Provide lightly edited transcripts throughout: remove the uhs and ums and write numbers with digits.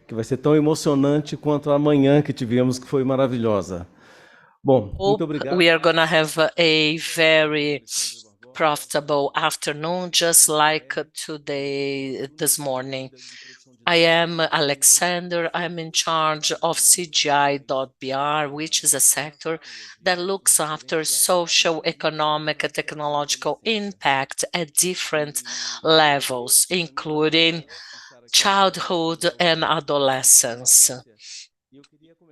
que vai ser tão emocionante quanto a manhã que tivemos, que foi maravilhosa. Bom, muito Hope obrigado. we are going to have a very profitable afternoon, just like today, this morning. I am Alexander. I'm in charge of CGI.br, which is a sector that looks after social, economic, and technological impact at different levels, including childhood and adolescence.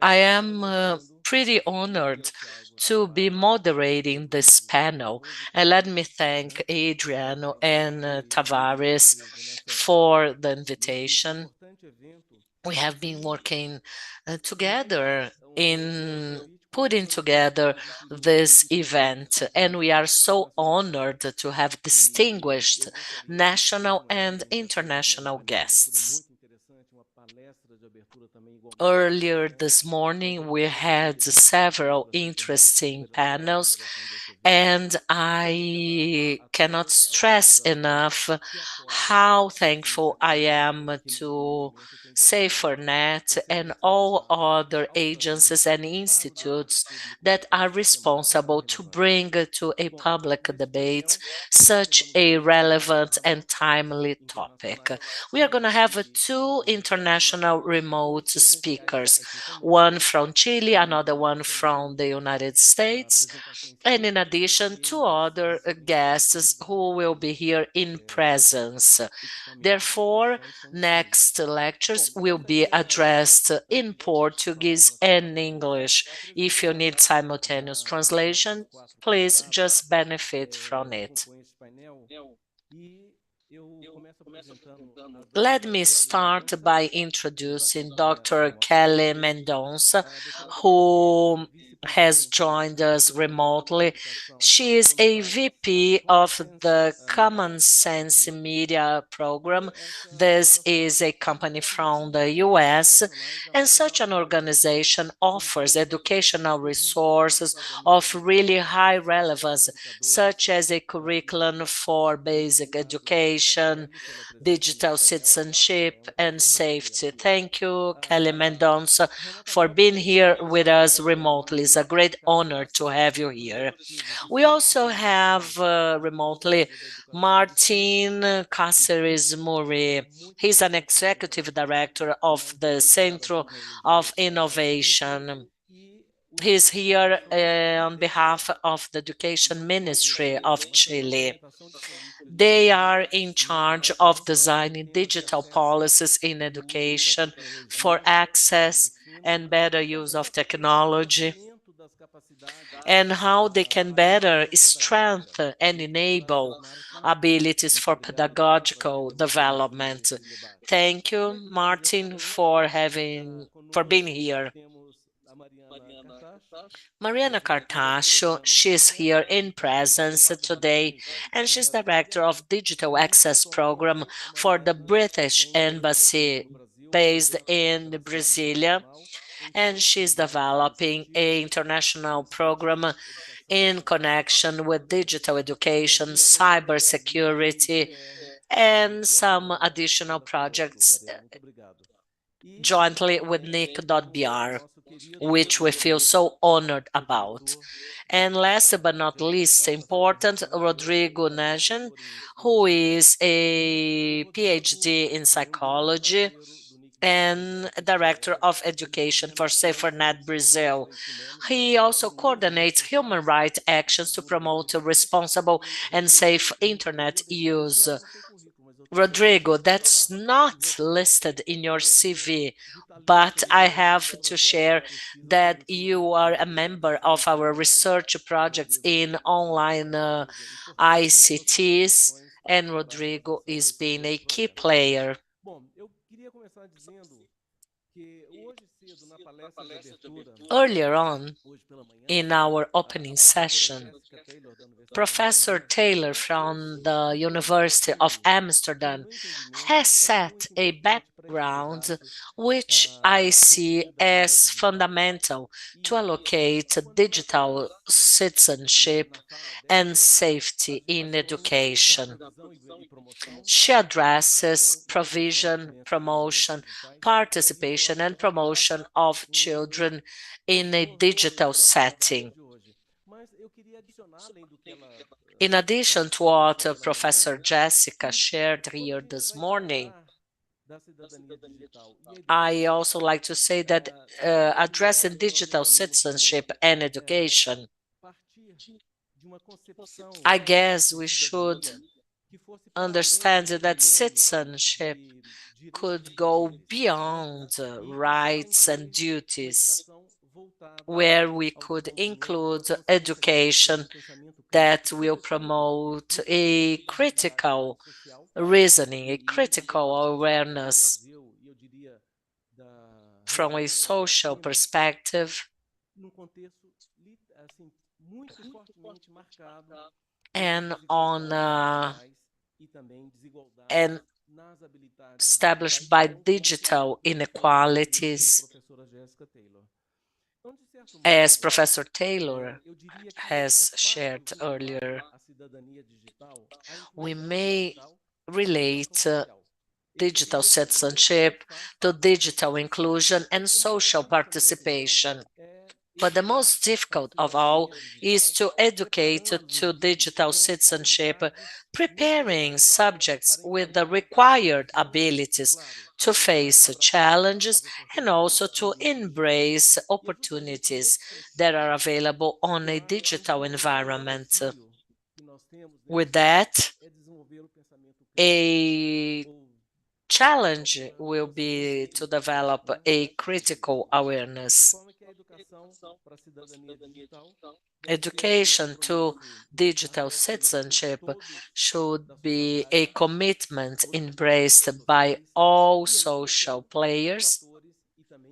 I am pretty honored to be moderating this panel. And let me thank Adriano and Tavares for the invitation. We have been working together in putting together this event, and we are so honored to have distinguished national and international guests. Earlier this morning, we had several interesting panels, and I cannot stress enough how thankful I am to Safernet and all other agencies and institutes that are responsible to bring to a public debate such a relevant and timely topic. We are going to have two international remote speakers, one from Chile, another one from the United States, and in addition, two other guests who will be here in presence. Therefore, next lectures will be addressed in Portuguese and English. If you need simultaneous translation, please just benefit from it. Let me start by introducing Dr. Kelly Mendonça, who has joined us remotely. She is a VP of the Common Sense Media Program. This is a company from the US, and such an organization offers educational resources of really high relevance, such as a curriculum for basic education, digital citizenship, and safety. Thank you, Kelly Mendonça, for being here with us remotely. It's a great honor to have you here. We also have remotely Martin Cáceres Muri. He's an executive director of the Centro of Innovation. He's here on behalf of the Education Ministry of Chile. They are in charge of designing digital policies in education for access and better use of technology, and how they can better strengthen and enable abilities for pedagogical development. Thank you, Martin, for being here. Mariana Cartacho, she's here in presence today, and she's director of Digital Access Program for the British Embassy based in Brasilia, and she's developing an international program in connection with digital education, cybersecurity, and some additional projects jointly with NIC.br, which we feel so honored about. And last but not least important, Rodrigo Najan, who is a PhD in psychology and director of education for Safernet Brazil. He also coordinates human rights actions to promote a responsible and safe internet use. Rodrigo, that's not listed in your CV, but I have to share that you are a member of our research projects in online ICTs, and Rodrigo is being a key player. Earlier on, in our opening session, Professor Taylor from the University of Amsterdam has set a background which I see as fundamental to allocate digital citizenship and safety in education. She addresses provision, promotion, participation, and promotion of children in a digital setting. In addition to what Professor Jessica shared here this morning, I also like to say that addressing digital citizenship and education, I guess we should understand that citizenship could go beyond rights and duties, where we could include education that will promote a critical reasoning, a critical awareness from a social perspective, and on and established by digital inequalities, as Professor Taylor has shared earlier. We may relate digital citizenship to digital inclusion and social participation. But the most difficult of all is to educate to digital citizenship, preparing subjects with the required abilities to face challenges and also to embrace opportunities that are available on a digital environment. With that, a challenge will be to develop a critical awareness. Education to digital citizenship should be a commitment embraced by all social players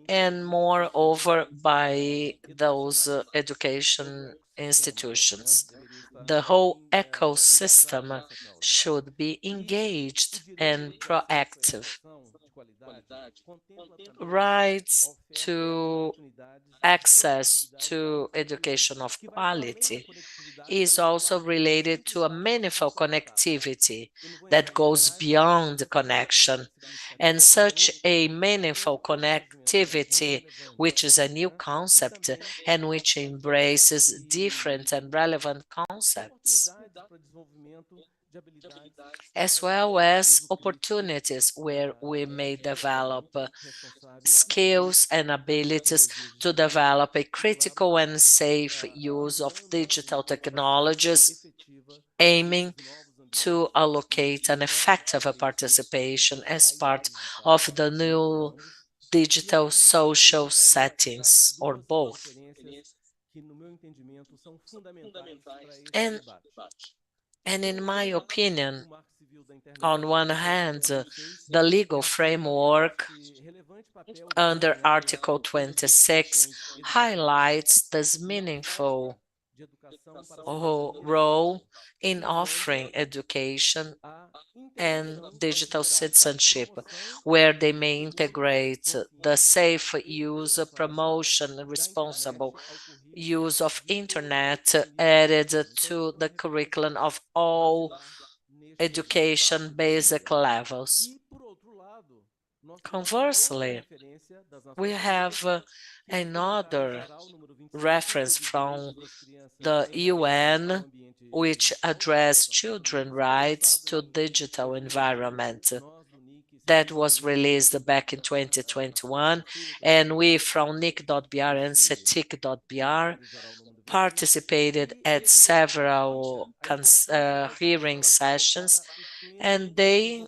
and moreover by those education institutions. The whole ecosystem should be engaged and proactive. Rights to access to education of quality is also related to a meaningful connectivity that goes beyond connection. And such a meaningful connectivity, which is a new concept and which embraces different and relevant concepts, as well as opportunities where we may develop skills and abilities to develop a critical and safe use of digital technologies, aiming to allocate an effective participation as part of the new digital social settings, or both. And, and in my opinion, on one hand, the legal framework under Article 26 highlights this meaningful role in offering education and digital citizenship, where they may integrate the safe use, promotion, and responsible use of internet added to the curriculum of all education basic levels. Conversely, we have another reference from the UN, which address children rights to digital environment. That was released back in 2021, and we from NIC.br and CETIC.br participated at several hearing sessions, and they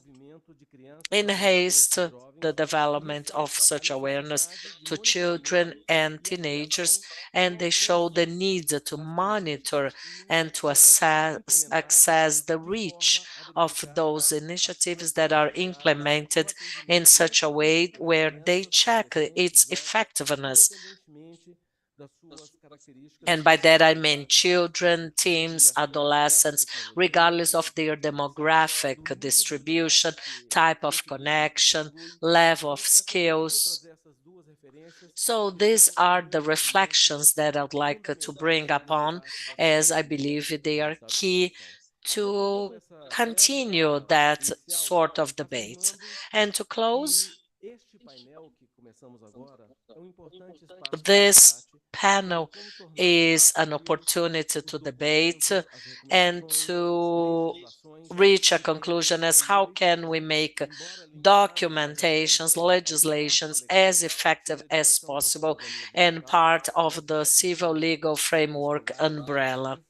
enhanced the development of such awareness to children and teenagers, and they show the need to monitor and to access the reach of those initiatives that are implemented in such a way where they check its effectiveness. And by that I mean children, teens, adolescents, regardless of their demographic distribution, type of connection, level of skills. So these are the reflections that I'd like to bring upon, as I believe they are key to continue that sort of debate. And to close, this panel is an opportunity to debate and to reach a conclusion as how can we make documentations, legislations as effective as possible and part of the civil legal framework umbrella,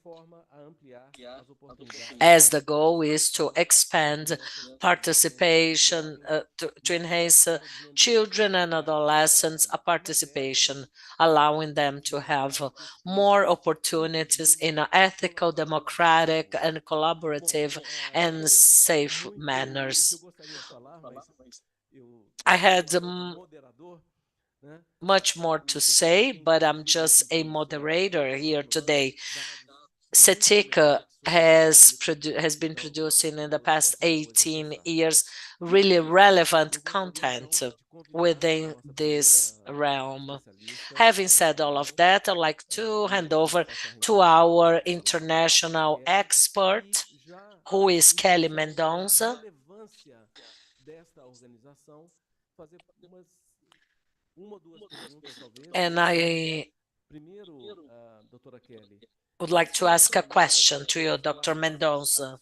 as the goal is to expand participation, to enhance children and adolescents' participation, allowing them to have more opportunities in an ethical, democratic, and collaborative and safe manners. I had much more to say, but I'm just a moderator here today. Cetica has been producing in the past 18 years really relevant content within this realm. Having said all of that, I'd like to hand over to our international expert, who is Kelly Mendonça. And I would like to ask a question to you, Dr. Mendonça.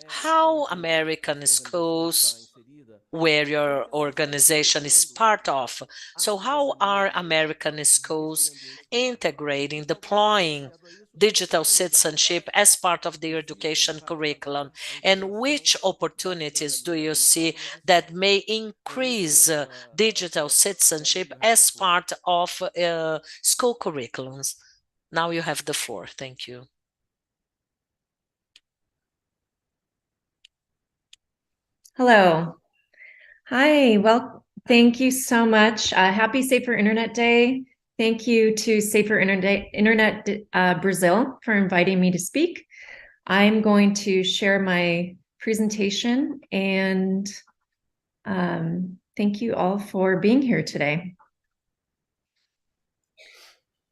How American schools, where your organization is part of, so how are American schools integrating, deploying digital citizenship as part of their education curriculum? And which opportunities do you see that may increase digital citizenship as part of school curriculums? Now you have the floor. Thank you. Hello. Hi. Well, thank you so much. Happy Safer Internet Day. Thank you to Safer Internet Brazil for inviting me to speak. I'm going to share my presentation and thank you all for being here today.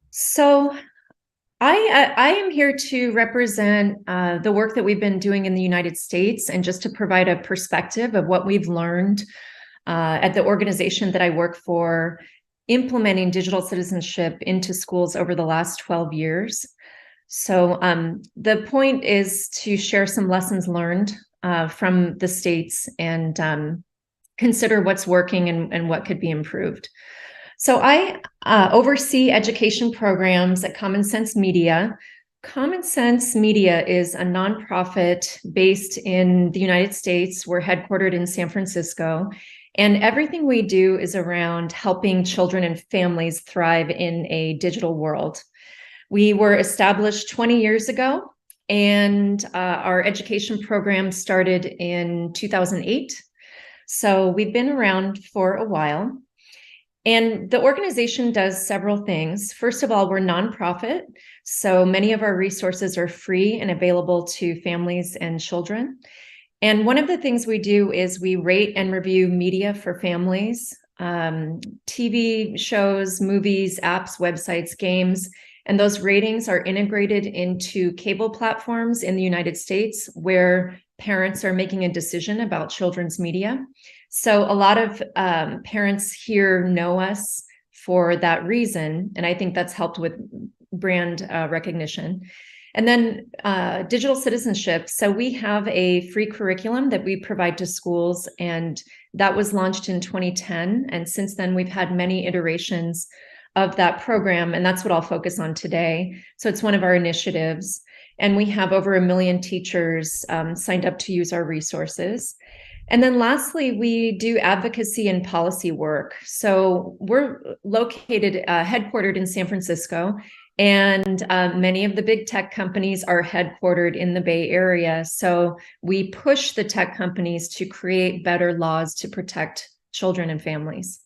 So I am here to represent the work that we've been doing in the United States and just to provide a perspective of what we've learned at the organization that I work for, implementing digital citizenship into schools over the last 12 years. So the point is to share some lessons learned from the States and consider what's working and what could be improved. So I oversee education programs at Common Sense Media. Common Sense Media is a nonprofit based in the United States. We're headquartered in San Francisco, and everything we do is around helping children and families thrive in a digital world. We were established 20 years ago, and our education program started in 2008. So we've been around for a while. And the organization does several things. First of all, we're nonprofit, so many of our resources are free and available to families and children. And one of the things we do is we rate and review media for families, TV shows, movies, apps, websites, games, and those ratings are integrated into cable platforms in the United States where parents are making a decision about children's media. So a lot of parents here know us for that reason, and I think that's helped with brand recognition. And then digital citizenship. So we have a free curriculum that we provide to schools, and that was launched in 2010. And since then, we've had many iterations of that program, and that's what I'll focus on today. So it's one of our initiatives, and we have over 1 million teachers signed up to use our resources. And then lastly, we do advocacy and policy work. So we're located, headquartered in San Francisco, and many of the big tech companies are headquartered in the Bay Area. So we push the tech companies to create better laws to protect children and families.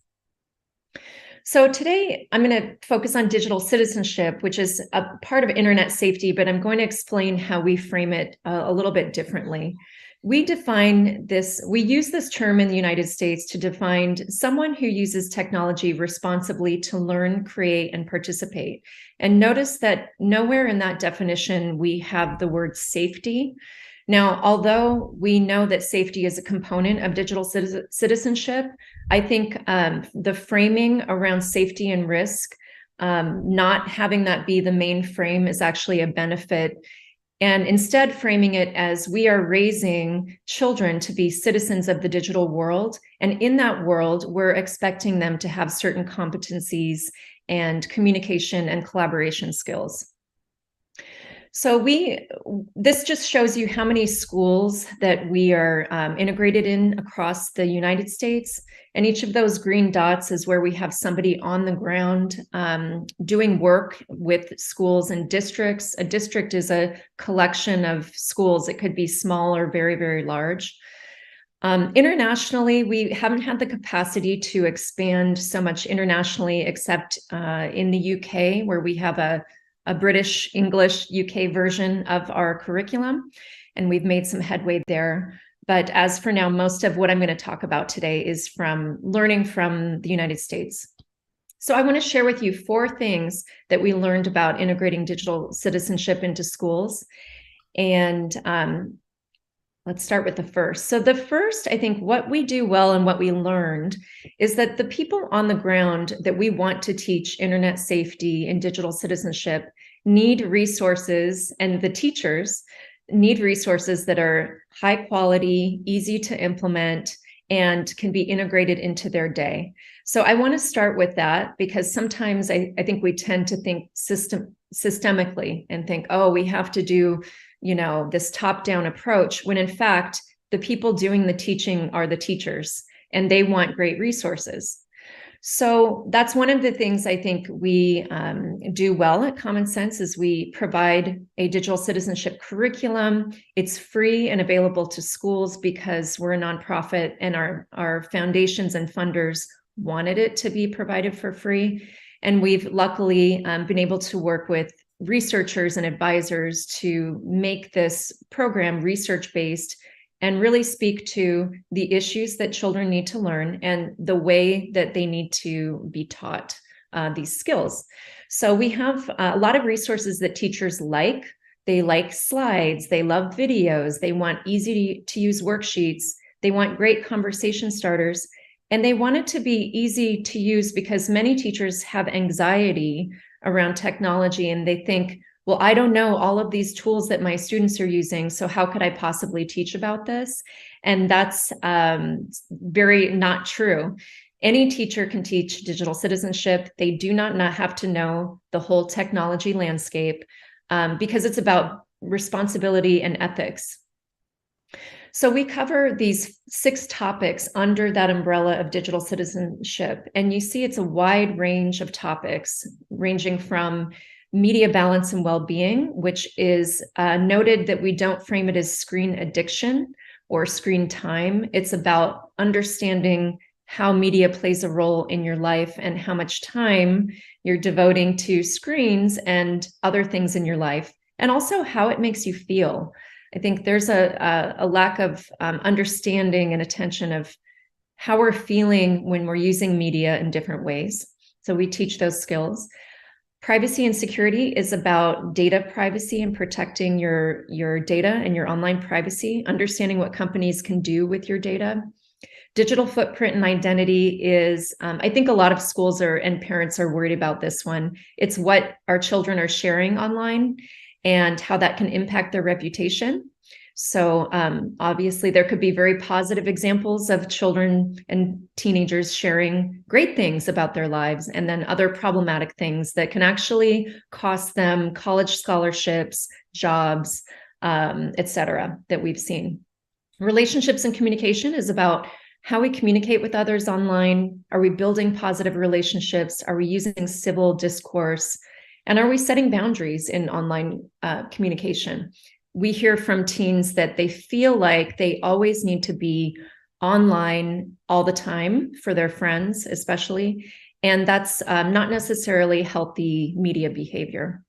So today I'm going to focus on digital citizenship, which is a part of internet safety, but I'm going to explain how we frame it a little bit differently. We use this term in the United States to define someone who uses technology responsibly to learn, create, and participate. And notice that nowhere in that definition we have the word safety. Now, although we know that safety is a component of digital citizenship, I think the framing around safety and risk, not having that be the main frame, is actually a benefit. And instead framing it as we are raising children to be citizens of the digital world. And in that world, we're expecting them to have certain competencies and communication and collaboration skills. So this just shows you how many schools that we are integrated in across the United States. And each of those green dots is where we have somebody on the ground doing work with schools and districts. A district is a collection of schools. It could be small or very, very large. Internationally, we haven't had the capacity to expand so much internationally, except in the UK, where we have a British English UK version of our curriculum, and we've made some headway there. But as for now, most of what I'm going to talk about today is from learning from the United States. So I want to share with you 4 things that we learned about integrating digital citizenship into schools. And let's start with the first. So the first, I think what we do well and what we learned is that the people on the ground that we want to teach internet safety and digital citizenship need resources, and the teachers need resources that are high quality, easy to implement, and can be integrated into their day. So I want to start with that, because sometimes I think we tend to think systemically and think, oh, we have to do this top-down approach, when in fact, the people doing the teaching are the teachers, and they want great resources. So that's one of the things I think we do well at Common Sense, is we provide a digital citizenship curriculum. It's free and available to schools because we're a nonprofit, and our foundations and funders wanted it to be provided for free. And we've luckily been able to work with researchers and advisors to make this program research-based and really speak to the issues that children need to learn and the way that they need to be taught these skills. So we have a lot of resources that teachers like. They like slides, they love videos, they want easy to use worksheets, they want great conversation starters, and they want it to be easy to use because many teachers have anxiety around technology, and they think, well, I don't know all of these tools that my students are using, so how could I possibly teach about this? And that's very not true. Any teacher can teach digital citizenship. They do not have to know the whole technology landscape because it's about responsibility and ethics. So we cover these 6 topics under that umbrella of digital citizenship. And you see it's a wide range of topics, ranging from media balance and well-being, which is noted that we don't frame it as screen addiction or screen time. It's about understanding how media plays a role in your life and how much time you're devoting to screens and other things in your life, and also how it makes you feel. I think there's a lack of understanding and attention of how we're feeling when we're using media in different ways. So we teach those skills. Privacy and security is about data privacy and protecting your data and your online privacy, understanding what companies can do with your data. Digital footprint and identity is, I think a lot of schools and parents are worried about this one. It's what our children are sharing online and how that can impact their reputation. So obviously there could be very positive examples of children and teenagers sharing great things about their lives, and then other problematic things that can actually cost them college scholarships, jobs, et cetera, that we've seen. Relationships and communication is about how we communicate with others online. Are we building positive relationships? Are we using civil discourse? And are we setting boundaries in online communication? We hear from teens that they feel like they always need to be online all the time for their friends, especially. And that's not necessarily healthy media behavior.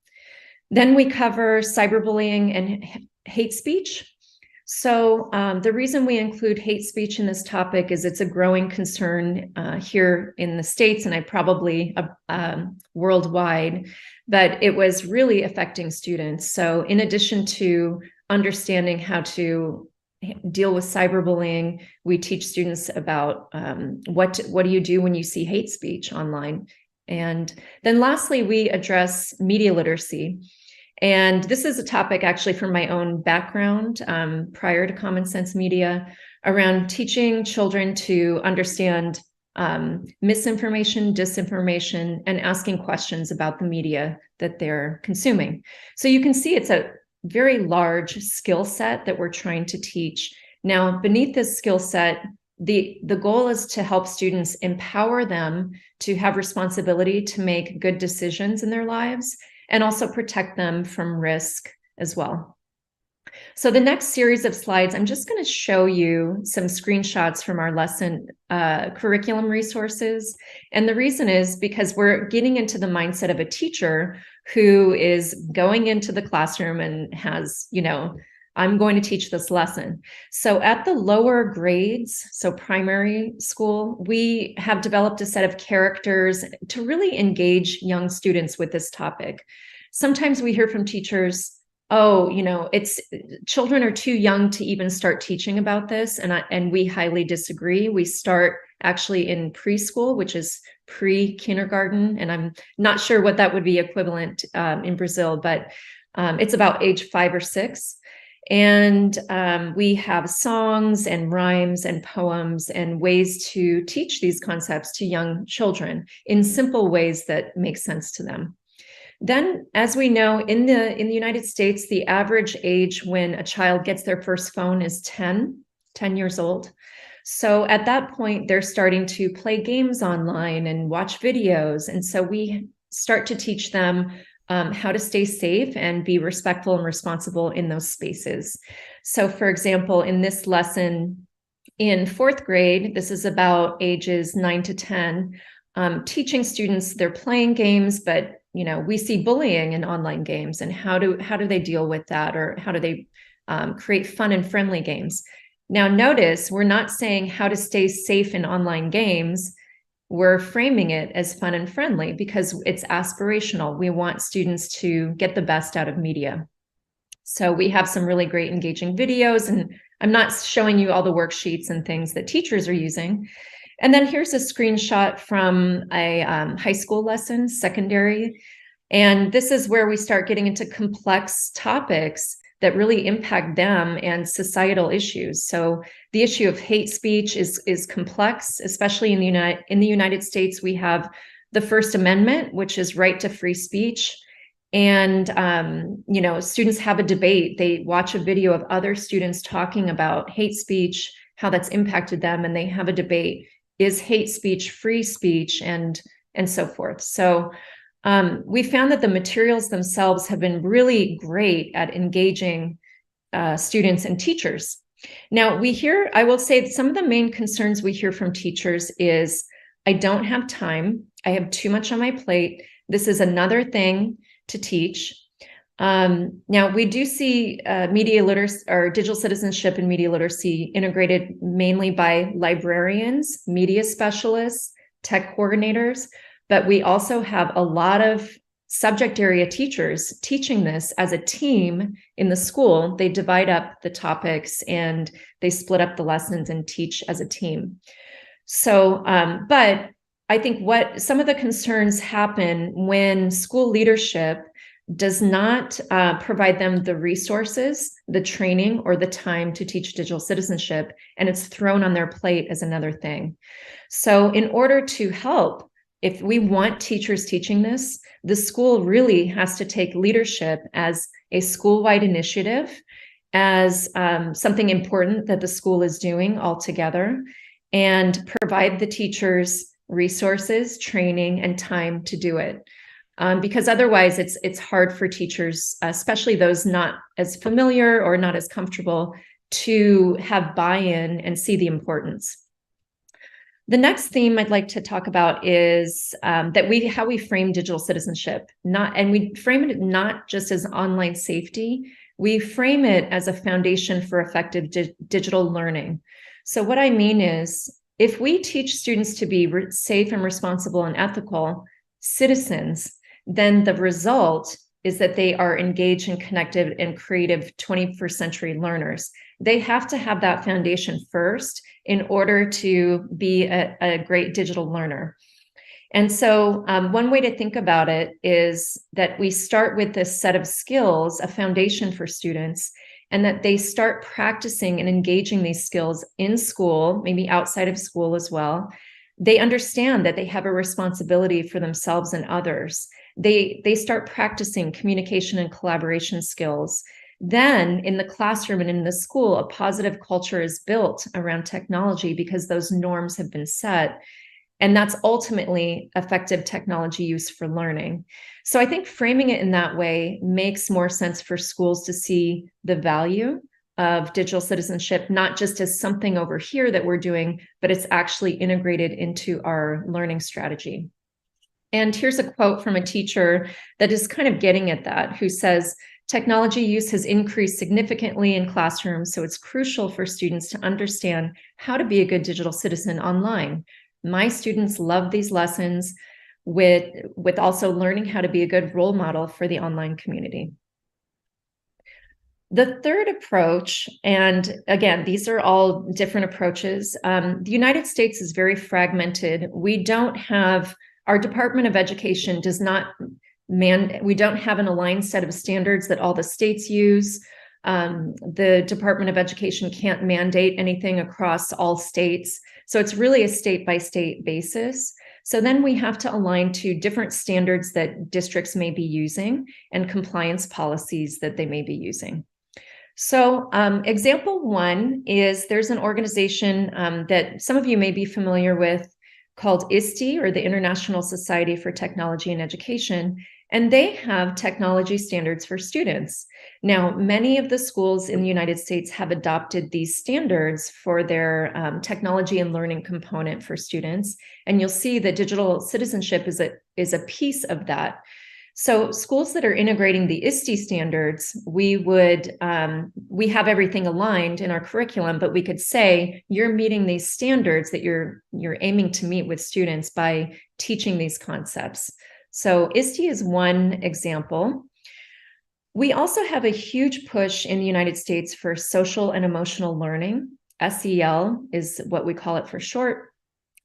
Then we cover cyberbullying and hate speech. So the reason we include hate speech in this topic is it's a growing concern here in the States, and I probably worldwide, but it was really affecting students. So in addition to understanding how to deal with cyberbullying, we teach students about what do you do when you see hate speech online. And then lastly, we address media literacy. And this is a topic actually from my own background prior to Common Sense Media, around teaching children to understand misinformation, disinformation, and asking questions about the media that they're consuming. So you can see it's a very large skill set that we're trying to teach. Now, beneath this skill set, the goal is to help students, empower them to have responsibility to make good decisions in their lives, and also protect them from risk as well. So the next series of slides, I'm just going to show you some screenshots from our lesson curriculum resources. And the reason is because we're getting into the mindset of a teacher who is going into the classroom and has, I'm going to teach this lesson. So at the lower grades, so primary school, we have developed a set of characters to really engage young students with this topic. Sometimes we hear from teachers, it's children are too young to even start teaching about this. And we highly disagree. We start actually in preschool, which is pre-kindergarten. And I'm not sure what that would be equivalent in Brazil, but it's about age 5 or 6. And we have songs and rhymes and poems and ways to teach these concepts to young children in simple ways that make sense to them. Then, as we know, in the United States, the average age when a child gets their first phone is 10 years old. So at that point, they're starting to play games online and watch videos. And so we start to teach them how to stay safe and be respectful and responsible in those spaces. So for example, in this lesson in 4th grade, this is about ages 9 to 10, teaching students, they're playing games, but we see bullying in online games, and how do they deal with that, or how do they create fun and friendly games? Now notice, we're not saying how to stay safe in online games. We're framing it as fun and friendly because it's aspirational. We want students to get the best out of media. So we have some really great engaging videos, and I'm not showing you all the worksheets and things that teachers are using. And then here's a screenshot from a high school lesson, secondary. And this is where we start getting into complex topics that really impact them and societal issues. So the issue of hate speech is complex, especially in the United States. We have the First Amendment, which is right to free speech. And students have a debate. They watch a video of other students talking about hate speech, how that's impacted them, and they have a debate. Is hate speech free speech, and so forth. So we found that the materials themselves have been really great at engaging students and teachers. Now I will say that some of the main concerns we hear from teachers is, I don't have time, I have too much on my plate, this is another thing to teach. Now we do see media literacy or digital citizenship and media literacy integrated mainly by librarians, media specialists, tech coordinators, but we also have a lot of subject area teachers teaching this as a team in the school. They divide up the topics and they split up the lessons and teach as a team. So, but I think some of the concerns happen when school leadership does not provide them the resources, the training, or the time to teach digital citizenship, and it's thrown on their plate as another thing. So in order to help, if we want teachers teaching this, the school really has to take leadership as a school-wide initiative as something important that the school is doing altogether, and provide the teachers resources, training, and time to do it. Because otherwise it's hard for teachers, especially those not as familiar or not as comfortable, to have buy-in and see the importance. The next theme I'd like to talk about is how we frame digital citizenship. And we frame it not just as online safety, we frame it as a foundation for effective digital learning. So what I mean is, if we teach students to be safe and responsible and ethical citizens, then the result is that they are engaged and connected and creative 21st century learners. They have to have that foundation first in order to be a great digital learner. And so one way to think about it is that we start with this set of skills, a foundation for students, and that they start practicing and engaging these skills in school, maybe outside of school as well. They understand that they have a responsibility for themselves and others. They start practicing communication and collaboration skills. Then in the classroom and in the school, a positive culture is built around technology because those norms have been set. And that's ultimately effective technology use for learning. So I think framing it in that way makes more sense for schools to see the value of digital citizenship, not just as something over here that we're doing, but it's actually integrated into our learning strategy. And here's a quote from a teacher that is kind of getting at that, who says, "Technology use has increased significantly in classrooms, so it's crucial for students to understand how to be a good digital citizen online. My students love these lessons with also learning how to be a good role model for the online community." The third approach, and again, these are all different approaches. The United States is very fragmented. We don't have, our Department of Education does not we don't have an aligned set of standards that all the states use. The Department of Education can't mandate anything across all states. So it's really a state-by-state basis. So then we have to align to different standards that districts may be using and compliance policies that they may be using. So example one is, there's an organization that some of you may be familiar with called ISTE, or the International Society for Technology and Education, and they have technology standards for students. Now, many of the schools in the United States have adopted these standards for their technology and learning component for students, and you'll see that digital citizenship is a piece of that. So schools that are integrating the ISTE standards, we have everything aligned in our curriculum, but we could say, you're meeting these standards that you're aiming to meet with students by teaching these concepts. So ISTE is one example. We also have a huge push in the United States for social and emotional learning. SEL is what we call it for short.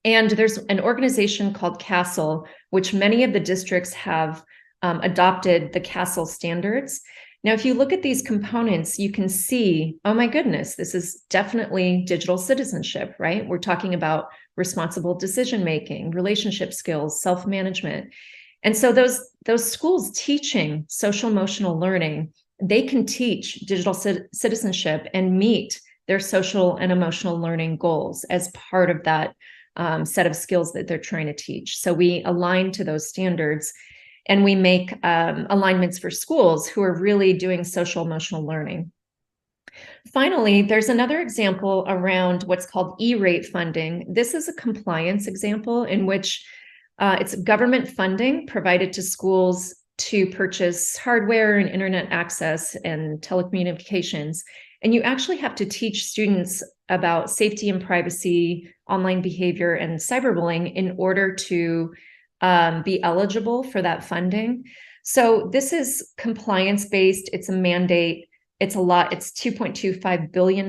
And there's an organization called CASEL, which many of the districts have adopted the CASEL standards. Now, if you look at these components, you can see, oh my goodness, this is definitely digital citizenship, right? We're talking about responsible decision-making, relationship skills, self-management. And so those schools teaching social emotional learning, they can teach digital citizenship and meet their social and emotional learning goals as part of that set of skills that they're trying to teach. So we align to those standards, and we make alignments for schools who are really doing social emotional learning. Finally, there's another example around what's called E-rate funding. This is a compliance example in which it's government funding provided to schools to purchase hardware and internet access and telecommunications. And you actually have to teach students about safety and privacy, online behavior, and cyberbullying in order to be eligible for that funding. So this is compliance-based. It's a mandate. It's a lot. It's $2.25 billion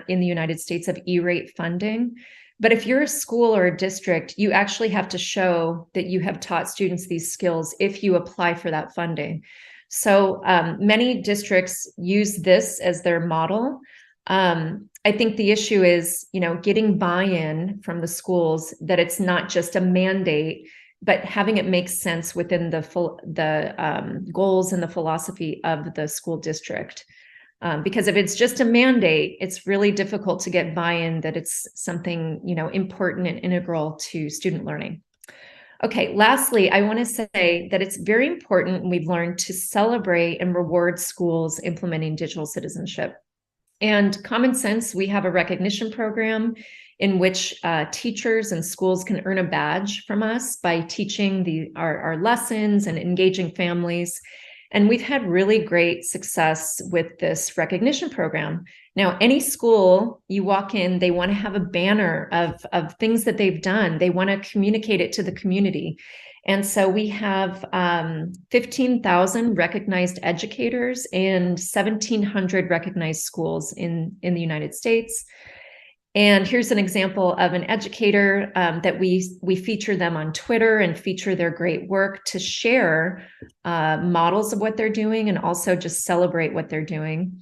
in the United States of E-rate funding. But if you're a school or a district, you actually have to show that you have taught students these skills if you apply for that funding. So many districts use this as their model. I think the issue is, getting buy-in from the schools that it's not just a mandate, but having it make sense within the goals and the philosophy of the school district. Because if it's just a mandate, it's really difficult to get buy-in that it's something, important and integral to student learning. Okay, lastly, I want to say that it's very important, and we've learned, to celebrate and reward schools implementing digital citizenship. And Common Sense, we have a recognition program in which teachers and schools can earn a badge from us by teaching our lessons and engaging families. And we've had really great success with this recognition program. Now, any school you walk in, they want to have a banner of things that they've done. They want to communicate it to the community. And so we have 15,000 recognized educators and 1,700 recognized schools in the United States. And here's an example of an educator that we feature them on Twitter and feature their great work to share models of what they're doing and also just celebrate what they're doing.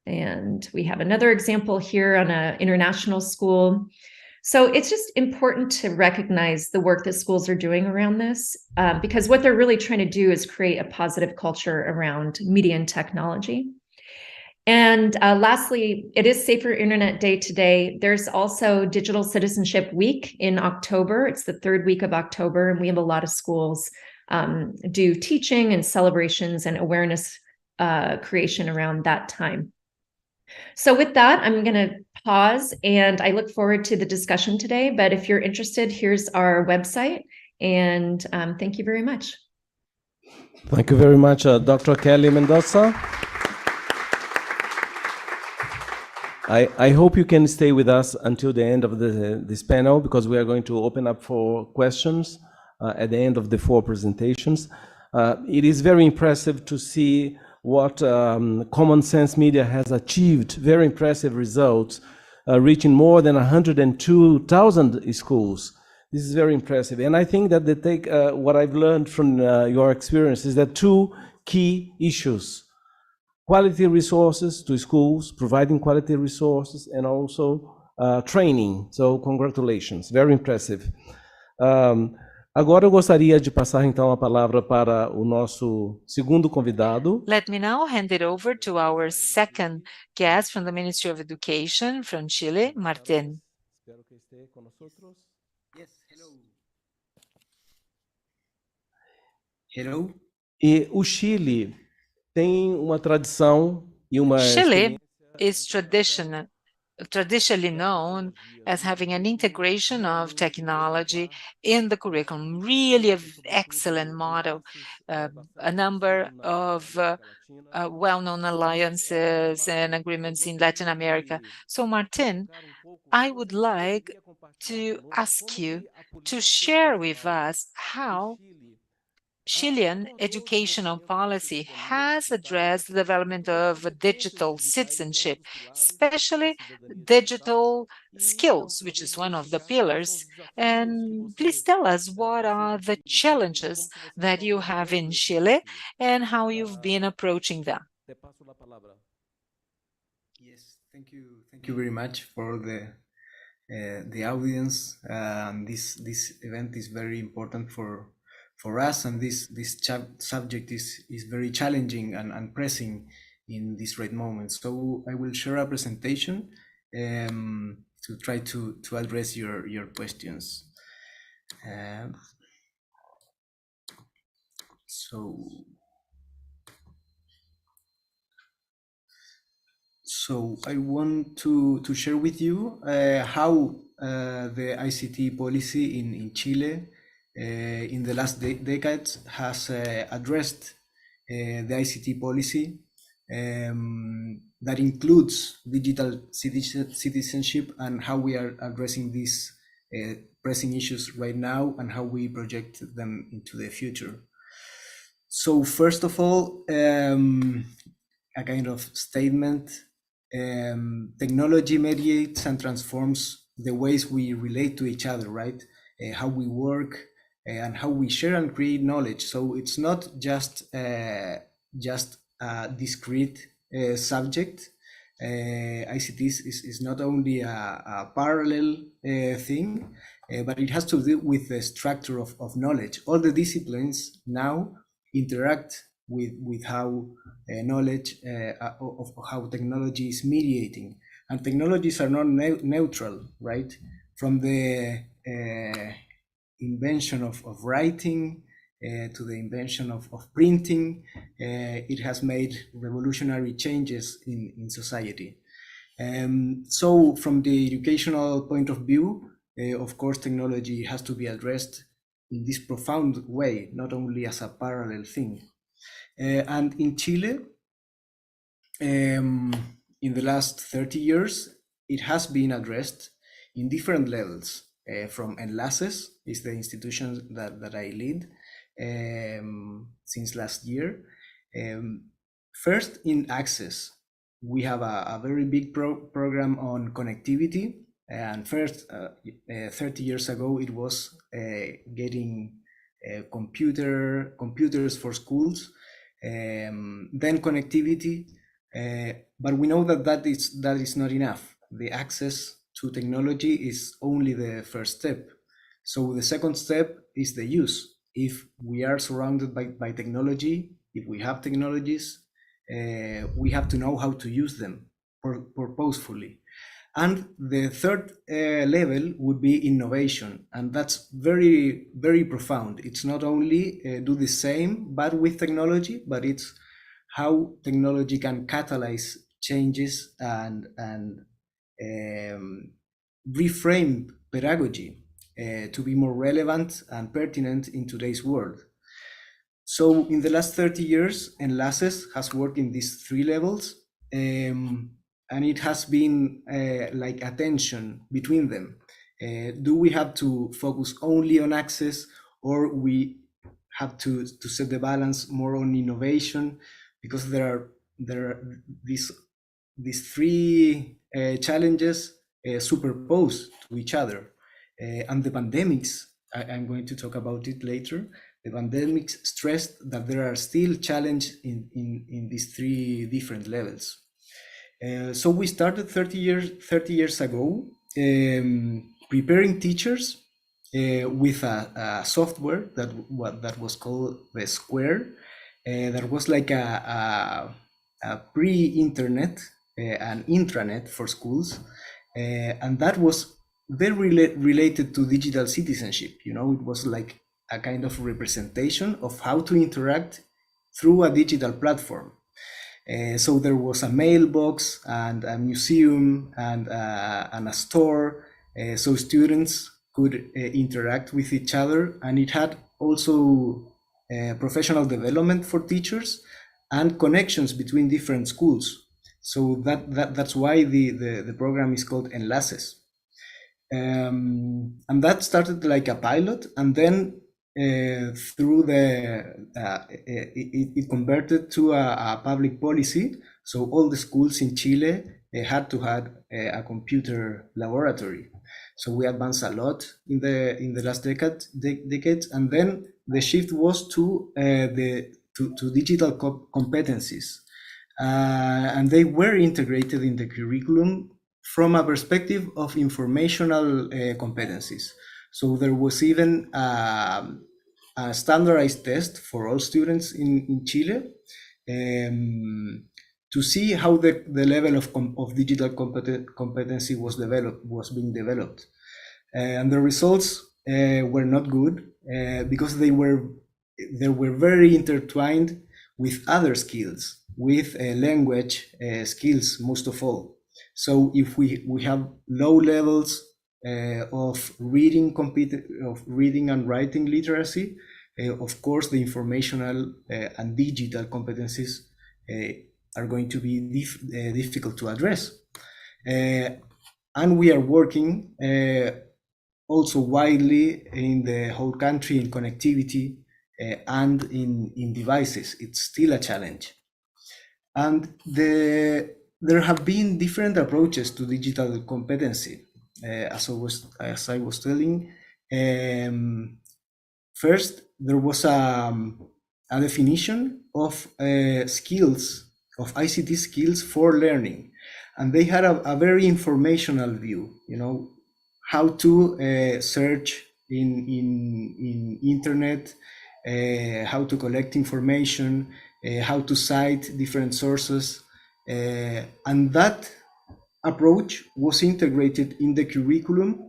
And we have another example here on an international school. So it's just important to recognize the work that schools are doing around this, because what they're really trying to do is create a positive culture around media and technology. And lastly, it is Safer Internet Day today. There's also Digital Citizenship Week in October. It's the third week of October, and we have a lot of schools do teaching and celebrations and awareness creation around that time. So with that, I'm going to pause, and I look forward to the discussion today. But if you're interested, here's our website, and thank you very much. Thank you very much, Dr. Kelly Mendoza. I hope you can stay with us until the end of this panel, because we are going to open up for questions at the end of the 4 presentations. It is very impressive to see what Common Sense Media has achieved, very impressive results, reaching more than 102,000 schools. This is very impressive. And I think that what I've learned from your experience is that 2 key issues: quality resources to schools, providing quality resources, and also training. So congratulations, very impressive. Agora eu gostaria de passar então a palavra para o nosso segundo convidado. Let me now hand it over to our second guest from the Ministry of Education from Chile, Martin. Espero que esteja com nós. Yes, hello. Hello. E o Chile tem uma tradição e uma Chile is traditionally known as having an integration of technology in the curriculum, really an excellent model, a number of well-known alliances and agreements in Latin America. So Martin, I would like to ask you to share with us how Chilean educational policy has addressed the development of digital citizenship, especially digital skills, which is one of the pillars. And please tell us, what are the challenges that you have in Chile and how you've been approaching them? Yes, thank you. Thank you very much for the audience. This event is very important for us, and this subject is very challenging and pressing in this right moment. So I will share a presentation to try to address your questions. So I want to share with you how the ICT policy in Chile in the last decades has addressed the ICT policy that includes digital citizenship, and how we are addressing these pressing issues right now and how we project them into the future. So first of all, a kind of statement: technology mediates and transforms the ways we relate to each other, right? How we work, and how we share and create knowledge. So it's not just a discrete subject. ICT is not only a parallel thing, but it has to do with the structure of knowledge. All the disciplines now interact with how knowledge of how technology is mediating. And technologies are not neutral, right? From the invention of writing to the invention of printing, it has made revolutionary changes in society. So from the educational point of view, of course, technology has to be addressed in this profound way, not only as a parallel thing. And in Chile, in the last 30 years, it has been addressed in different levels. From Enlaces, is the institution that I lead since last year. First, in access, we have a very big program on connectivity. And first, 30 years ago, it was getting computers for schools, then connectivity. But we know that is not enough. The access to technology is only the first step. So the second step is the use. If we are surrounded by technology, if we have technologies, we have to know how to use them purposefully. And the third level would be innovation. And that's very, very profound. It's not only do the same, but with technology, but it's how technology can catalyze changes and reframe pedagogy to be more relevant and pertinent in today's world. So in the last 30 years, Enlaces has worked in these three levels, and it has been like a tension between them. Do we have to focus only on access, or we have to set the balance more on innovation? Because there are these three challenges superposed to each other. And the pandemics, I'm going to talk about it later, the pandemics stressed that there are still challenges in these three different levels. So we started 30 years ago preparing teachers with a software that was called the Square. That was like a pre-internet, an intranet for schools, and that was very related to digital citizenship. You know, it was like a kind of representation of how to interact through a digital platform. So there was a mailbox and a museum and a store, so students could interact with each other, and it had also professional development for teachers and connections between different schools. So that's why the program is called Enlaces. And that started like a pilot, and then through it converted to a public policy. So all the schools in Chile had to have a computer laboratory. So we advanced a lot in the last decades, and then the shift was to digital competencies, and they were integrated in the curriculum from a perspective of informational competencies. So there was even a standardized test for all students in Chile to see how the level of digital competency was being developed. And the results were not good because they were very intertwined with other skills, with language skills most of all. So if we have low levels of reading and writing literacy, of course the informational and digital competencies are going to be difficult to address. And we are working also widely in the whole country in connectivity and in devices. It's still a challenge. And there have been different approaches to digital competency. As I was telling, first there was a definition of skills, of ICT skills for learning, and they had a very informational view. You know, how to search in internet, how to collect information, how to cite different sources, and that approach was integrated in the curriculum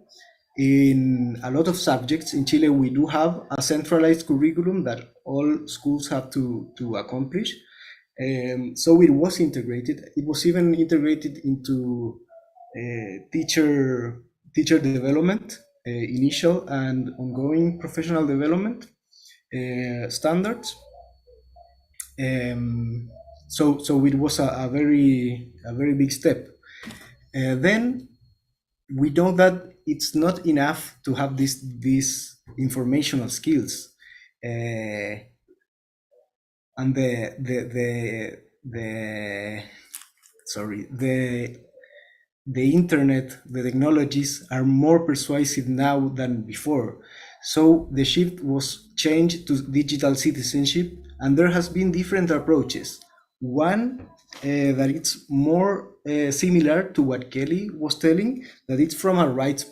in a lot of subjects. In Chile, we do have a centralized curriculum that all schools have to accomplish. So it was integrated. It was even integrated into teacher development, initial and ongoing professional development standards. So it was a very big step. Then we know that it's not enough to have these informational skills, and the internet, the technologies are more persuasive now than before. So the shift was changed to digital citizenship, and there has been different approaches. One that it's more similar to what Kelly was telling, that it's from a rights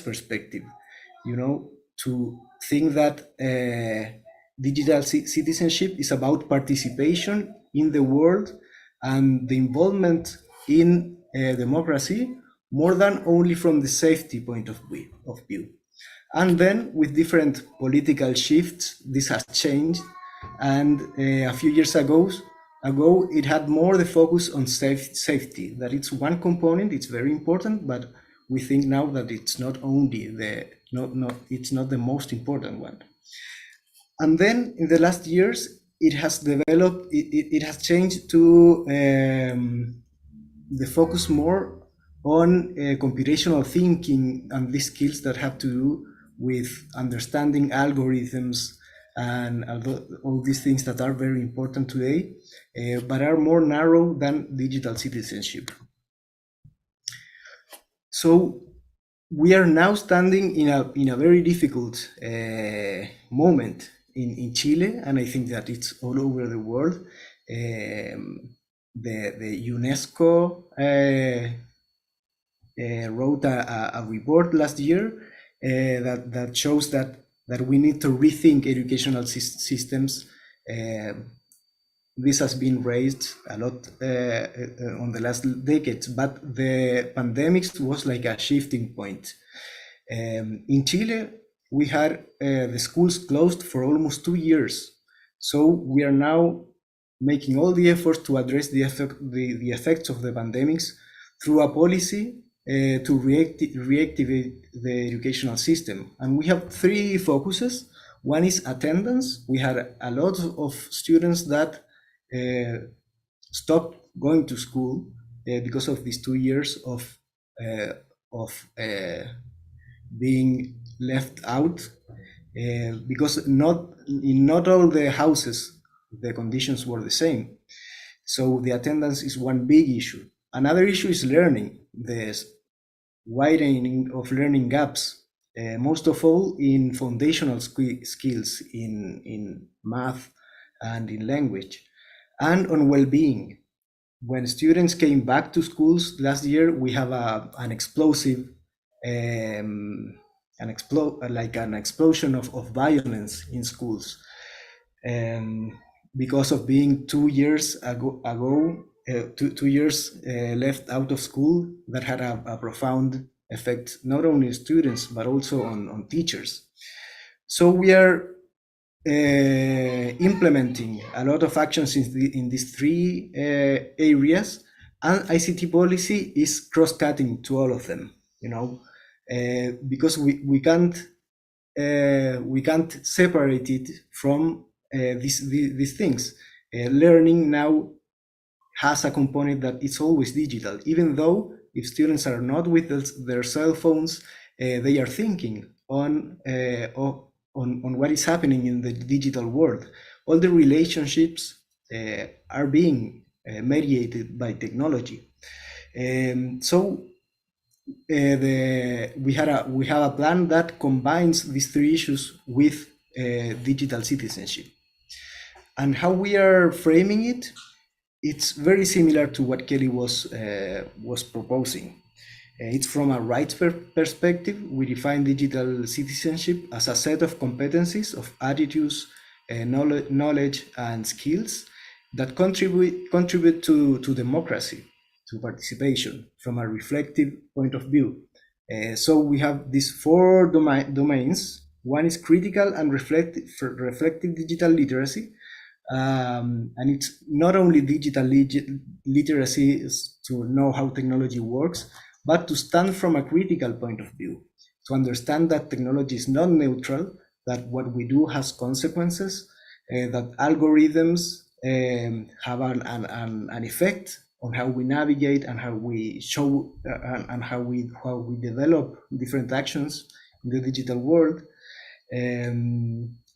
perspective, to think that digital citizenship is about participation in the world and the involvement in democracy, more than only from the safety point of view. And then with different political shifts, this has changed. And a few years ago, it had more the focus on safety, that it's one component, it's very important, but we think now that it's not only it's not the most important one. And then in the last years, it has developed, it has changed to the focus more on computational thinking and these skills that have to do with understanding algorithms and all these things that are very important today, but are more narrow than digital citizenship. So we are now standing in a very difficult moment in Chile, and I think that it's all over the world. The UNESCO wrote a report last year that shows that we need to rethink educational systems. This has been raised a lot on the last decades, but the pandemic was like a shifting point. In Chile, we had the schools closed for almost 2 years. So we are now making all the efforts to address the effects of the pandemics through a policy to reactivate the educational system. And we have 3 focuses. One is attendance. We had a lot of students that stopped going to school because of these 2 years of being left out, because not all the houses the conditions were the same. So the attendance is one big issue. Another issue is learning, the widening of learning gaps, most of all in foundational skills in math and in language, and on well-being. When students came back to schools last year, we have an explosive, an explosion of violence in schools, because of being 2 years ago, 2 years left out of school. That had a profound effect not only on students but also on teachers. So we are implementing a lot of actions in these 3 areas, and ICT policy is cross-cutting to all of them, because we can't separate it from these things. Learning now has a component that it's always digital, even though if students are not with their cell phones, they are thinking on what is happening in the digital world. All the relationships are being mediated by technology. So we have a plan that combines these 3 issues with digital citizenship. And how we are framing it, it's very similar to what Kelly was proposing. It's from a rights perspective. We define digital citizenship as a set of competencies, of attitudes, knowledge and skills that contribute to democracy, to participation from a reflective point of view. So we have these four domains. One is critical and reflective digital literacy. And it's not only digital literacy to know how technology works, but to stand from a critical point of view, to understand that technology is not neutral, that what we do has consequences, that algorithms have an effect on how we navigate and how we show and how we develop different actions in the digital world.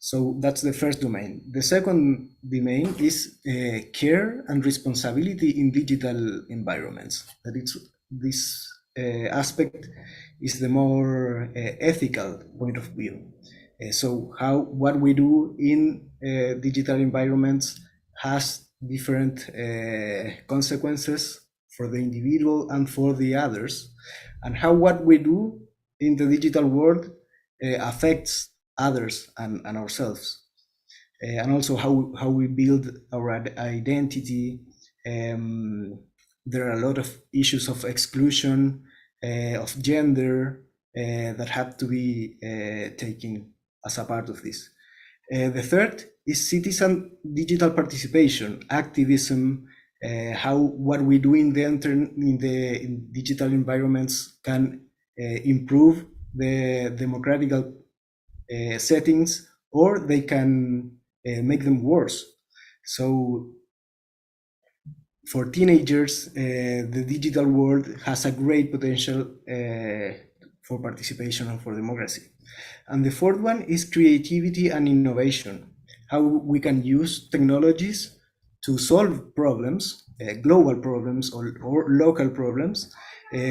So that's the first domain. The second domain is care and responsibility in digital environments. That it's this aspect is the more ethical point of view. So what we do in digital environments has different consequences for the individual and for the others, and how what we do in the digital world affects others and ourselves, and also how we build our identity. There are a lot of issues of exclusion, of gender, that have to be taken as a part of this. The third is citizen digital participation, activism, how what we do in in digital environments can improve the democratical settings, or they can make them worse. So for teenagers, the digital world has a great potential for participation and for democracy. And the fourth one is creativity and innovation, how we can use technologies to solve problems, global problems or local problems,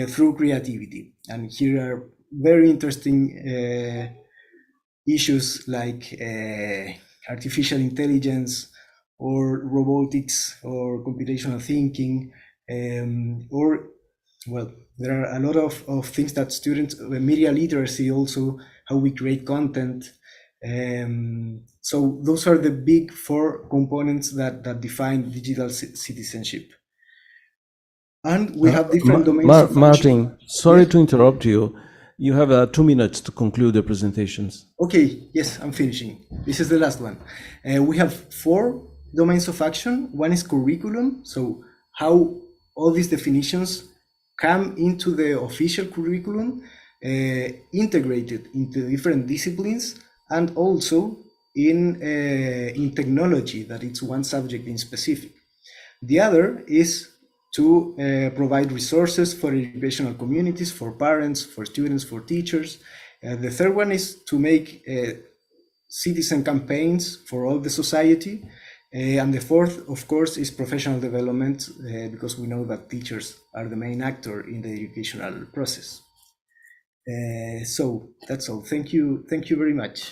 through creativity. And here are very interesting issues like artificial intelligence or robotics or computational thinking, or, well, there are a lot of things that students, media literacy also, how we create content. So those are the big four components that define digital citizenship. And we have different domains of function. Martin, sorry to interrupt you. You have 2 minutes to conclude the presentations. Okay, yes, I'm finishing. This is the last one. We have four domains of action. One is curriculum, so how all these definitions come into the official curriculum, integrated into different disciplines, and also in technology, that it's one subject in specific. The other is to provide resources for educational communities, for parents, for students, for teachers. The third one is to make citizen campaigns for all the society. And the fourth, of course, is professional development, because we know that teachers are the main actor in the educational process. So that's all. Thank you very much.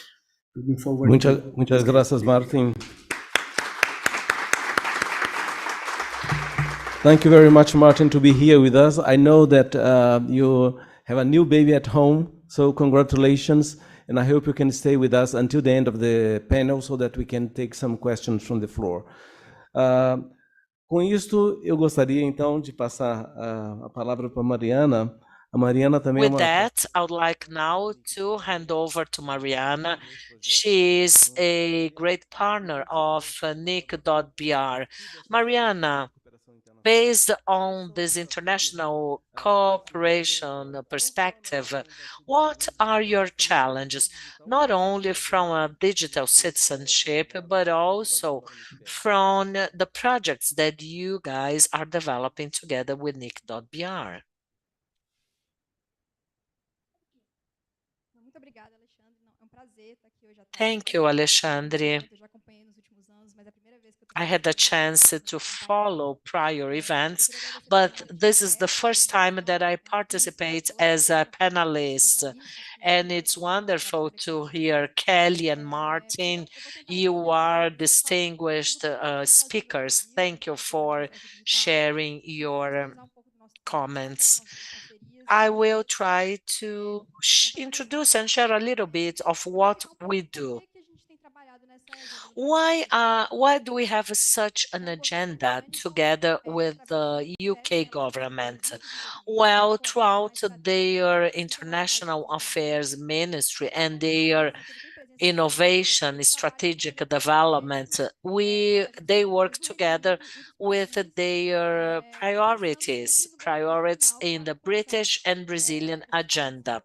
Looking forward. Muchas gracias, Martin. Thank you very much, Martin, to be here with us. I know that you have a new baby at home, so congratulations. And I hope you can stay with us until the end of the panel so that we can take some questions from the floor. Com isto, eu gostaria então de passar a palavra para a Mariana. A Mariana também With that, I would like now to hand over to Mariana. She is a great partner of NIC.br. Mariana, based on this international cooperation perspective, what are your challenges, not only from a digital citizenship, but also from the projects that you guys are developing together with NIC.br? Thank you, Alexandre. I had the chance to follow prior events, but this is the first time that I participate as a panelist, and it's wonderful to hear Kelly and Martin. You are distinguished speakers. Thank you for sharing your comments. I will try to introduce and share a little bit of what we do. Why do we have such an agenda together with the UK government? Well, throughout their international affairs ministry and their innovation, strategic development, they work together with their priorities in the British and Brazilian agenda.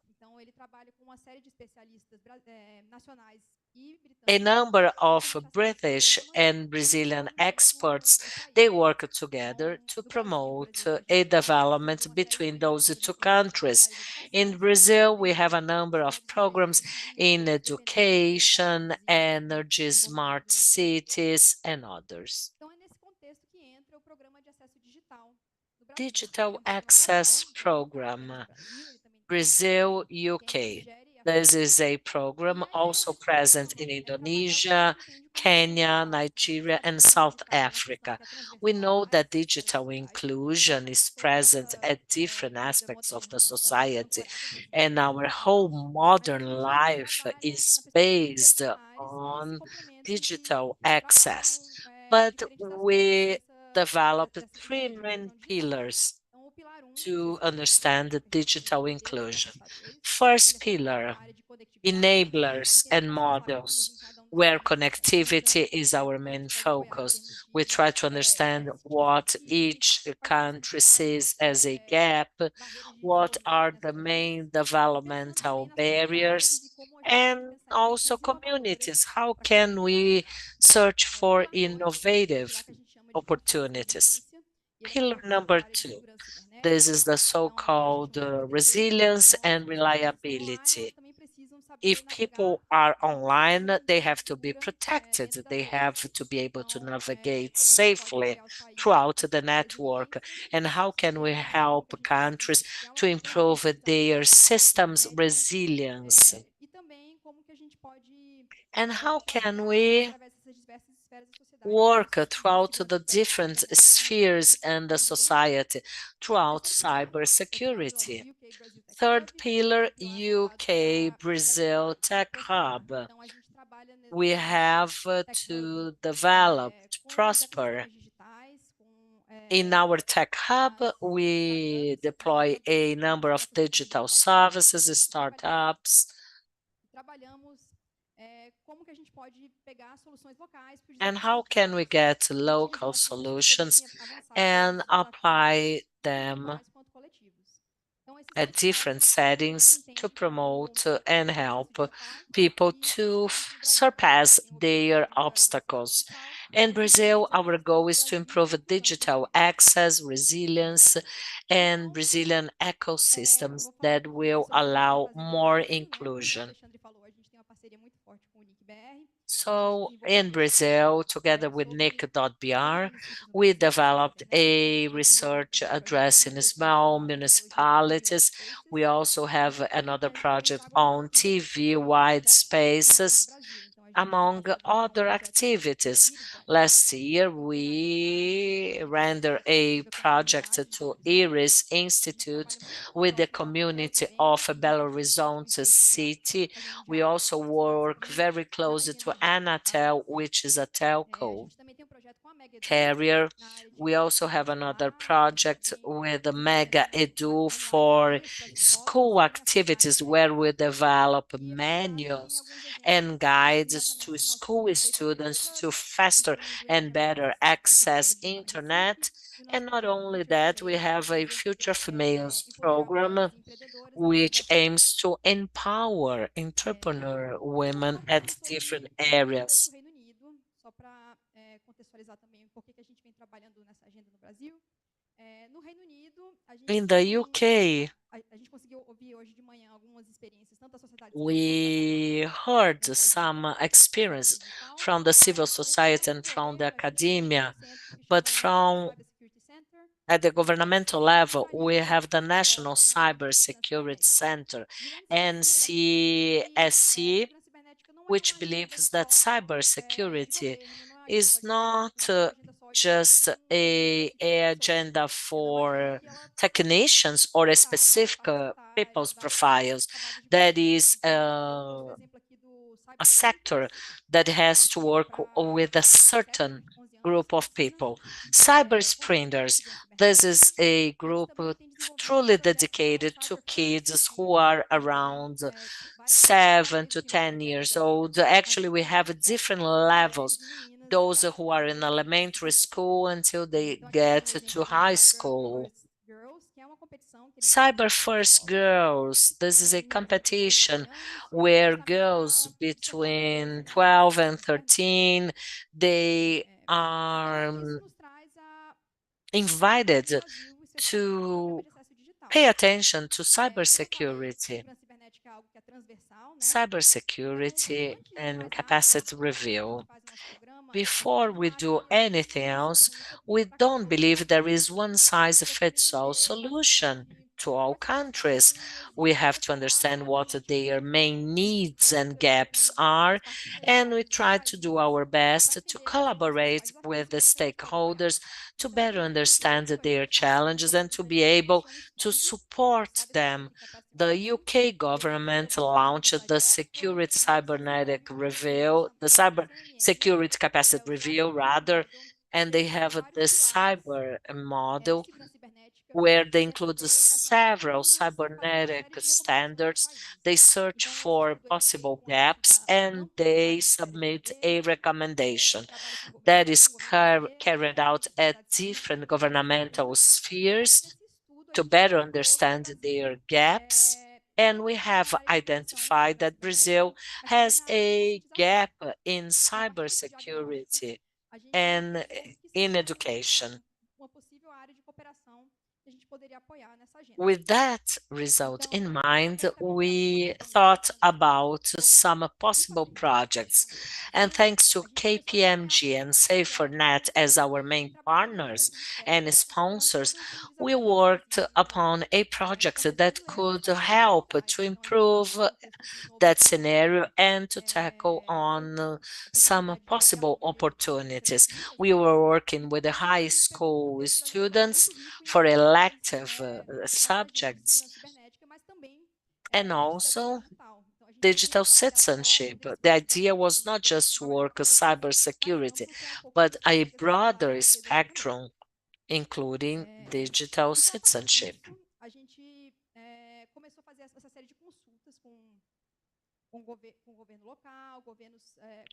A number of British and Brazilian experts, they work together to promote a development between those two countries. In Brazil, we have a number of programs in education, energy, smart cities, and others. Digital Access Program, Brazil, UK. This is a program also present in Indonesia, Kenya, Nigeria, and South Africa. We know that digital inclusion is present at different aspects of the society, and our whole modern life is based on digital access. But we developed three main pillars to understand the digital inclusion. First pillar, enablers and models, where connectivity is our main focus. We try to understand what each country sees as a gap, what are the main developmental barriers, and also communities. How can we search for innovative opportunities? Pillar number two, this is the so-called resilience and reliability. If people are online, they have to be protected. They have to be able to navigate safely throughout the network. And how can we help countries to improve their systems resilience? And how can we work throughout the different spheres and the society throughout cybersecurity? Third pillar, UK Brazil Tech Hub. We have to develop, to prosper. In our Tech Hub, we deploy a number of digital services, startups, and how can we get local solutions and apply them at different settings to promote and help people to surpass their obstacles. In Brazil, our goal is to improve digital access, resilience, and Brazilian ecosystems that will allow more inclusion. So in Brazil, together with NIC.br, we developed a research addressing small municipalities. We also have another project on TV wide spaces, among other activities. Last year, we rendered a project to IRIS Institute with the community of Belo Horizonte city. We also work very closely to Anatel, which is a telco carrier. We also have another project with the Mega Edu for school activities where we develop manuals and guides to school students to faster and better access internet. And not only that, we have a Future Females program which aims to empower entrepreneur women at different areas. In the UK, we heard some experience from the civil society and from the academia, but from at the governmental level, we have the National Cybersecurity Center, NCSC, which believes that cybersecurity is not just a agenda for technicians or a specific people's profiles. That is a sector that has to work with a certain group of people. Cyber sprinters, this is a group truly dedicated to kids who are around 7 to 10 years old. Actually, we have different levels, those who are in elementary school until they get to high school. Cyber First Girls, this is a competition where girls between 12 and 13, they are invited to pay attention to cybersecurity. Cybersecurity and capacity review. Before we do anything else, we don't believe there is one size fits all solution to all countries. We have to understand what their main needs and gaps are, and we try to do our best to collaborate with the stakeholders to better understand their challenges and to be able to support them. The UK government launched the Security Cybernetic Review, the Cyber Security Capacity Review, rather, and they have this cyber model where they include several cybernetic standards. They search for possible gaps and they submit a recommendation that is carried out at different governmental spheres to better understand their gaps. And we have identified that Brazil has a gap in cybersecurity and in education. With that result in mind, we thought about some possible projects. And thanks to KPMG and Safernet as our main partners and sponsors, we worked upon a project that could help to improve that scenario and to tackle on some possible opportunities. We were working with the high school students for elective subjects and also digital citizenship. The idea was not just to work cybersecurity, but a broader spectrum, including digital citizenship.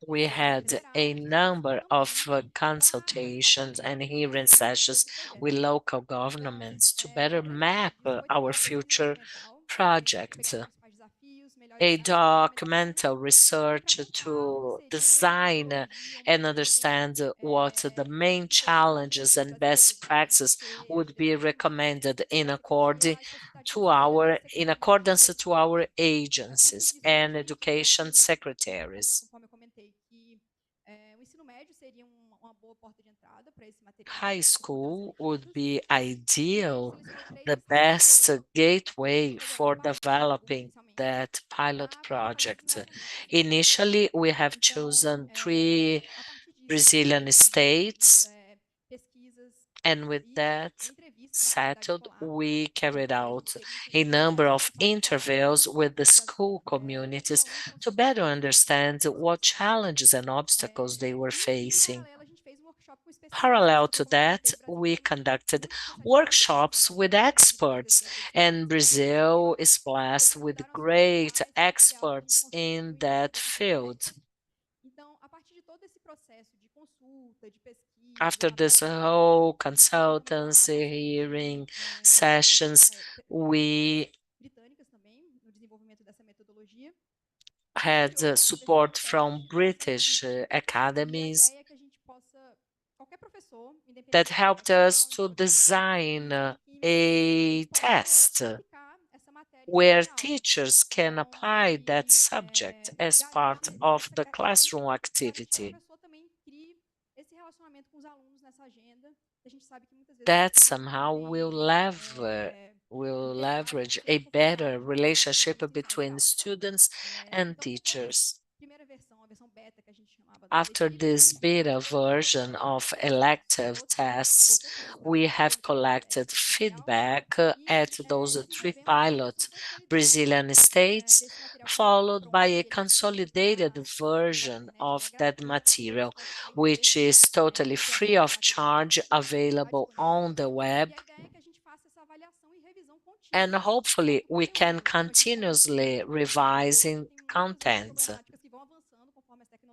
We had a number of consultations and hearing sessions with local governments to better map our future project. A documental research to design and understand what the main challenges and best practices would be recommended in accordance to our agencies and education secretaries. High school would be ideal, the best gateway for developing that pilot project. Initially, we have chosen 3 Brazilian states, and with that settled, we carried out a number of interviews with the school communities to better understand what challenges and obstacles they were facing. Parallel to that, we conducted workshops with experts, and Brazil is blessed with great experts in that field. After this whole consultancy hearing sessions, we had support from British academies that helped us to design a test where teachers can apply that subject as part of the classroom activity. That somehow will leverage a better relationship between students and teachers. After this beta version of elective tests, we have collected feedback at those 3 pilot Brazilian states, followed by a consolidated version of that material, which is totally free of charge, available on the web. And hopefully we can continuously revising content,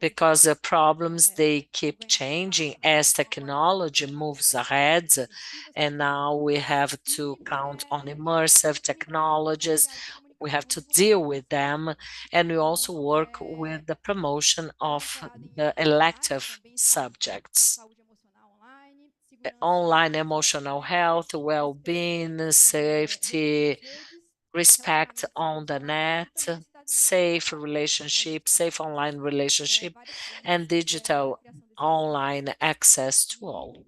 because the problems, they keep changing as technology moves ahead, and now we have to count on immersive technologies. We have to deal with them, and we also work with the promotion of the elective subjects. Online emotional health, well-being, safety, respect on the net, safe relationship, safe online relationship, and digital online access to all.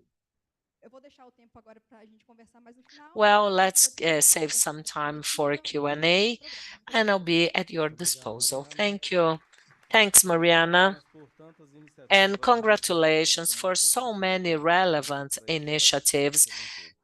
Well, let's save some time for a Q&A, and I'll be at your disposal. Thank you. Thanks, Mariana. And congratulations for so many relevant initiatives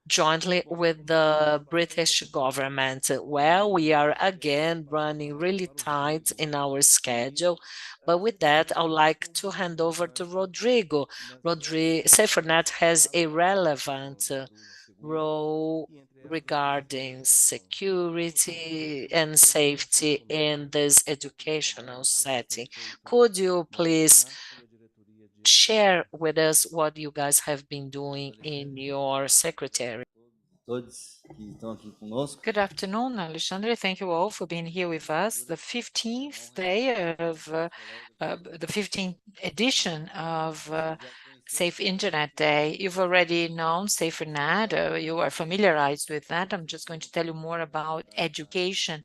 jointly with the British government. Well, we are again running really tight in our schedule, but with that, I would like to hand over to Rodrigo. Safernet has a relevant role regarding security and safety in this educational setting. Could you please share with us what you guys have been doing in your secretary? Good afternoon, Alexandre. Thank you all for being here with us. The 15th day of the 15th edition of Safe Internet Day. You've already known Safernet, you are familiarized with that. I'm just going to tell you more about education.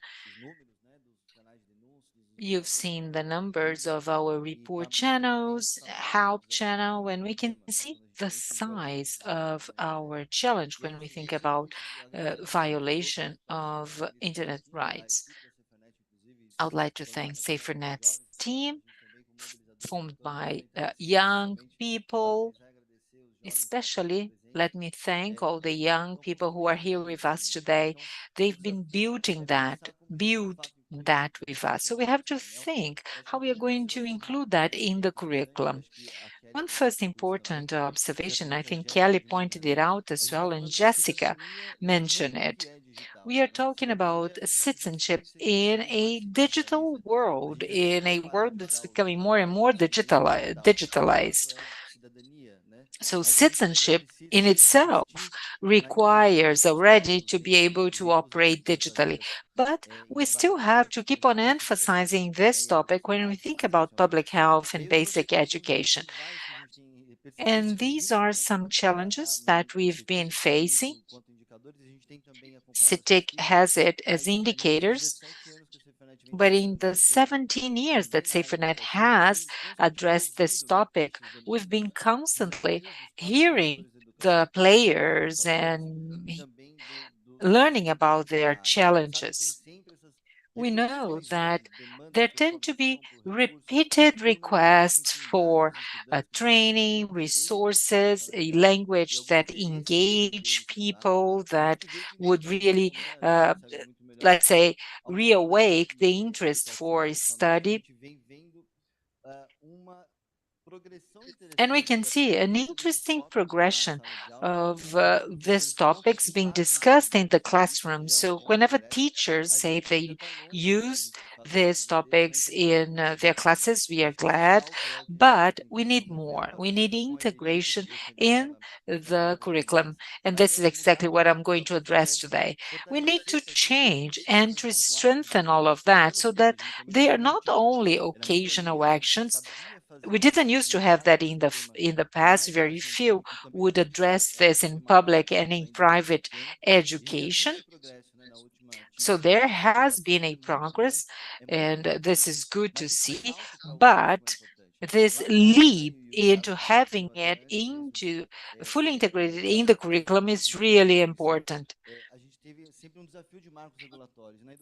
You've seen the numbers of our report channels, help channel, and we can see the size of our challenge when we think about violation of internet rights. I would like to thank Safernet's team, formed by young people. Especially, let me thank all the young people who are here with us today. They've been build that with us. So we have to think how we are going to include that in the curriculum. One first important observation, I think Kelly pointed it out as well, and Jessica mentioned it. We are talking about citizenship in a digital world, in a world that's becoming more and more digitalized. So citizenship in itself requires already to be able to operate digitally. But we still have to keep on emphasizing this topic when we think about public health and basic education. And these are some challenges that we've been facing. CITIC has it as indicators, but in the 17 years that SaferNet has addressed this topic, we've been constantly hearing the players and learning about their challenges. We know that there tend to be repeated requests for training, resources, a language that engage people, that would really, let's say, reawake the interest for study. And we can see an interesting progression of these topics being discussed in the classroom. So whenever teachers say they use these topics in their classes, we are glad, but we need more. We need integration in the curriculum. And this is exactly what I'm going to address today. We need to change and to strengthen all of that so that they are not only occasional actions. We didn't used to have that in the past. Very few would address this in public and in private education. So there has been a progress, and this is good to see. But this leap into having it into fully integrated in the curriculum is really important.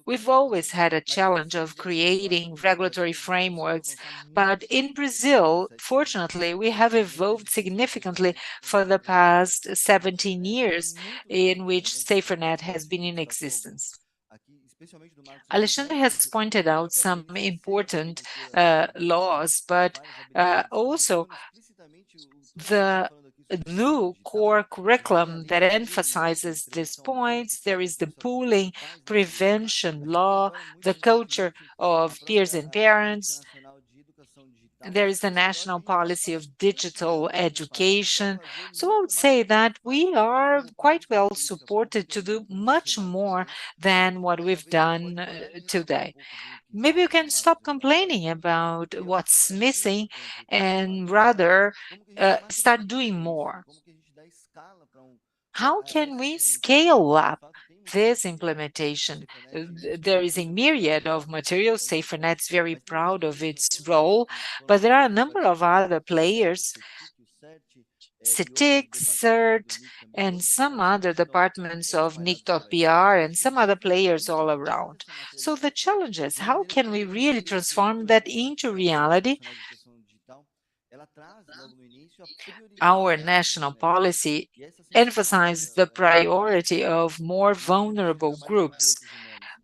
We've always had a challenge of creating regulatory frameworks, but in Brazil, fortunately, we have evolved significantly for the past 17 years in which Safernet has been in existence. Alexandre has pointed out some important laws, but also the new core curriculum that emphasizes these points. There is the bullying prevention law, the culture of peers and parents. There is the national policy of digital education. So I would say that we are quite well supported to do much more than what we've done today. Maybe you can stop complaining about what's missing and rather start doing more. How can we scale up this implementation? There is a myriad of materials. SaferNet's very proud of its role, but there are a number of other players, CITIC, CERT, and some other departments of NIC.br and some other players all around. So the challenge is, how can we really transform that into reality? Our national policy emphasizes the priority of more vulnerable groups.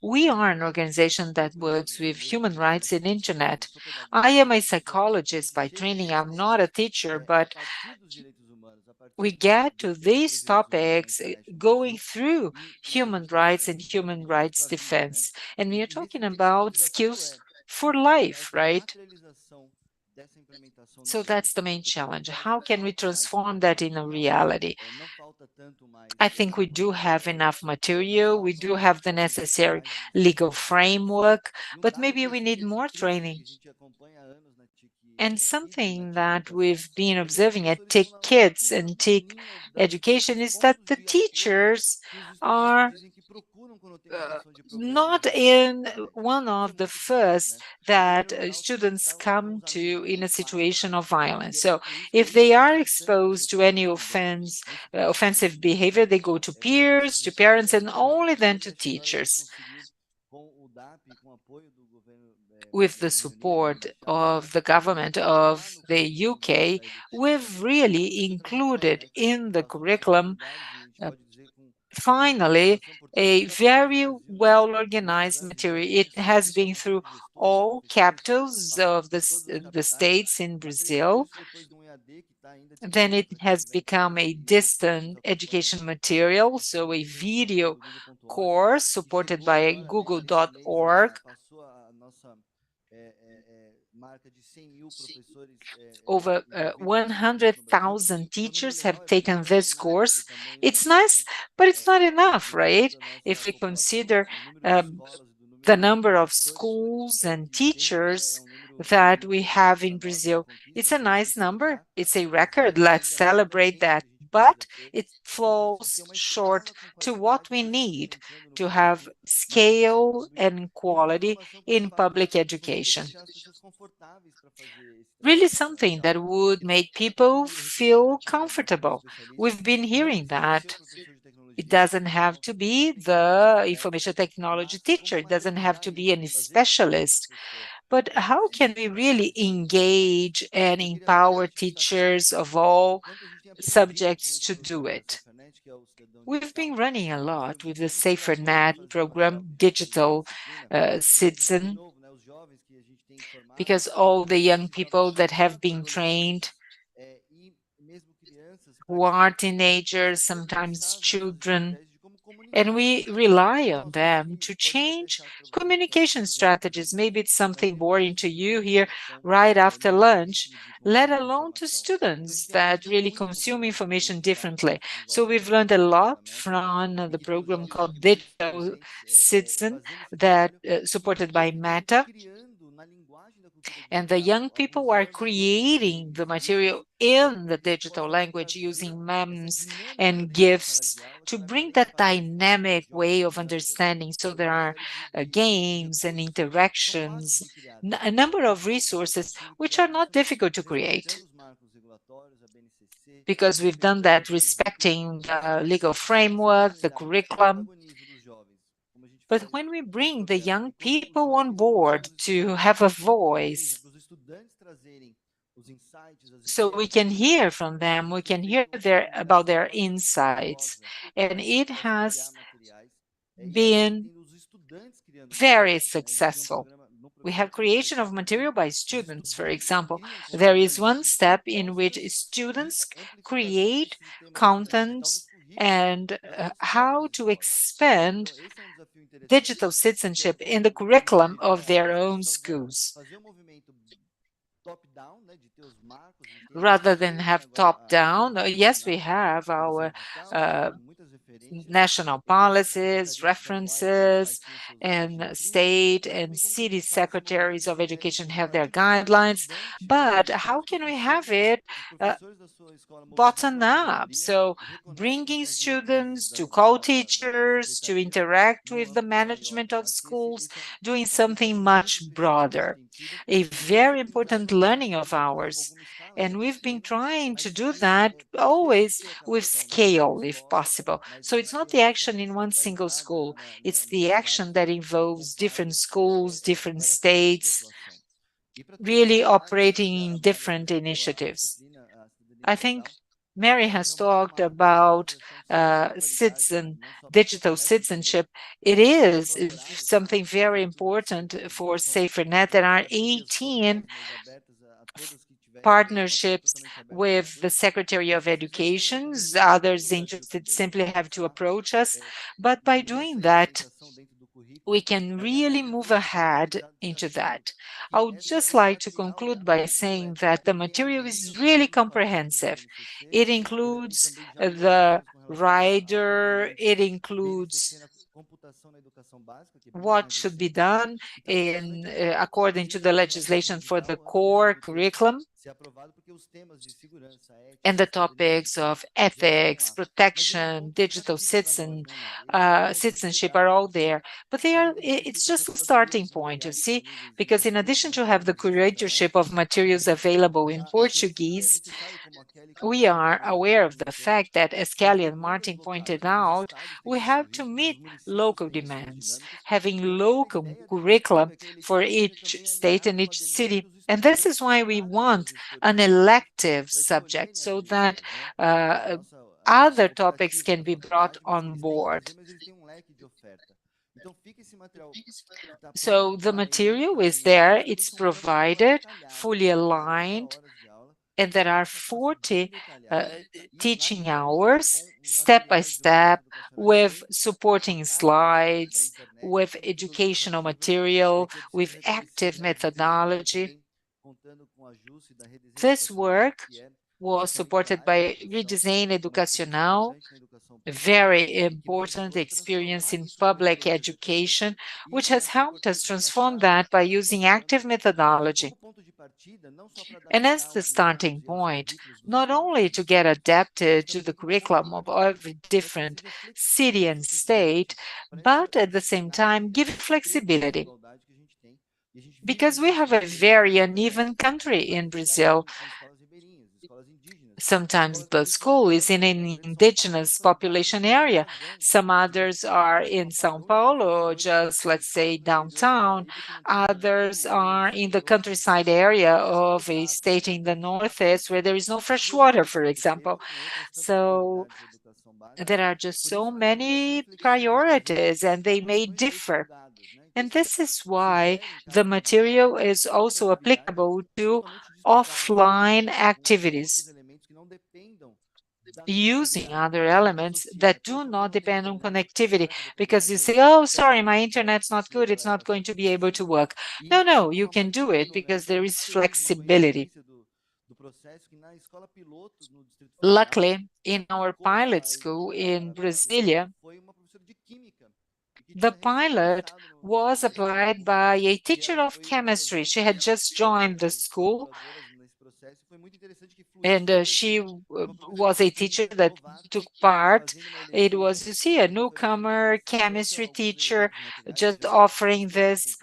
We are an organization that works with human rights in internet. I am a psychologist by training. I'm not a teacher, but we get to these topics going through human rights and human rights defense. And we are talking about skills for life, right? So that's the main challenge. How can we transform that in a reality? I think we do have enough material. We do have the necessary legal framework, but maybe we need more training. And something that we've been observing at TIC Kids and TIC Education is that the teachers are not in one of the first that students come to in a situation of violence. So if they are exposed to any offensive behavior, they go to peers, to parents, and only then to teachers. With the support of the government of the UK, we've really included in the curriculum finally a very well organized material. It has been through all capitals of the states in Brazil. Then it has become a distant education material, so a video course supported by google.org. Over 100,000 teachers have taken this course. It's nice, but it's not enough, right? If we consider the number of schools and teachers that we have in Brazil, it's a nice number. It's a record. Let's celebrate that. But it falls short to what we need to have scale and quality in public education. Really something that would make people feel comfortable. We've been hearing that. It doesn't have to be the information technology teacher. It doesn't have to be any specialist. But how can we really engage and empower teachers of all subjects to do it? We've been running a lot with the SaferNet program, Digital Citizen, because all the young people that have been trained, who are teenagers, sometimes children, and we rely on them to change communication strategies. Maybe it's something boring to you here right after lunch, let alone to students that really consume information differently. So we've learned a lot from the program called Digital Citizen that supported by Meta. And the young people are creating the material in the digital language using memes and GIFs to bring that dynamic way of understanding. So there are games and interactions, a number of resources which are not difficult to create, because we've done that respecting the legal framework, the curriculum. But when we bring the young people on board to have a voice, so we can hear from them, we can hear about their insights, and it has been very successful. We have creation of material by students, for example. There is one step in which students create contents and how to expand digital citizenship in the curriculum of their own schools. Rather than have top-down, yes, we have our national policies, references, and state and city secretaries of education have their guidelines, but how can we have it bottom up? So bringing students to call teachers, to interact with the management of schools, doing something much broader. A very important learning of ours. And we've been trying to do that always with scale, if possible. So it's not the action in one single school, it's the action that involves different schools, different states, really operating in different initiatives. I think Mary has talked about digital citizenship. It is something very important for Safernet. There are 18 partnerships with the Secretary of Education. Others interested simply have to approach us. But by doing that, we can really move ahead into that. I would just like to conclude by saying that the material is really comprehensive. It includes the rider, it includes what should be done in according to the legislation for the core curriculum, and the topics of ethics, protection, digital citizenship are all there. But it's just a starting point, you see, because in addition to have the curatorship of materials available in Portuguese, we are aware of the fact that, as Kelly and Martin pointed out, we have to meet local demands, having local curriculum for each state and each city. And this is why we want an elective subject so that other topics can be brought on board. So the material is there, it's provided, fully aligned, and there are 40 teaching hours, step by step, with supporting slides, with educational material, with active methodology. This work was supported by Redesign Educacional, a very important experience in public education, which has helped us transform that by using active methodology. And as the starting point, not only to get adapted to the curriculum of every different city and state, but at the same time give flexibility. Because we have a very uneven country in Brazil. Sometimes the school is in an indigenous population area. Some others are in São Paulo, just let's say downtown. Others are in the countryside area of a state in the northeast where there is no fresh water, for example. So there are just so many priorities and they may differ. And this is why the material is also applicable to offline activities, using other elements that do not depend on connectivity, because you say, oh, sorry, my internet's not good, it's not going to be able to work. No, you can do it because there is flexibility. Luckily, in our pilot school in Brasilia, the pilot was applied by a teacher of chemistry. She had just joined the school, and she was a teacher that took part. It was, you see, a newcomer chemistry teacher just offering this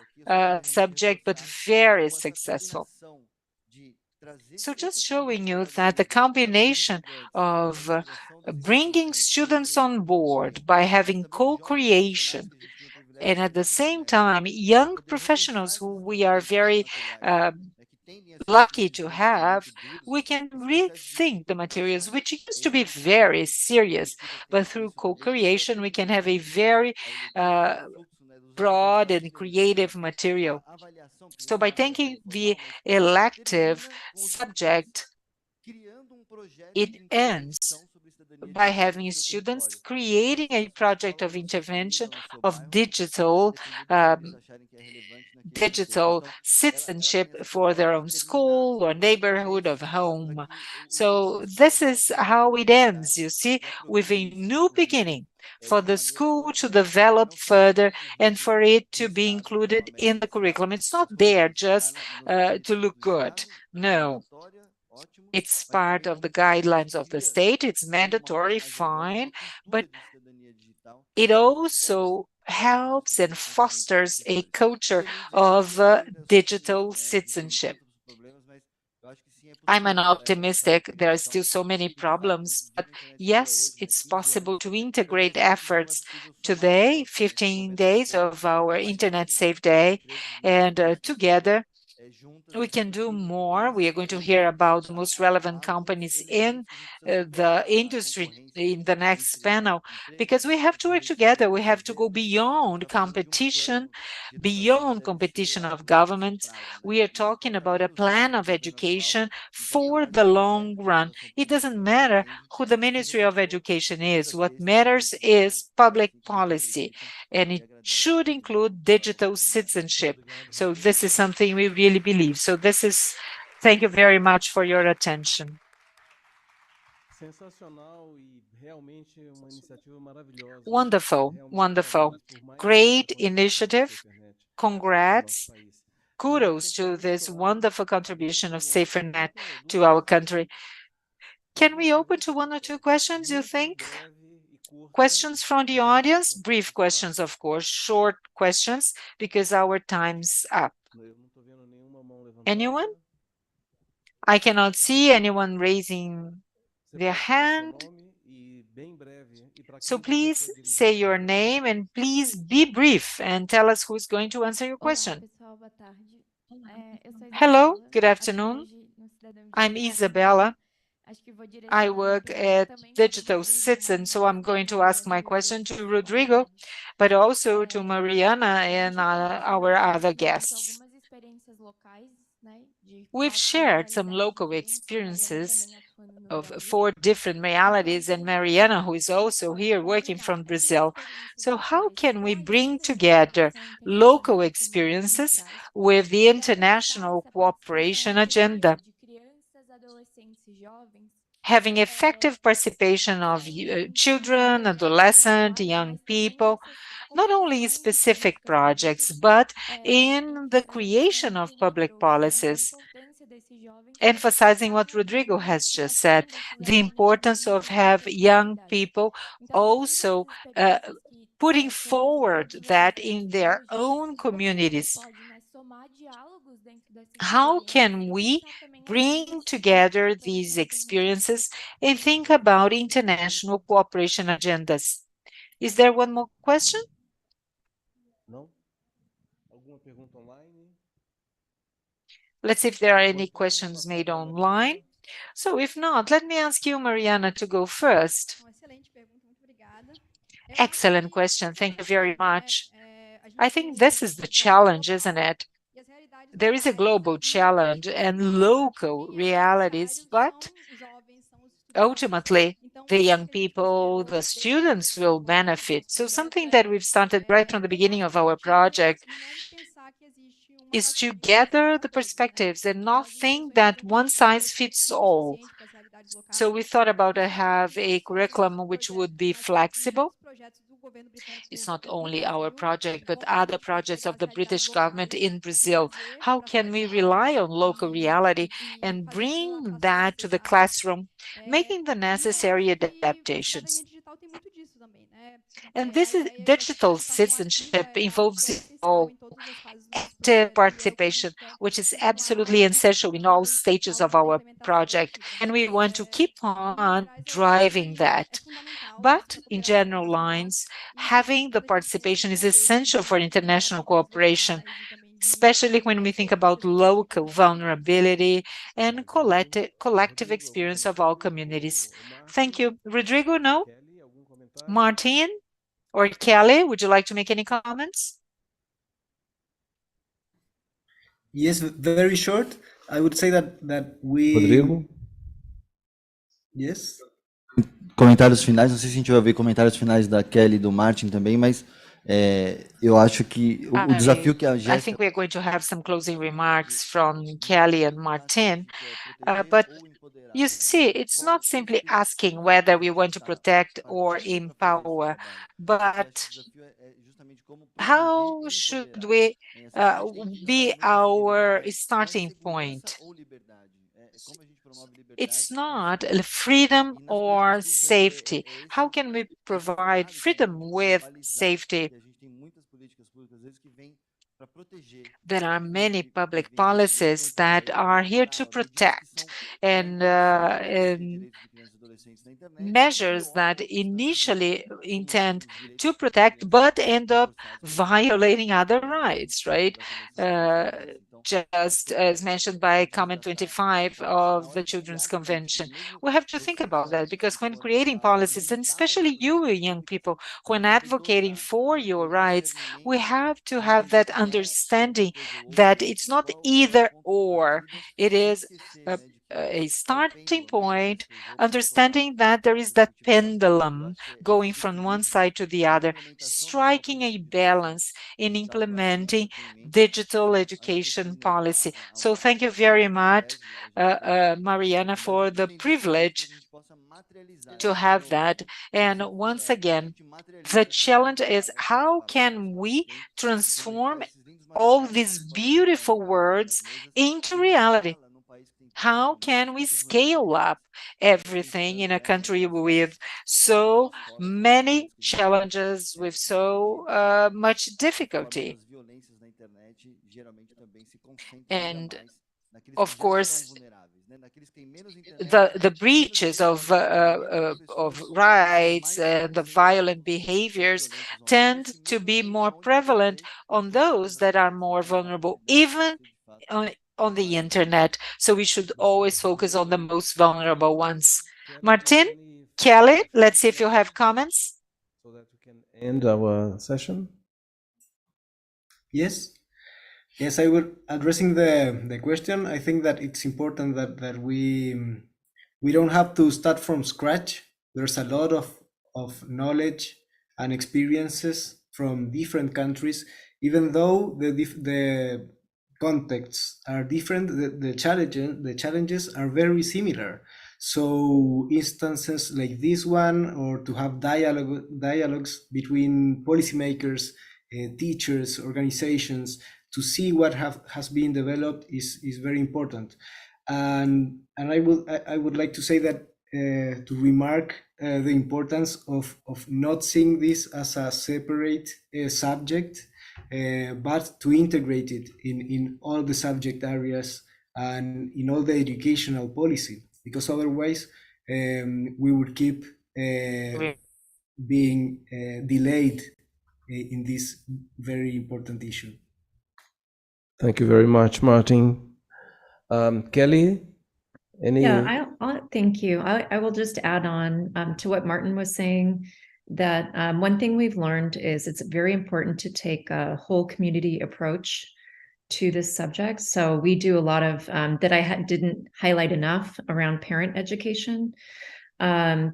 subject, but very successful. So just showing you that the combination of bringing students on board by having co-creation and at the same time, young professionals who we are very lucky to have, we can rethink the materials, which used to be very serious, but through co-creation, we can have a very broad and creative material. So by taking the elective subject, it ends by having students creating a project of intervention of digital citizenship for their own school or neighborhood of home. So this is how it ends, you see, with a new beginning for the school to develop further and for it to be included in the curriculum. It's not there just to look good. No, it's part of the guidelines of the state. It's mandatory, fine, but it also helps and fosters a culture of digital citizenship. I'm an optimistic. There are still so many problems, but yes, it's possible to integrate efforts. Today, 15 days of our Internet Safe Day, and together we can do more. We are going to hear about the most relevant companies in the industry in the next panel, because we have to work together. We have to go beyond competition of governments. We are talking about a plan of education for the long run. It doesn't matter who the Ministry of Education is. What matters is public policy, and it should include digital citizenship. So this is something we really believe. So thank you very much for your attention. Sensacional e realmente uma iniciativa maravilhosa. Wonderful, wonderful. Great initiative. Congrats. Kudos to this wonderful contribution of Safernet to our country. Can we open to one or two questions, you think? Questions from the audience? Brief questions, of course, short questions, because our time's up. Anyone? I cannot see anyone raising their hand. So please say your name and please be brief and tell us who's going to answer your question. Hello, good afternoon. I'm Isabella. I work at Digital Citizen, so I'm going to ask my question to Rodrigo, but also to Mariana and our other guests. We've shared some local experiences of 4 different realities, and Mariana, who is also here working from Brazil. So how can we bring together local experiences with the international cooperation agenda, having effective participation of children, adolescents, young people, not only in specific projects, but in the creation of public policies, emphasizing what Rodrigo has just said, the importance of have young people also putting forward that in their own communities. How can we bring together these experiences and think about international cooperation agendas? Is there one more question? Não? Alguma pergunta online? Let's see if there are any questions made online. So if not, let me ask you, Mariana, to go first. Excellent question. Thank you very much. I think this is the challenge, isn't it? There is a global challenge and local realities, but ultimately, the young people, the students will benefit. So something that we've started right from the beginning of our project is to gather the perspectives and not think that one size fits all. So we thought about have a curriculum which would be flexible. It's not only our project, but other projects of the British government in Brazil. How can we rely on local reality and bring that to the classroom, making the necessary adaptations? And this is digital citizenship involves it all. active participation, which is absolutely essential in all stages of our project, and we want to keep on driving that. But in general lines, having the participation is essential for international cooperation, especially when we think about local vulnerability and collective experience of all communities. Thank you. Rodrigo, no? Martin or Kelly, would you like to make any comments? Yes, very short. I would say that we. Rodrigo? Yes. Comentários finais, não sei se a gente vai ver comentários finais da Kelly e do Martin também, mas eu acho que o desafio que a I Jéssica... think we are going to have some closing remarks from Kelly and Martin, but you see, it's not simply asking whether we want to protect or empower, but how should we be our starting point? It's not freedom or safety. How can we provide freedom with safety? There are many public policies that are here to protect, and measures that initially intend to protect but end up violating other rights, right? Just as mentioned by comment 25 of the Children's Convention. We have to think about that, because when creating policies, and especially you young people, when advocating for your rights, we have to have that understanding that it's not either or, it is a starting point, understanding that there is that pendulum going from one side to the other, striking a balance in implementing digital education policy. So thank you very much, Mariana, for the privilege to have that. And once again, the challenge is how can we transform all these beautiful words into reality? How can we scale up everything in a country with so many challenges, with so much difficulty? And of course, the breaches of rights and the violent behaviors tend to be more prevalent on those that are more vulnerable, even on the internet. So we should always focus on the most vulnerable ones. Martin, Kelly, let's see if you have comments. So that we can end our session. Yes. Yes, I will addressing the question. I think that it's important that we don't have to start from scratch. There's a lot of knowledge and experiences from different countries, even though the contexts are different, the challenges are very similar. So instances like this one, or to have dialogues between policymakers, teachers, organizations, to see what has been developed is very important. And I would like to say that to remark the importance of not seeing this as a separate subject, but to integrate it in all the subject areas and in all the educational policy, because otherwise we would keep being delayed in this very important issue. Thank you very much, Martin. Kelly, any? Yeah, thank you. I will just add on to what Martin was saying, that one thing we've learned is it's very important to take a whole community approach to this subject. So we do a lot of that I didn't highlight enough around parent education,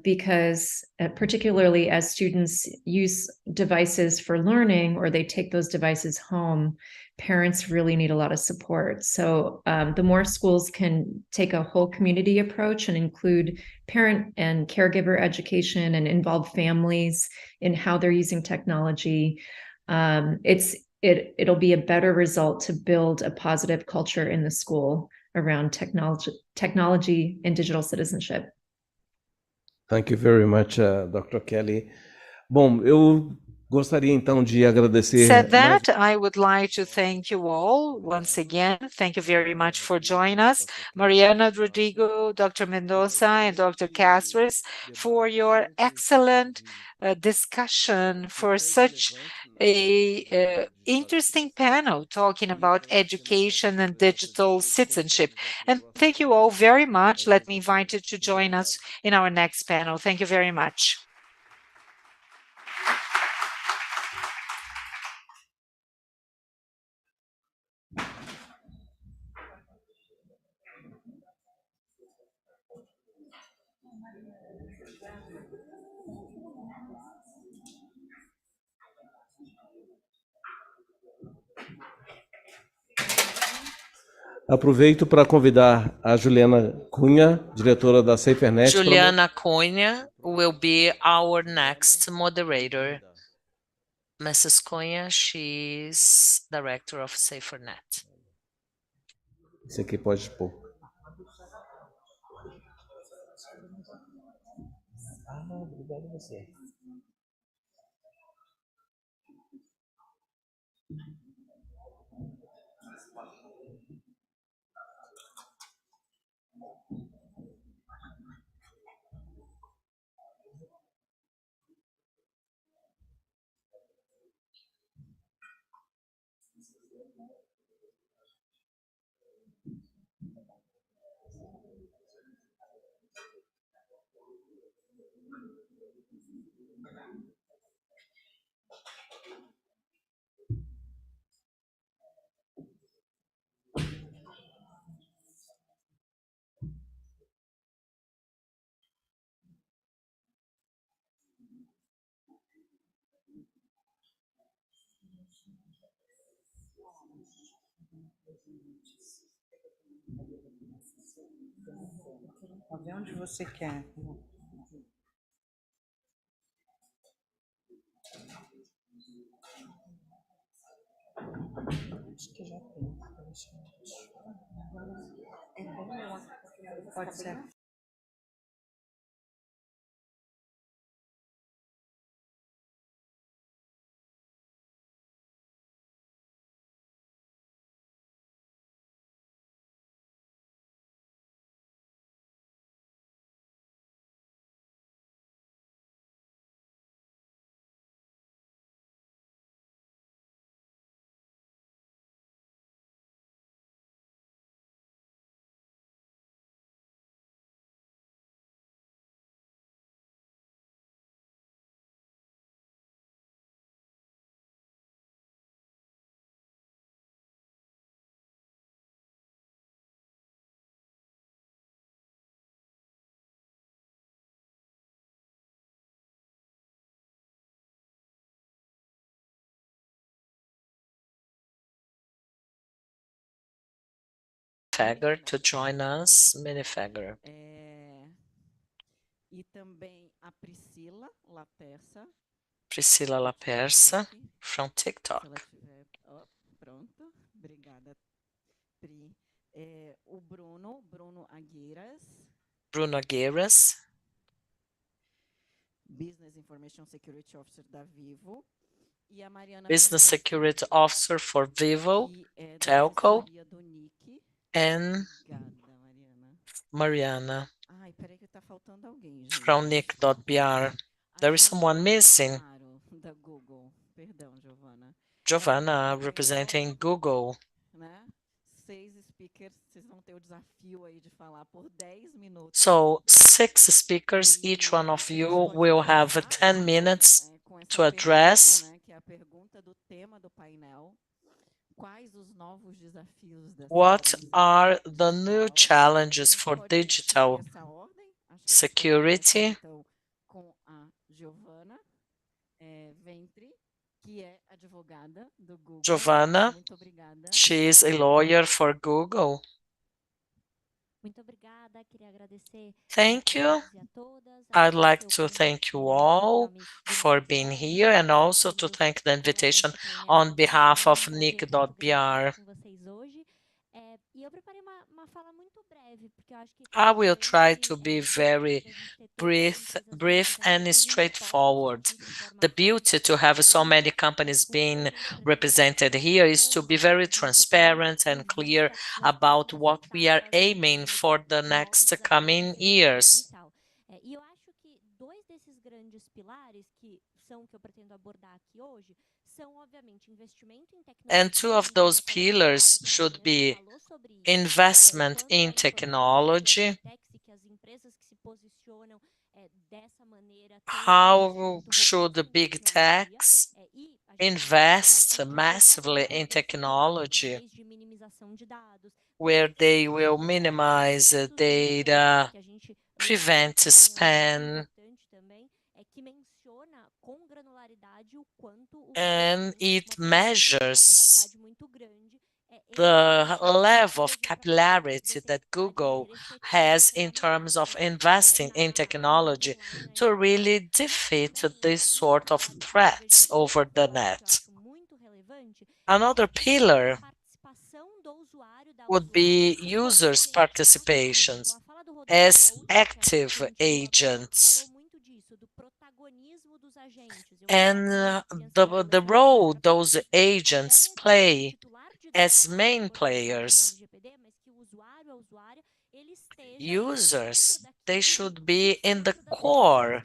because particularly as students use devices for learning, or they take those devices home, parents really need a lot of support. So the more schools can take a whole community approach and include parent and caregiver education and involve families in how they're using technology, it'll be a better result to build a positive culture in the school around technology and digital citizenship. Thank you very much, Dr. Kelly. Bom, eu Gostaria então de agradecer Said mais that, I would like to thank you all once again. Thank you very much for joining us, Mariana, Rodrigo, Dr. Mendoza, and Dr. Castros, for your excellent discussion, for such a interesting panel talking about education and digital citizenship. And thank you all very much. Let me invite you to join us in our next panel. Thank you very much. Aproveito para convidar a Juliana Cunha, diretora da Safernet. Juliana Cunha will be our next moderator. Mrs. Cunha, she's director of Safernet. Esse aqui pode pôr. Obrigado a você. Vê onde você quer. Acho que já tem. Pode ser. Fager to join us, Fager. E também a Priscila Lapersa. Priscila Lapersa from TikTok. Pronto, obrigada, Pri. O Bruno Agueiras. Bruno Agueiras. Business Information Security Officer da Vivo. E a Mariana Business Security Officer for Vivo, Telco. And Mariana from NIC.br. There is someone missing. Giovanna representing Google. 6 speakers, vocês vão ter o desafio aí de falar por 10 minutos. So 6 speakers, each one of you will have 10 minutes to address. Que é a pergunta do tema do painel. Quais os novos desafios dessa What are the new challenges for digital security? Então, com a Giovanna Ventre, que é advogada do Google. Giovanna, Muito obrigada. she is a lawyer for Google. Muito obrigada, queria agradecer. Thank you. I'd like to thank you all for being here and also to thank the invitation on behalf of NIC.br. I will try to be very brief and straightforward. The beauty to have so many companies being represented here is to be very transparent and clear about what we are aiming for the next coming years. E eu acho que dois desses grandes pilares que são que eu pretendo abordar aqui hoje são, obviamente, investimento em And two tecnologia. of those pillars should be investment in technology. How should big techs invest massively in technology where they will minimize data, prevent spam, and it measures the level of capillarity that Google has in terms of investing in technology to really defeat this sort of threats over the net. Another pillar would be users' participations as active agents. And the role those agents play as main players. Users, they should be in the core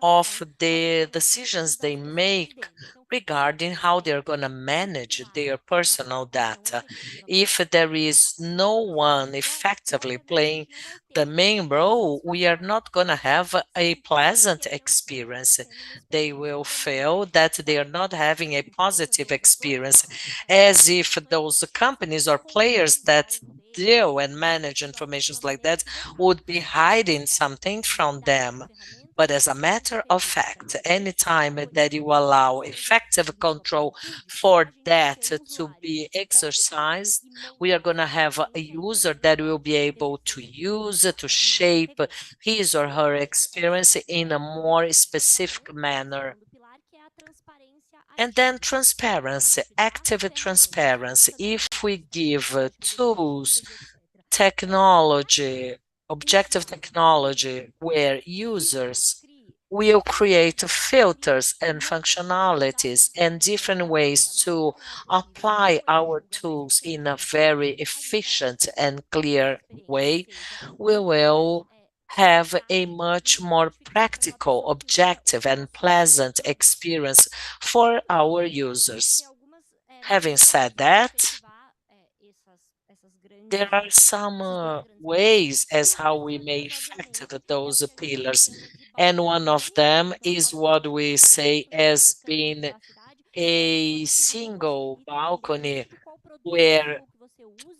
of the decisions they make regarding how they're going to manage their personal data. If there is no one effectively playing the main role, we are not going to have a pleasant experience. They will feel that they are not having a positive experience, as if those companies or players that deal and manage information like that would be hiding something from them. But as a matter of fact, anytime that you allow effective control for that to be exercised, we are going to have a user that will be able to use, to shape his or her experience in a more specific manner. And then transparency, active transparency. If we give tools, technology, objective technology, where users will create filters and functionalities and different ways to apply our tools in a very efficient and clear way, we will have a much more practical, objective, and pleasant experience for our users. Having said that, there are some ways as how we may affect those pillars, and one of them is what we say as being a single balcony where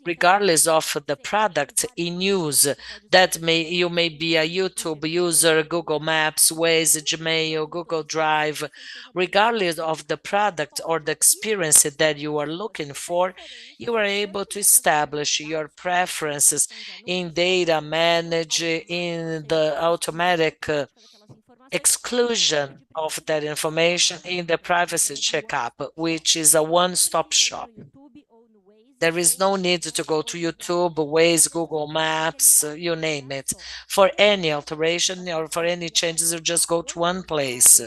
regardless of the product in use, that you may be a YouTube user, Google Maps, Waze, Gmail, Google Drive, regardless of the product or the experience that you are looking for, you are able to establish your preferences in data manage, in the automatic exclusion of that information in the privacy checkup, which is a one-stop shop. There is no need to go to YouTube, Waze, Google Maps, you name it. For any alteration or for any changes, you just go to one place.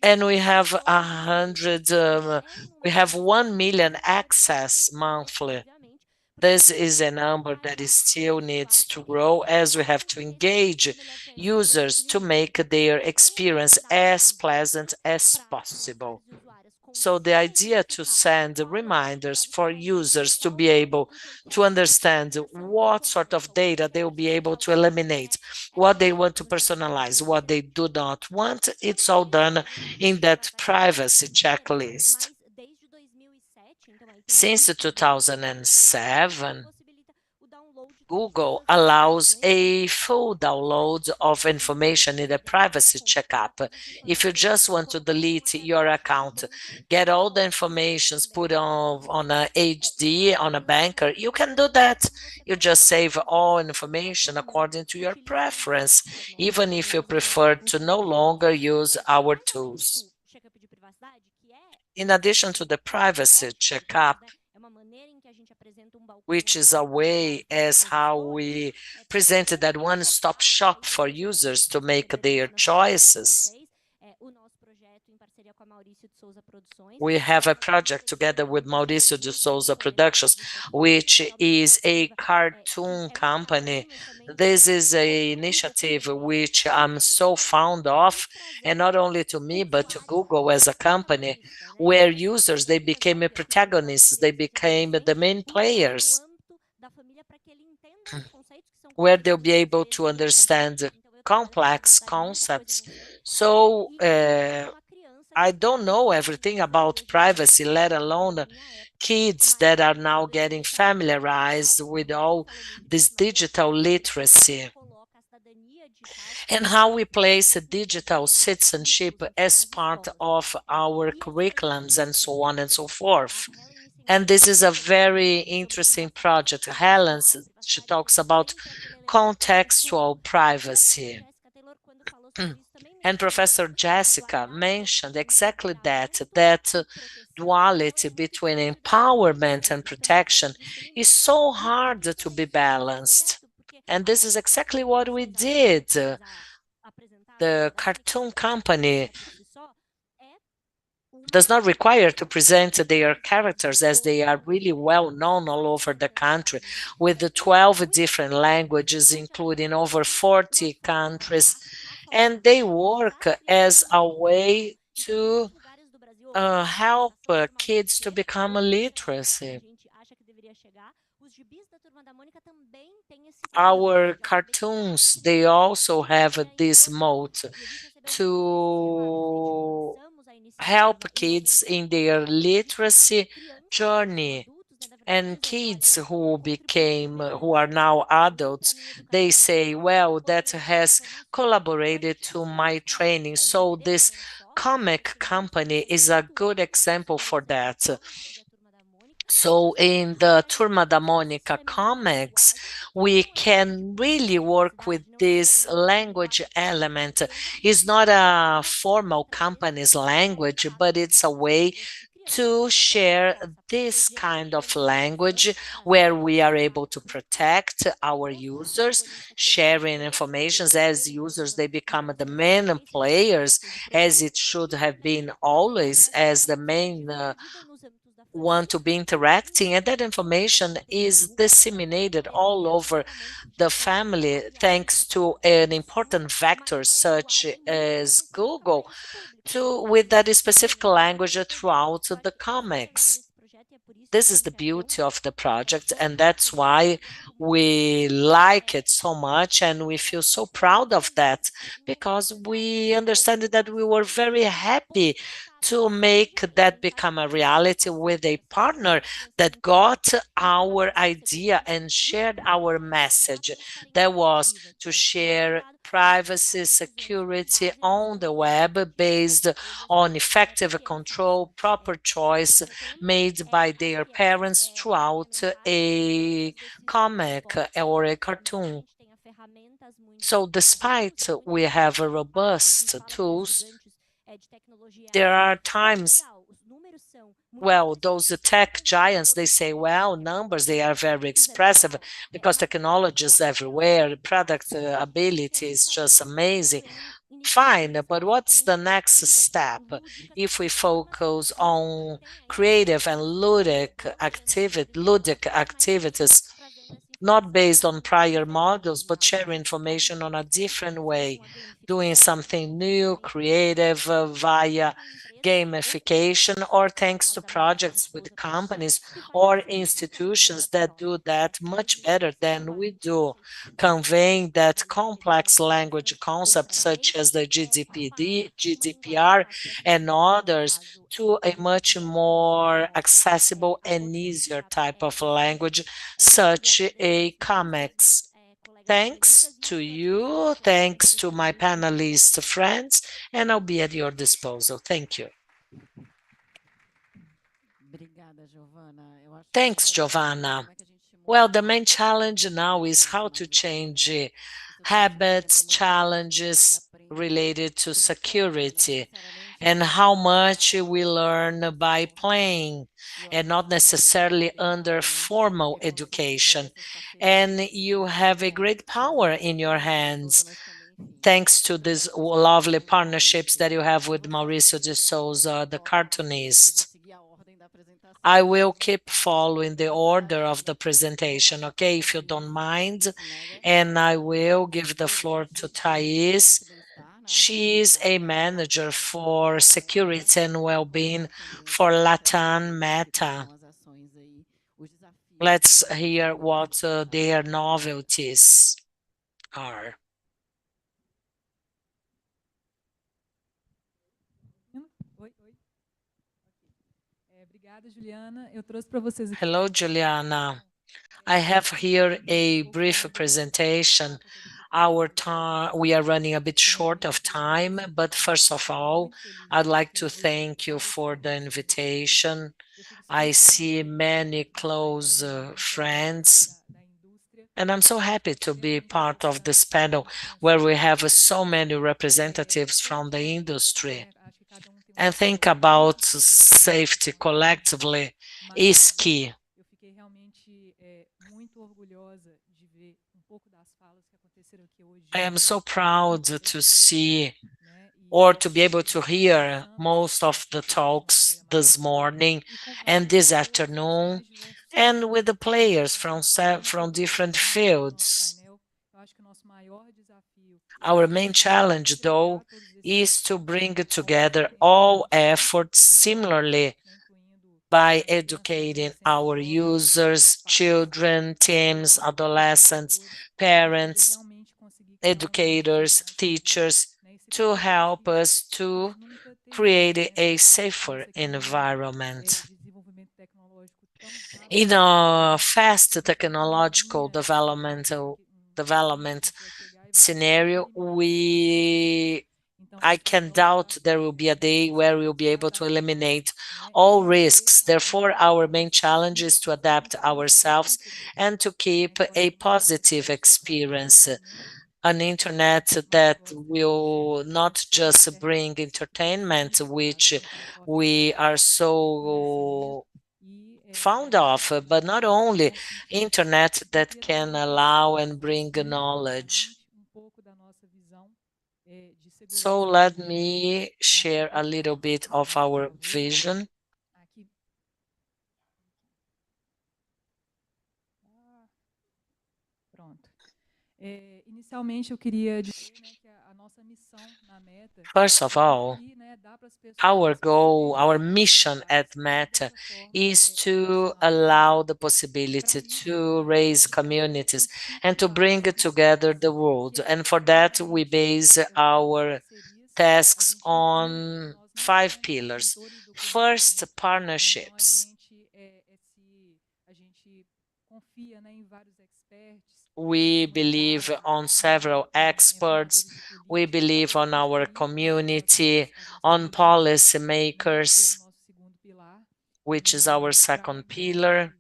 And we have 1 million access monthly. This is a number that is still needs to grow as we have to engage users to make their experience as pleasant as possible. So the idea to send reminders for users to be able to understand what sort of data they will be able to eliminate, what they want to personalize, what they do not want, it's all done in that privacy checklist. Since 2007, Google allows a full download of information in the privacy checkup. If you just want to delete your account, get all the information put on a HD, on a banker, you can do that. You just save all information according to your preference, even if you prefer to no longer use our tools. In addition to the privacy checkup, which is a way as how we presented that one-stop shop for users to make their choices. We have a project together with Mauricio de Souza Productions, which is a cartoon company. This is an initiative which I'm so fond of, and not only to me, but to Google as a company, where users, they became protagonists, they became the main players, where they'll be able to understand complex concepts. So I don't know everything about privacy, let alone kids that are now getting familiarized with all this digital literacy and how we place digital citizenship as part of our curriculums and so on and so forth. And this is a very interesting project. Helen, she talks about contextual privacy. And Professor Jessica mentioned exactly that duality between empowerment and protection is so hard to be balanced. And this is exactly what we did. The cartoon company does not require to present their characters as they are really well known all over the country with the 12 different languages, including over 40 countries. And they work as a way to help kids to become literacy. Our cartoons, they also have this mode to help kids in their literacy journey. And kids who are now adults, they say, well, that has collaborated to my training. So this comic company is a good example for that. So in the Turma da Mônica comics, we can really work with this language element. It's not a formal company's language, but it's a way to share this kind of language where we are able to protect our users, sharing information as users, they become the main players, as it should have been always, as the main want to be interacting, and that information is disseminated all over the family thanks to an important vector such as Google with that specific language throughout the comics. This is the beauty of the project, and that's why we like it so much and we feel so proud of that, because we understand that we were very happy to make that become a reality with a partner that got our idea and shared our message. That was to share privacy, security on the web based on effective control, proper choice made by their parents throughout a comic or a cartoon. So despite we have a robust tools, there are times, well, those tech giants, they say, well, numbers, they are very expressive because technology is everywhere, product ability is just amazing. Fine, but what's the next step if we focus on creative and ludic activities, not based on prior models, but share information on a different way, doing something new, creative via gamification, or thanks to projects with companies or institutions that do that much better than we do, conveying that complex language concepts such as the GDPR and others to a much more accessible and easier type of language, such a comics. Thanks to you, thanks to my panelist friends, and I'll be at your disposal. Thank you. Thanks, Giovanna. Well, the main challenge now is how to change habits, challenges related to security. and how much we learn by playing and not necessarily under formal education. And you have a great power in your hands thanks to these lovely partnerships that you have with Mauricio de Souza, the cartoonist. I will keep following the order of the presentation, okay, if you don't mind. And I will give the floor to Thais. She is a manager for security and well-being for Latam Meta. Let's hear what their novelties are. Hello, Juliana. I have here a brief presentation. We are running a bit short of time, but first of all, I'd like to thank you for the invitation. I see many close friends, and I'm so happy to be part of this panel where we have so many representatives from the industry. And think about safety collectively is key. I am so proud to see or to be able to hear most of the talks this morning and this afternoon, and with the players from different fields. Our main challenge, though, is to bring together all efforts similarly by educating our users, children, teams, adolescents, parents, educators, teachers, to help us to create a safer environment. In a fast technological development scenario, I can doubt there will be a day where we'll be able to eliminate all risks. Therefore, our main challenge is to adapt ourselves and to keep a positive experience, an internet that will not just bring entertainment, which we are so fond of, but not only internet that can allow and bring knowledge. So let me share a little bit of our vision. First of all, our goal, our mission at Meta is to allow the possibility to raise communities and to bring together the world. And for that, we base our tasks on 5 pillars. First, partnerships. We believe on several experts. We believe on our community, on policymakers, which is our second pillar.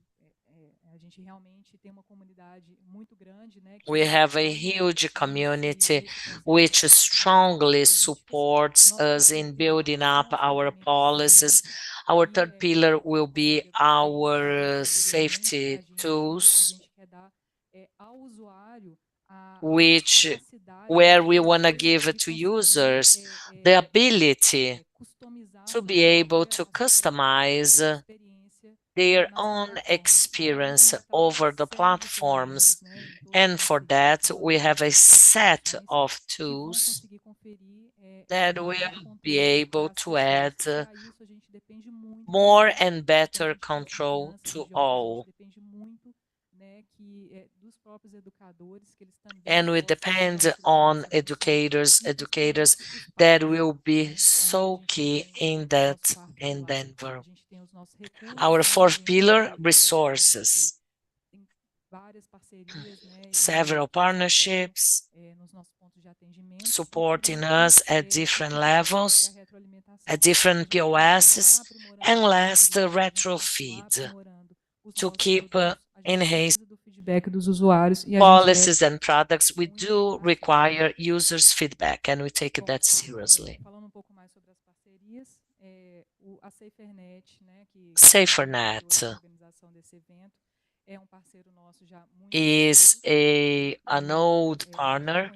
We have a huge community which strongly supports us in building up our policies. Our third pillar will be our safety tools, where we want to give to users the ability to be able to customize their own experience over the platforms. And for that, we have a set of tools that will be able to add more and better control to all. And we depend on educators that will be so key in that endeavor. Our fourth pillar, resources. Several partnerships supporting us at different levels, at different POSs, and last, retrofeed to keep enhancing policies and products. We do require users' feedback, and we take that seriously. Safernet is an old partner,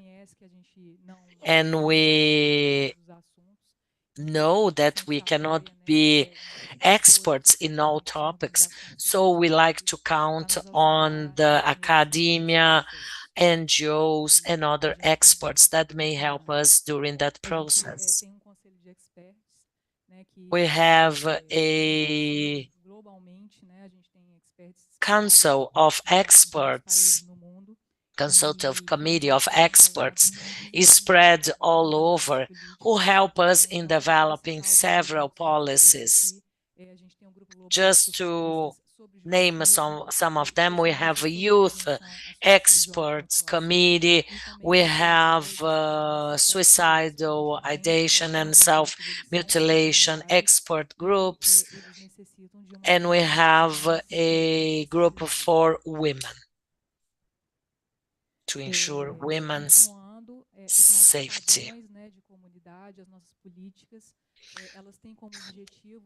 and we know that we cannot be experts in all topics, so we like to count on the academia, NGOs, and other experts that may help us during that process. We have a council of experts, consultative committee of experts is spread all over who help us in developing several policies. Just to name some of them, we have a youth experts committee, we have suicidal ideation and self-mutilation expert groups, and we have a group for women to ensure women's safety.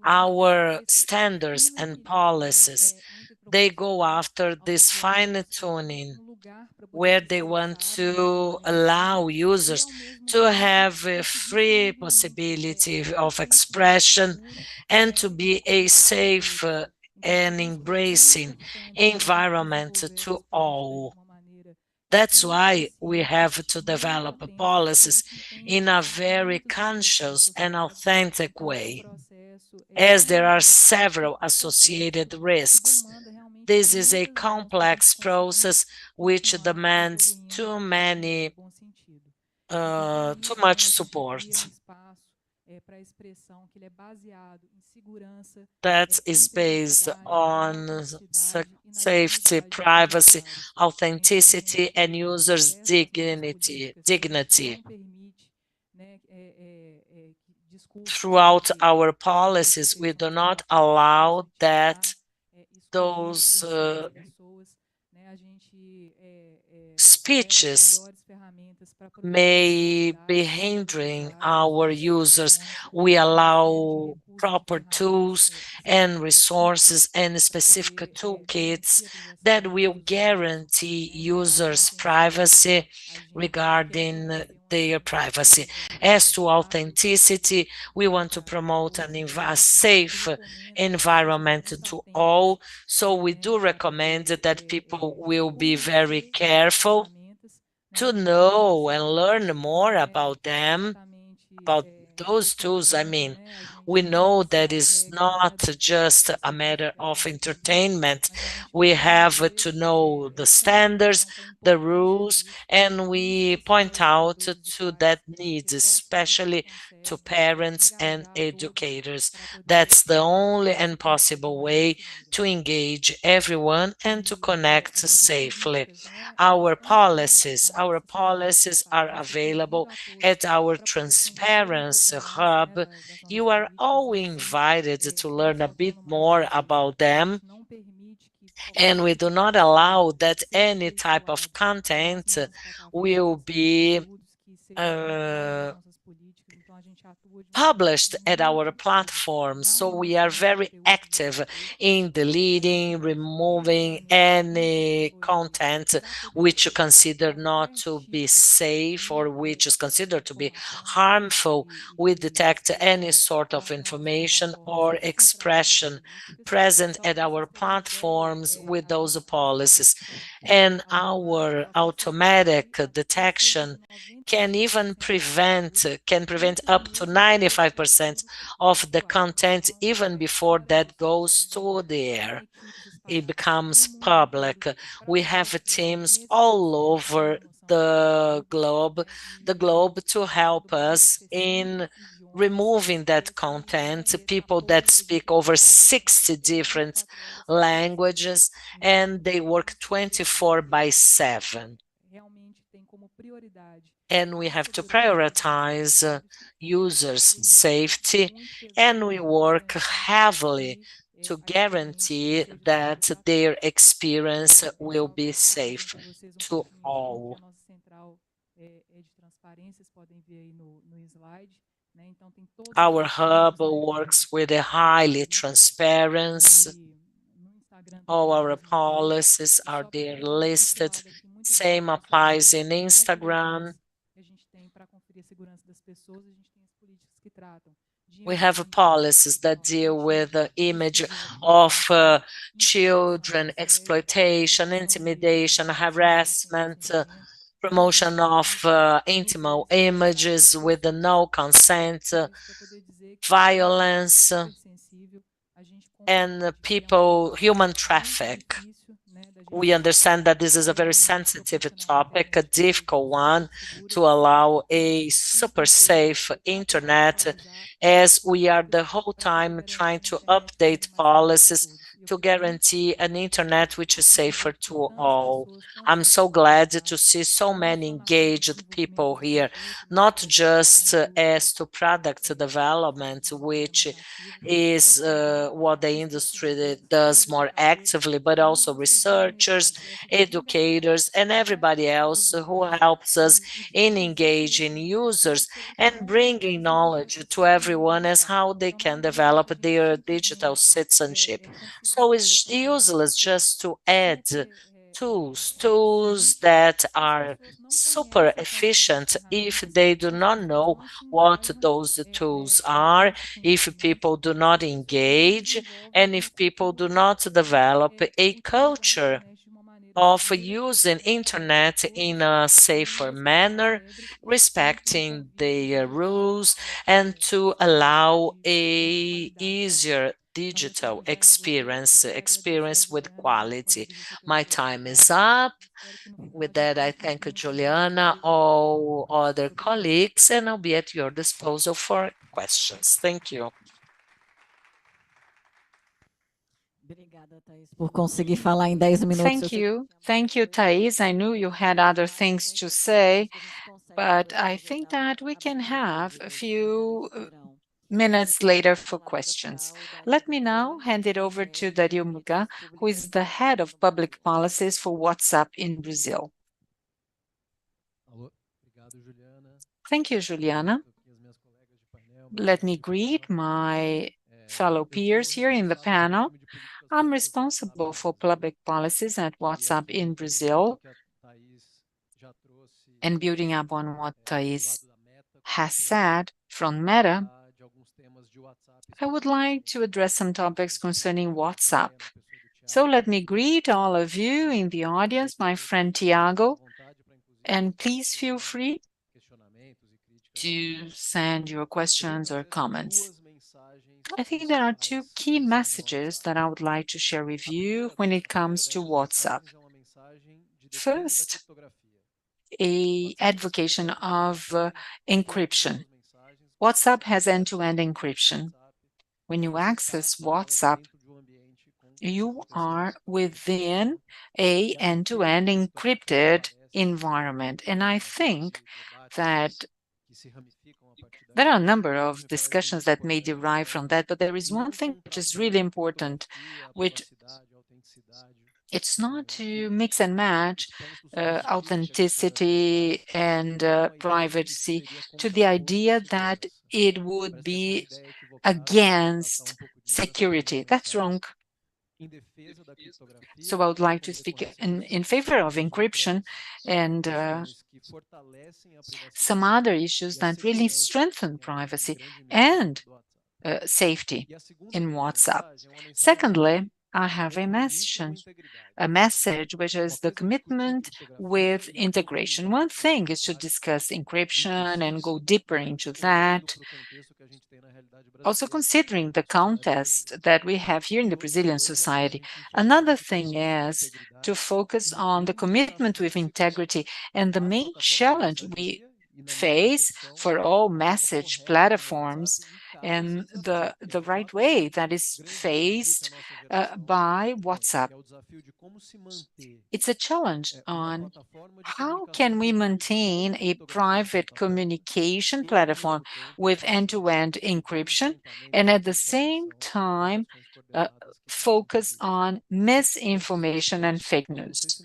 Our standards and policies, they go after this fine-tuning, where they want to allow users to have a free possibility of expression and to be a safe and embracing environment to all. That's why we have to develop policies in a very conscious and authentic way, as there are several associated risks. This is a complex process which demands too much support. That is based on safety, privacy, authenticity, and users' dignity. Throughout our policies, we do not allow that those speeches may be hindering our users. We allow proper tools and resources and specific toolkits that will guarantee users' privacy regarding their privacy. As to authenticity, we want to promote a safe environment to all, so we do recommend that people will be very careful to know and learn more about them, about those tools. I mean, we know that it's not just a matter of entertainment. We have to know the standards, the rules, and we point out to that needs, especially to parents and educators. That's the only and possible way to engage everyone and to connect safely. Our policies are available at our transparency hub. You are all invited to learn a bit more about them, and we do not allow that any type of content will be published at our platform. So we are very active in deleting, removing any content which you consider not to be safe or which is considered to be harmful. We detect any sort of information or expression present at our platforms with those policies. And our automatic detection can prevent up to 95% of the content even before that goes to the air. It becomes public. We have teams all over the globe to help us in removing that content, people that speak over 60 different languages, and they work 24/7. And we have to prioritize users' safety, and we work heavily to guarantee that their experience will be safe to all. Our hub works with a highly transparency. All our policies are there listed. Same applies in Instagram. We have policies that deal with the image of children, exploitation, intimidation, harassment, promotion of intimate images with the no consent, violence, and human traffic. We understand that this is a very sensitive topic, a difficult one to allow a super safe internet, as we are the whole time trying to update policies to guarantee an internet which is safer to all. I'm so glad to see so many engaged people here, not just as to product development, which is what the industry does more actively, but also researchers, educators, and everybody else who helps us in engaging users and bringing knowledge to everyone as how they can develop their digital citizenship. So it's useless just to add tools that are super efficient if they do not know what those tools are, if people do not engage, and if people do not develop a culture of using internet in a safer manner, respecting the rules, and to allow a easier digital experience with quality. My time is up. With that, I thank Juliana, all other colleagues, and I'll be at your disposal for questions. Thank you. Thank you. Thank you, Thais. I knew you had other things to say, but I think that we can have a few minutes later for questions. Let me now hand it over to Dario Muga, who is the head of public policies for WhatsApp in Brazil. Thank you, Juliana. Let me greet my fellow peers here in the panel. I'm responsible for public policies at WhatsApp in Brazil. And building up on what Thais has said from Meta, I would like to address some topics concerning WhatsApp. So let me greet all of you in the audience, my friend Tiago, and please feel free to send your questions or comments. I think there are two key messages that I would like to share with you when it comes to WhatsApp. First, a advocation of encryption. WhatsApp has end-to-end encryption. When you access WhatsApp, you are within a end-to-end encrypted environment. And I think that there are a number of discussions that may derive from that, but there is one thing which is really important, which it's not to mix and match authenticity and privacy to the idea that it would be against security. That's wrong. So I would like to speak in favor of encryption and some other issues that really strengthen privacy and safety in WhatsApp. Secondly, I have a message which is the commitment with integration. One thing is to discuss encryption and go deeper into that. Also considering the context that we have here in the Brazilian society. Another thing is to focus on the commitment with integrity, and the main challenge we face for all message platforms and the right way that is faced by WhatsApp. It's a challenge on how can we maintain a private communication platform with end-to-end encryption and at the same time focus on misinformation and fake news.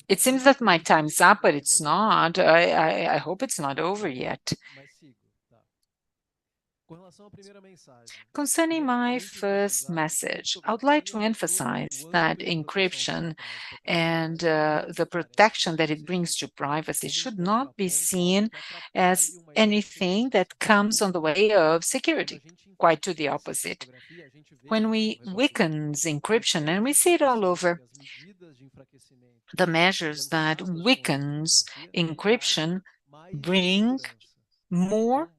It seems that my time's up, but it's not. I hope it's not over yet. Concerning my first message, I would like to emphasize that encryption and the protection that it brings to privacy should not be seen as anything that comes on the way of security. Quite to the opposite. When we weakens encryption, and we see it all over, the measures that weakens encryption bring more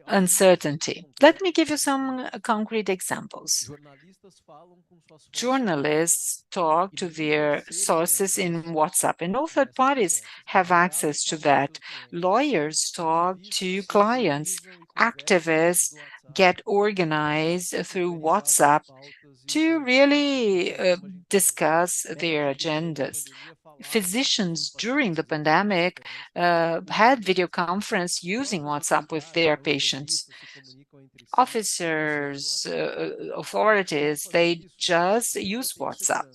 uncertainty. Let me give you some concrete examples. Journalists talk to their sources in WhatsApp, and all third parties have access to that. Lawyers talk to clients. Activists get organized through WhatsApp to really discuss their agendas. Physicians during the pandemic had video conference using WhatsApp with their patients. Officers, authorities, they just use WhatsApp.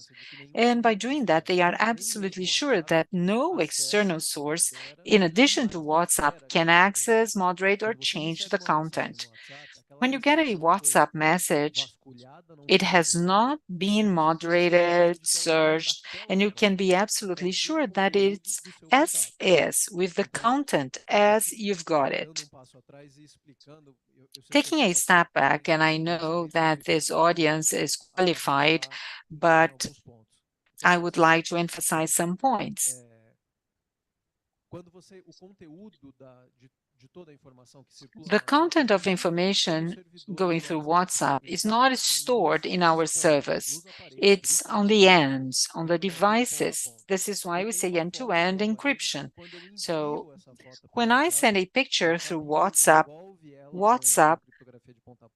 And by doing that, they are absolutely sure that no external source, in addition to WhatsApp, can access, moderate, or change the content. When you get a WhatsApp message, it has not been moderated, searched, and you can be absolutely sure that it's as is with the content as you've got it. Taking a step back, and I know that this audience is qualified, but I would like to emphasize some points. The content of information going through WhatsApp is not stored in our servers. It's on the ends, on the devices. This is why we say end-to-end encryption. So when I send a picture through WhatsApp, WhatsApp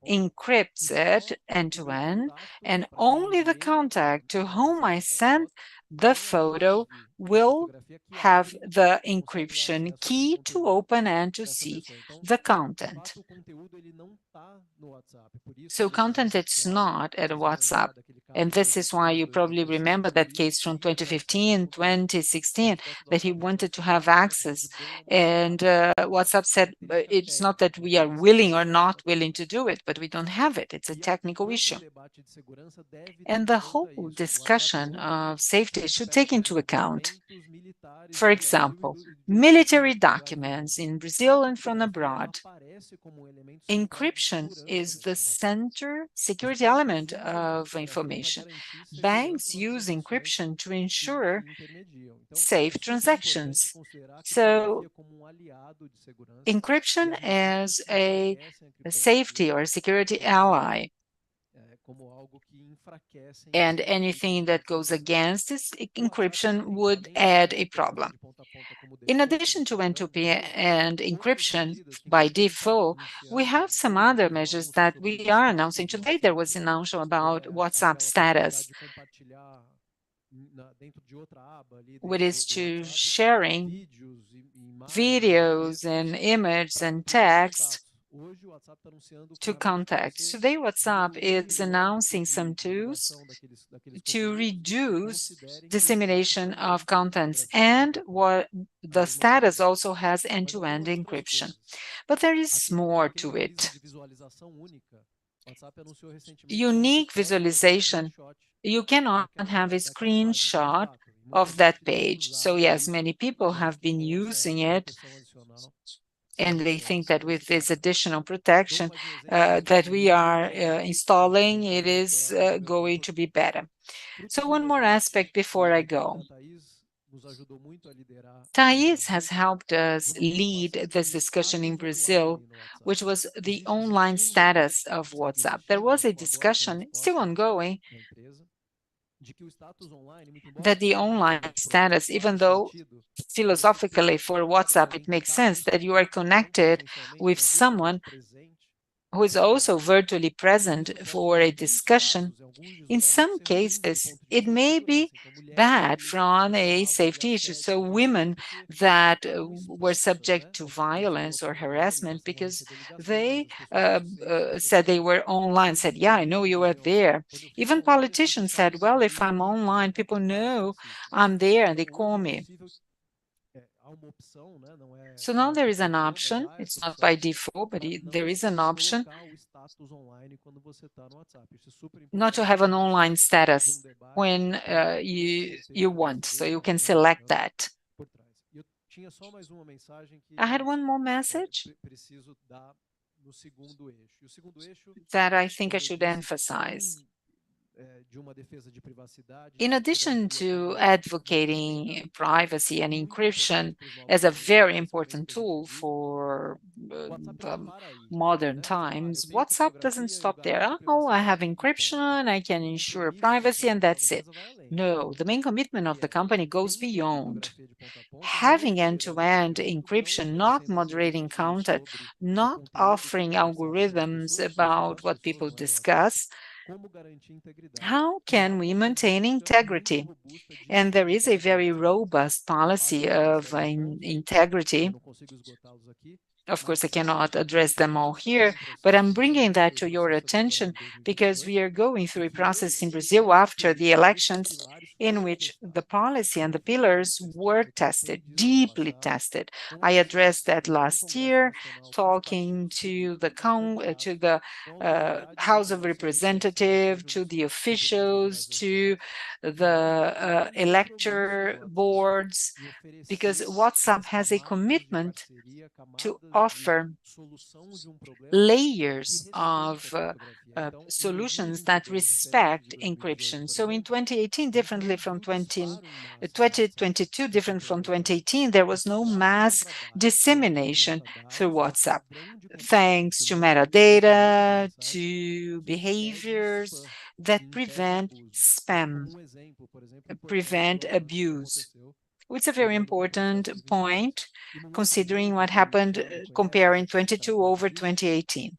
encrypts it end-to-end, and only the contact to whom I sent the photo will have the encryption key to open and to see the content. So content it's not at WhatsApp. And this is why you probably remember that case from 2015, 2016, that he wanted to have access. And WhatsApp said, it's not that we are willing or not willing to do it, but we don't have it. It's a technical issue. And the whole discussion of safety should take into account, for example, military documents in Brazil and from abroad. Encryption is the center security element of information. Banks use encryption to ensure safe transactions. So encryption as a safety or security ally. And anything that goes against this encryption would add a problem. In addition to N2P and encryption by default, we have some other measures that we are announcing. Today there was an announcement about WhatsApp status, which is to sharing videos and images and text to contacts. Today, WhatsApp is announcing some tools to reduce dissemination of contents, and what the status also has end-to-end encryption. But there is more to it. Unique visualization. You cannot have a screenshot of that page. So yes, many people have been using it, and they think that with this additional protection that we are installing, it is going to be better. So one more aspect before I go. Thais has helped us lead this discussion in Brazil, which was the online status of WhatsApp. There was a discussion, still ongoing, that the online status, even though philosophically for WhatsApp it makes sense that you are connected with someone who is also virtually present for a discussion, in some cases, it may be bad from a safety issue. So women that were subject to violence or harassment because they said they were online, said, yeah, I know you were there. Even politicians said, well, if I'm online, people know I'm there and they call me. So now there is an option. It's not by default, but there is an option not to have an online status when you want. So you can select that. I had one more message that I think I should emphasize. In addition to advocating privacy and encryption as a very important tool for modern times, WhatsApp doesn't stop there. Oh, I have encryption, I can ensure privacy, and that's it. No, the main commitment of the company goes beyond. Having end-to-end encryption, not moderating content, not offering algorithms about what people discuss, how can we maintain integrity? And there is a very robust policy of integrity. Of course, I cannot address them all here, but I'm bringing that to your attention because we are going through a process in Brazil after the elections in which the policy and the pillars were tested, deeply tested. I addressed that last year, talking to the House of Representatives, to the officials, to the elector boards, because WhatsApp has a commitment to offer layers of solutions that respect encryption. So in 2018, differently from 2022, different from 2018, there was no mass dissemination through WhatsApp, thanks to metadata, to behaviors that prevent spam, prevent abuse. It's a very important point considering what happened comparing 22 over 2018.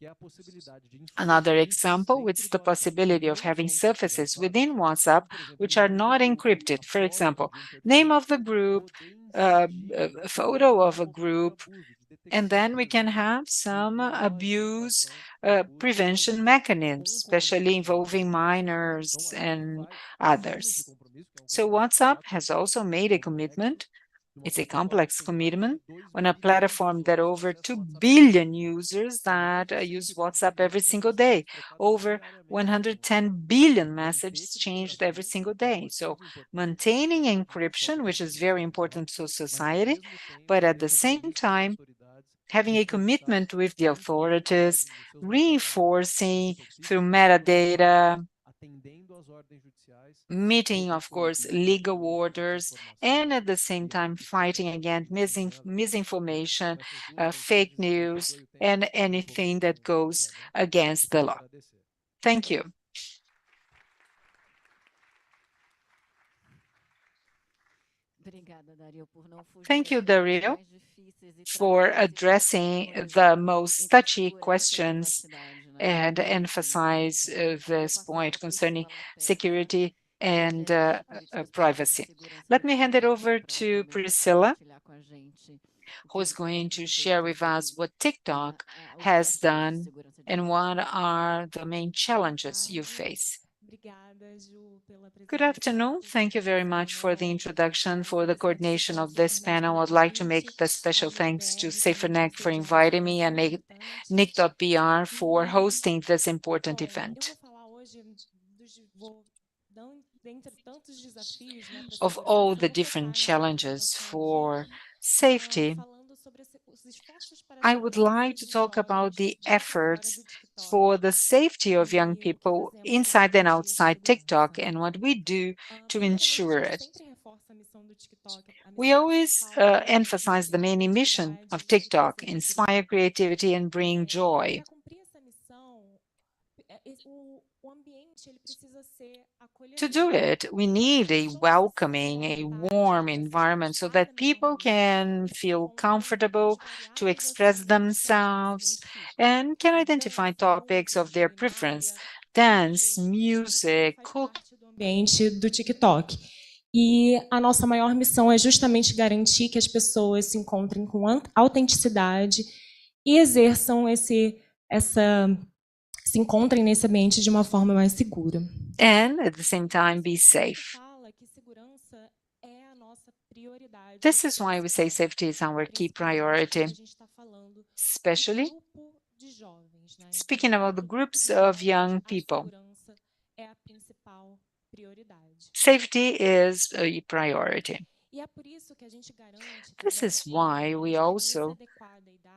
Another example is the possibility of having surfaces within WhatsApp which are not encrypted. For example, name of the group, a photo of a group, and then we can have some abuse prevention mechanisms, especially involving minors and others. So WhatsApp has also made a commitment. It's a complex commitment on a platform that over 2 billion users that use WhatsApp every single day, over 110 billion messages exchanged every single day. So maintaining encryption, which is very important to society, but at the same time, having a commitment with the authorities, reinforcing through metadata, meeting, of course, legal orders, and at the same time fighting against misinformation, fake news, and anything that goes against the law. Thank you. Thank you, Dario, for addressing the most touchy questions and emphasize this point concerning security and privacy. Let me hand it over to Priscilla, who is going to share with us what TikTok has done and what are the main challenges you face. Good afternoon. Thank you very much for the introduction, for the coordination of this panel. I'd like to make the special thanks to Safernet for inviting me and NIC.br for hosting this important event. Of all the different challenges for safety, I would like to talk about the efforts for the safety of young people inside and outside TikTok and what we do to ensure it. We always emphasize the main mission of TikTok: inspire creativity and bring joy. To do it, we need a welcoming, a warm environment so that people can feel comfortable to express themselves and can identify topics of their preference, dance, music, cooking. Ambiente do TikTok. E a nossa maior missão é justamente garantir que as pessoas se encontrem com autenticidade e exerçam se encontrem nesse ambiente de uma forma mais segura. And at the same time be safe. This is why we say safety is our key priority, especially speaking about the groups of young people. Safety is a priority. This is why we also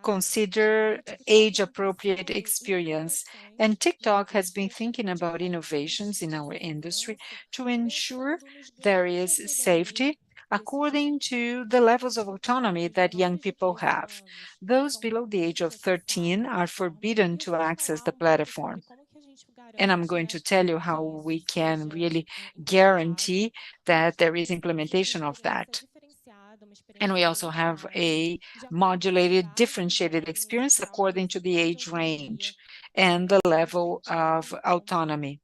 consider age-appropriate experience, and TikTok has been thinking about innovations in our industry to ensure there is safety according to the levels of autonomy that young people have. Those below the age of 13 are forbidden to access the platform. And I'm going to tell you how we can really guarantee that there is implementation of that. And we also have a modulated, differentiated experience according to the age range and the level of autonomy.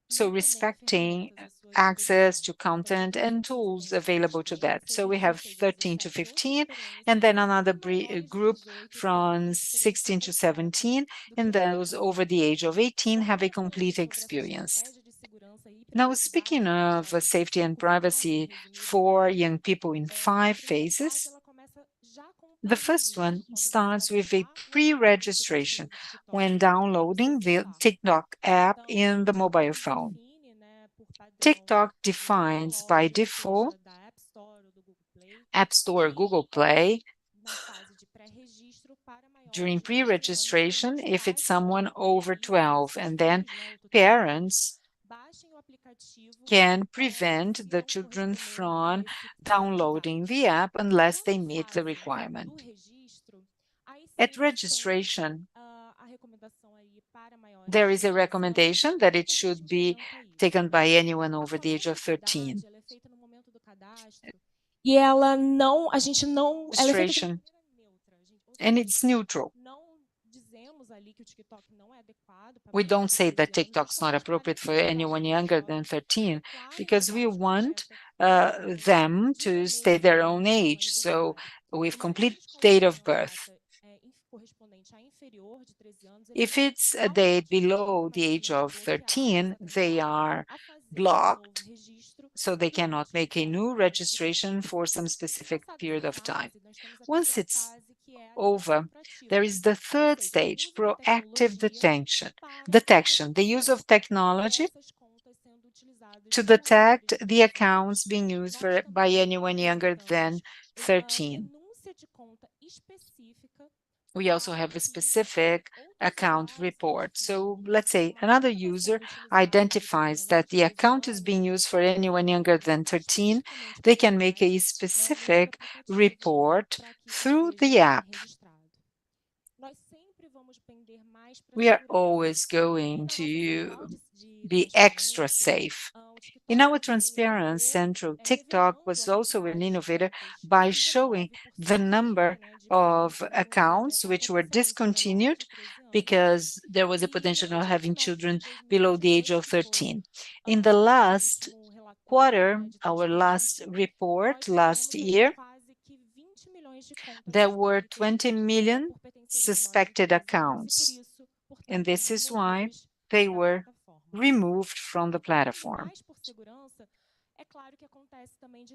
So respecting access to content and tools available to that. So we have 13 to 15, and then another group from 16 to 17, and those over the age of 18 have a complete experience. Now, speaking of safety and privacy for young people in 5 phases, the first one starts with a pre-registration when downloading the TikTok app in the mobile phone. TikTok defines by default App Store or Google Play during pre-registration if it's someone over 12, and then parents can prevent the children from downloading the app unless they meet the requirement. At registration, there is a recommendation that it should be taken by anyone over the age of 13. E ela não, a gente não, ela é feita de Registration, and it's neutral. We don't say that TikTok's not appropriate for anyone younger than 13 because we want them to stay their own age, so with complete date of birth. If it's a date below the age of 13, they are blocked, so they cannot make a new registration for some specific period of time. Once it's over, there is the third stage, proactive detection, the use of technology to detect the accounts being used by anyone younger than 13. We also have a specific account report. So let's say another user identifies that the account is being used for anyone younger than 13. They can make a specific report through the app. We are always going to be extra safe. In our Transparent Central, TikTok was also an innovator by showing the number of accounts which were discontinued because there was a potential of having children below the age of 13. In the last quarter, our last report last year, there were 20 million suspected accounts, and this is why they were removed from the platform.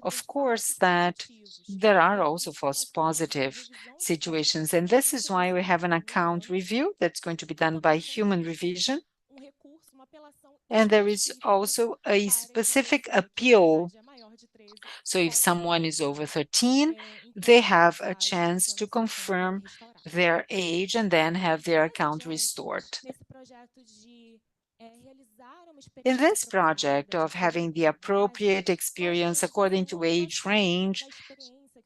Of course, that there are also false positive situations, and this is why we have an account review that's going to be done by human revision. And there is also a specific appeal. So if someone is over 13, they have a chance to confirm their age and then have their account restored. In this project of having the appropriate experience according to age range,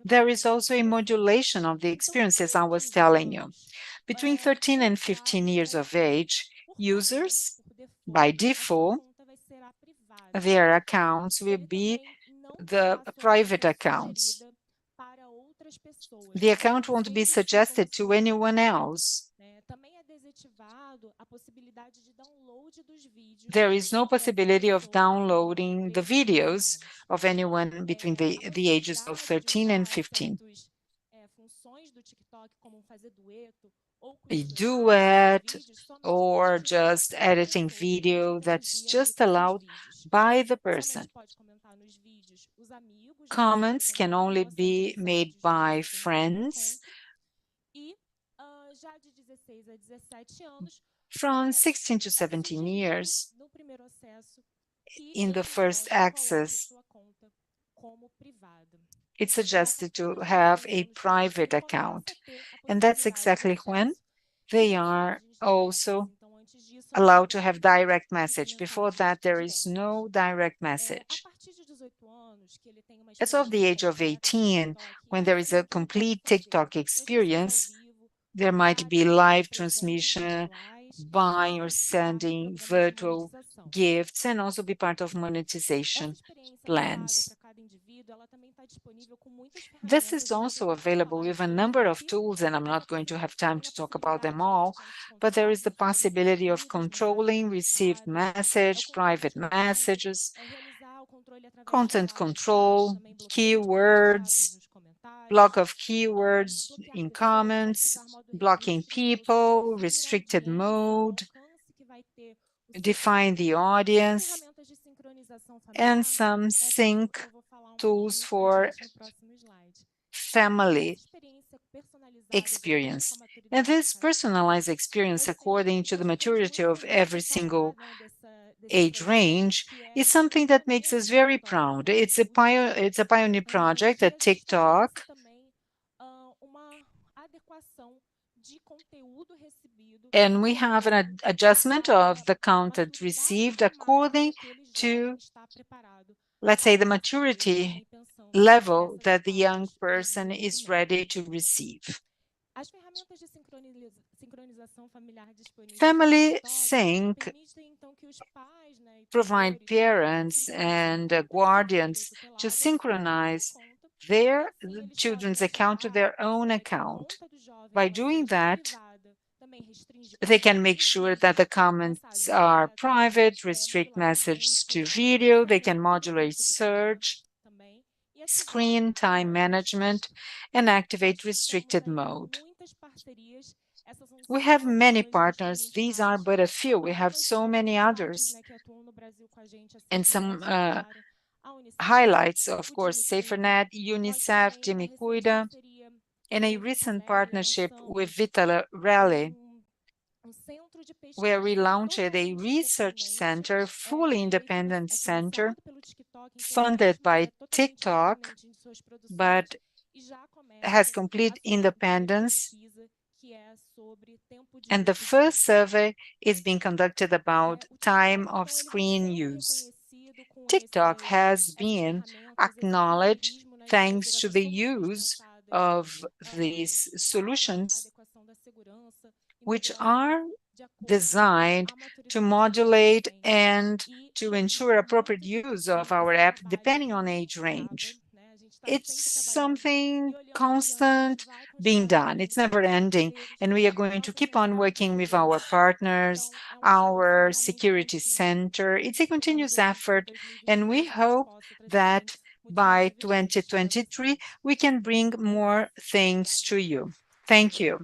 there is also a modulation of the experiences I was telling you, Between 13 and 15 years of age, users, by default, their accounts will be the private accounts. The account won't be suggested to anyone else. There is no possibility of downloading the videos of anyone between the ages of 13 and 15. A duet or just editing video that's just allowed by the person. Comments can only be made by friends. From 16 to 17 years, in the first access, it's suggested to have a private account, and that's exactly when they are also allowed to have direct message. Before that, there is no direct message. As of the age of 18, when there is a complete TikTok experience, there might be live transmission, buying or sending virtual gifts, and also be part of monetization plans. This is also available with a number of tools, and I'm not going to have time to talk about them all, but there is the possibility of controlling received message, private messages, content control, keywords, block of keywords in comments, blocking people, restricted mode, define the audience, and some sync tools for family experience. And this personalized experience, according to the maturity of every single age range, is something that makes us very proud. It's a pioneer project at TikTok. And we have an adjustment of the content received according to, let's say, the maturity level that the young person is ready to receive. Family Sync provide parents and guardians to synchronize their children's account to their own account. By doing that, they can make sure that the comments are private, restrict messages to video, they can modulate search, screen time management, and activate restricted mode. We have many partners. These are but a few. We have so many others. And some highlights, of course, Safernet, UNICEF, Jimmy Cuida, and a recent partnership with Vitala Rally, where we launched a research center, fully independent center, funded by TikTok, but has complete independence. And the first survey is being conducted about time of screen use. TikTok has been acknowledged thanks to the use of these solutions, which are designed to modulate and to ensure appropriate use of our app depending on age range. It's something constant being done. It's never ending. And we are going to keep on working with our partners, our security center. It's a continuous effort. And we hope that by 2023, we can bring more things to you. Thank you.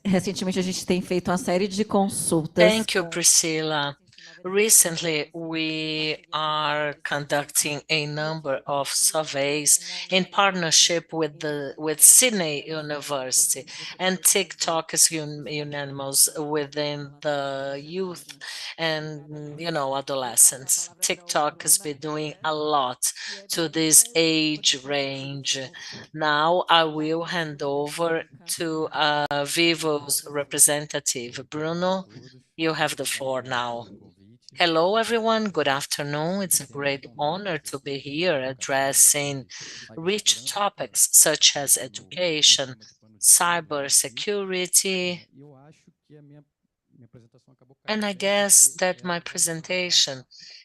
Recentemente a gente tem feito uma série de consultas. Thank you, Priscilla. Recently, we are conducting a number of surveys in partnership with Sydney University, and TikTok is unanimous within the youth and adolescents. TikTok has been doing a lot to this age range. Now I will hand over to Vivo's representative, Bruno. You have the floor now. Hello, everyone. Good afternoon. It's a great honor to be here addressing rich topics such as education, cybersecurity, and I guess that my presentation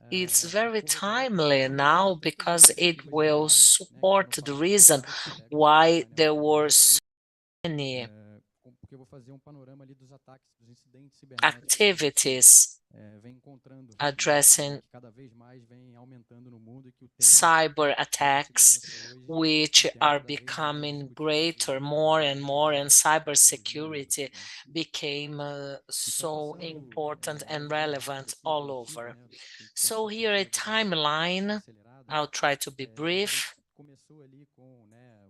is very timely now because it will support the reason why there were so many activities addressing cyber attacks, which are becoming greater more and more, and cybersecurity became so important and relevant all over. So here a timeline. I'll try to be brief.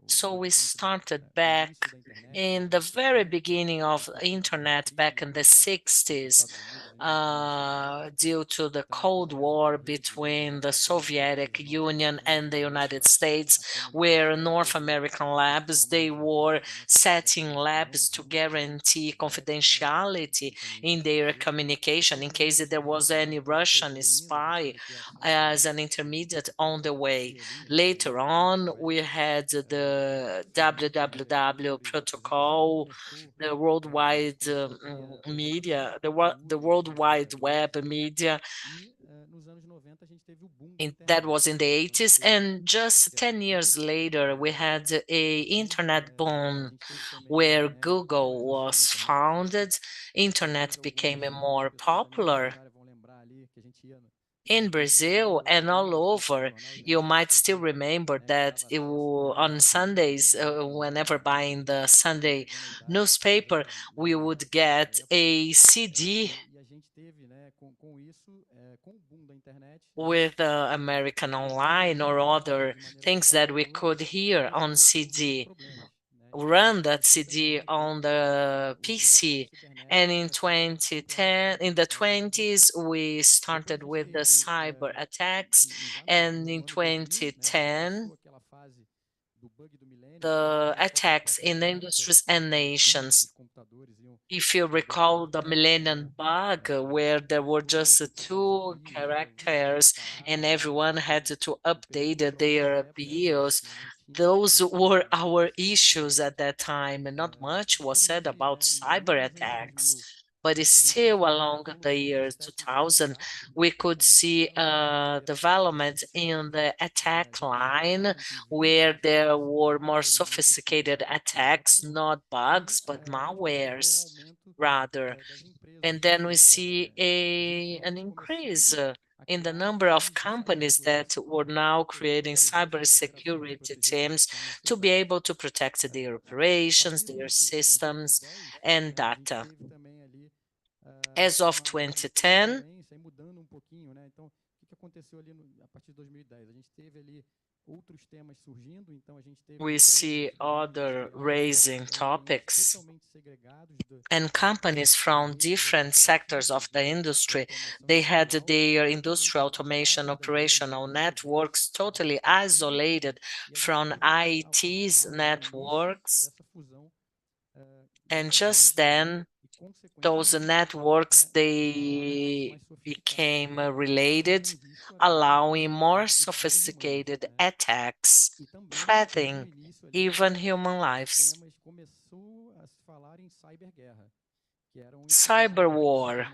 So we started back in the very beginning of internet back in the 60s, due to the Cold War between the Soviet Union and the United States, where North American labs, they were setting labs to guarantee confidentiality in their communication in case there was any Russian spy as an intermediate on the way. Later on, we had the WWW protocol, the worldwide media, the World Wide Web media. That was in the 80s, and just 10 years later, we had a internet boom where Google was founded. Internet became more popular in Brazil and all over. You might still remember that on Sundays, whenever buying the Sunday newspaper, we would get a CD with American Online or other things that we could hear on CD. Run that CD on the PC. And in 2010, in the 20s, we started with the cyber attacks. And in 2010, the attacks in industries and nations. If you recall the Millennium Bug, where there were just two characters and everyone had to update their BIOS, those were our issues at that time, and not much was said about cyber attacks. But still, along the year 2000, we could see development in the attack line where there were more sophisticated attacks, not bugs, but malwares rather. And then we see an increase in the number of companies that were now creating cybersecurity teams to be able to protect their operations, their systems, and data. As of 2010, we see other raising topics, and companies from different sectors of the industry, they had their industrial automation operational networks totally isolated from IT's networks. And just then, those networks, they became related, allowing more sophisticated attacks, threatening even human lives. Cyber war.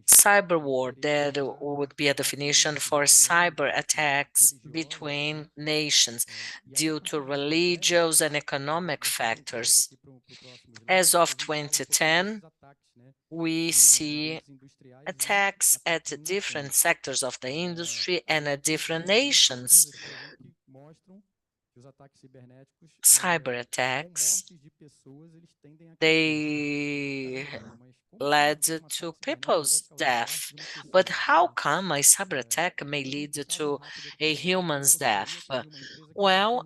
Cyber war, that would be a definition for cyber attacks between nations due to religious and economic factors. As of 2010, we see attacks at different sectors of the industry and at different nations. Cyber attacks, they led to people's death. But how come a cyber attack may lead to a human's death? Well,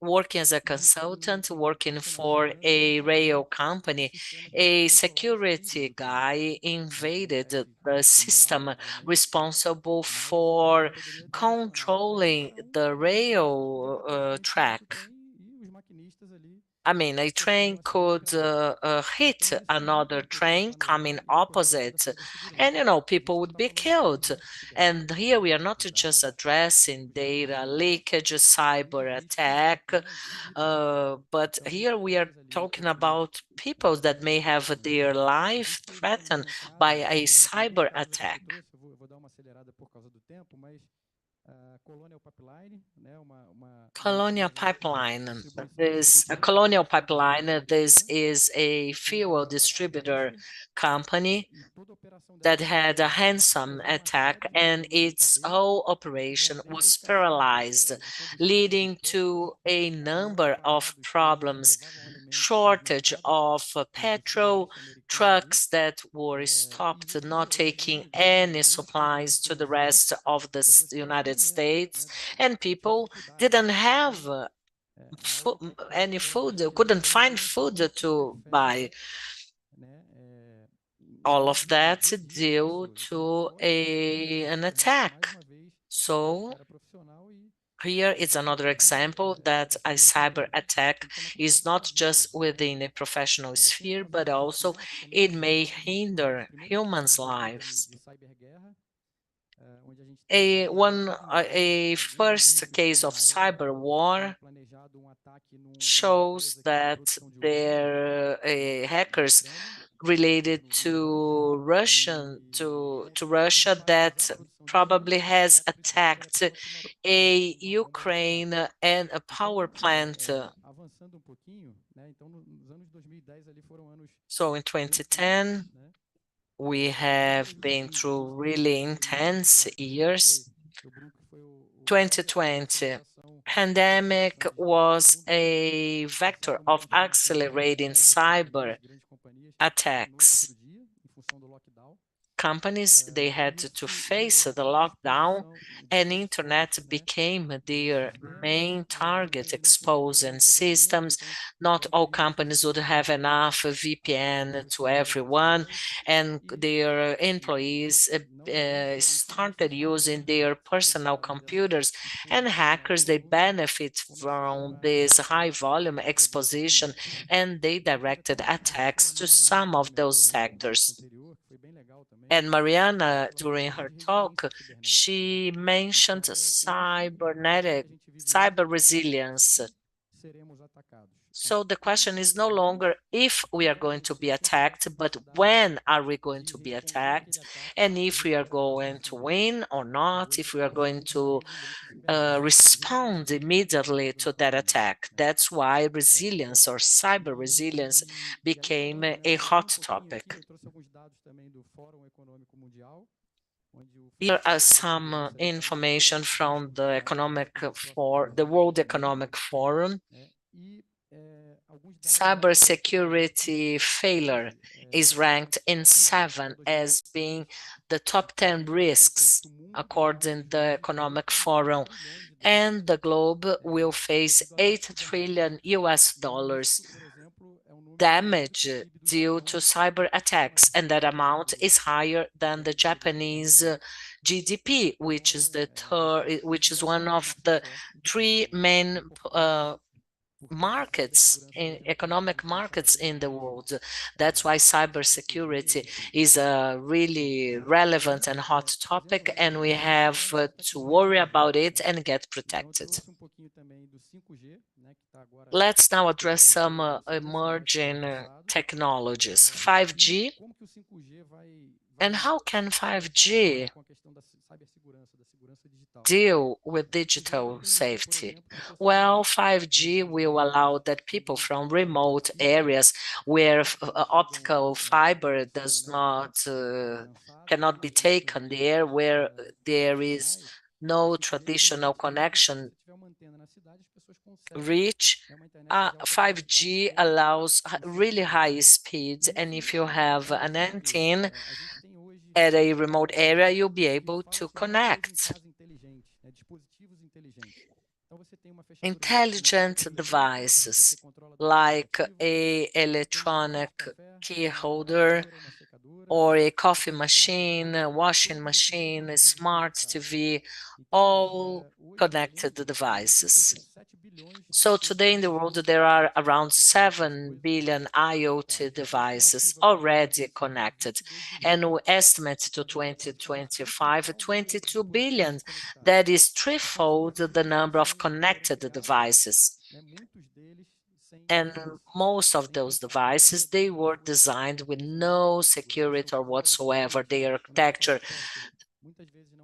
working as a consultant, working for a rail company, a security guy invaded the system responsible for controlling the rail track. I mean, a train could hit another train coming opposite, and people would be killed. And here we are not just addressing data leakage, cyber attack, but here we are talking about people that may have their life threatened by a cyber attack. Colonial Pipeline. Colonial Pipeline, this is a fuel distributor company that had a handsome attack, and its whole operation was paralyzed, leading to a number of problems. Shortage of petrol, trucks that were stopped, not taking any supplies to the rest of the United States, and people didn't have any food, couldn't find food to buy. All of that due to an attack. So here is another example that a cyber attack is not just within a professional sphere, but also it may hinder humans' lives. A first case of cyber war shows that their hackers related to Russia that probably has attacked a Ukraine and a power plant. So in 2010, we have been through really intense years. 2020, pandemic was a vector of accelerating cyber attacks. Companies, they had to face the lockdown, and internet became their main target, exposing systems. Not all companies would have enough VPN to everyone, and their employees started using their personal computers, and hackers, they benefit from this high volume exposition, and they directed attacks to some of those sectors. And Mariana, during her talk, she mentioned cyber resilience. So the question is no longer if we are going to be attacked, but when are we going to be attacked, and if we are going to win or not, if we are going to respond immediately to that attack. That's why resilience or cyber resilience became a hot topic. Here are some information from the World Economic Forum. Cybersecurity failure is ranked in 7 as being the top 10 risks according to the Economic Forum, and the globe will face $8 trillion damage due to cyber attacks, and that amount is higher than the Japanese GDP, which is one of the 3 main economic markets in the world. That's why cybersecurity is a really relevant and hot topic, and we have to worry about it and get protected. Let's now address some emerging technologies. 5G. And how can 5G deal with digital safety? Well, 5G will allow that people from remote areas where optical fiber cannot be taken there, where there is no traditional connection reach. 5G allows really high speeds, and if you have an antenna at a remote area, you'll be able to connect. Intelligent devices like a electronic key holder or a coffee machine, a washing machine, a smart TV, all connected devices. So today in the world, there are around 7 billion IoT devices already connected, and we estimate to 2025, 22 billion. That is threefold the number of connected devices. And most of those devices, they were designed with no security or whatsoever. Their architecture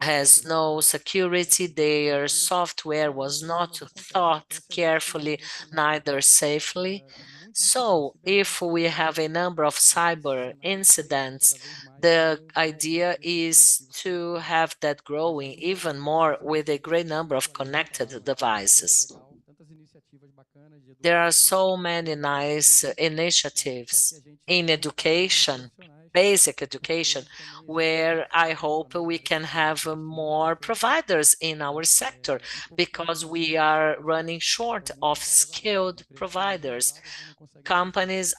has no security. Their software was not thought carefully, neither safely. So if we have a number of cyber incidents, the idea is to have that growing even more with a great number of connected devices. There are so many nice initiatives in education, basic education, where I hope we can have more providers in our sector because we are running short of skilled providers. Companies,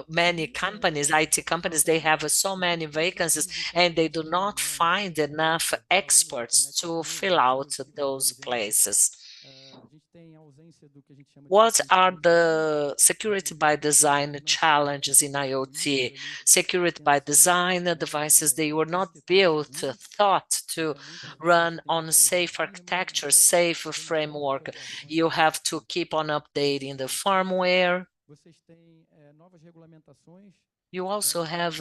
many companies, IT companies, they have so many vacancies and they do not find enough experts to fill out those places. What are the security by design challenges in IoT? Security by design devices, they were not built, thought to run on safe architecture, safe framework. You have to keep on updating the firmware. You also have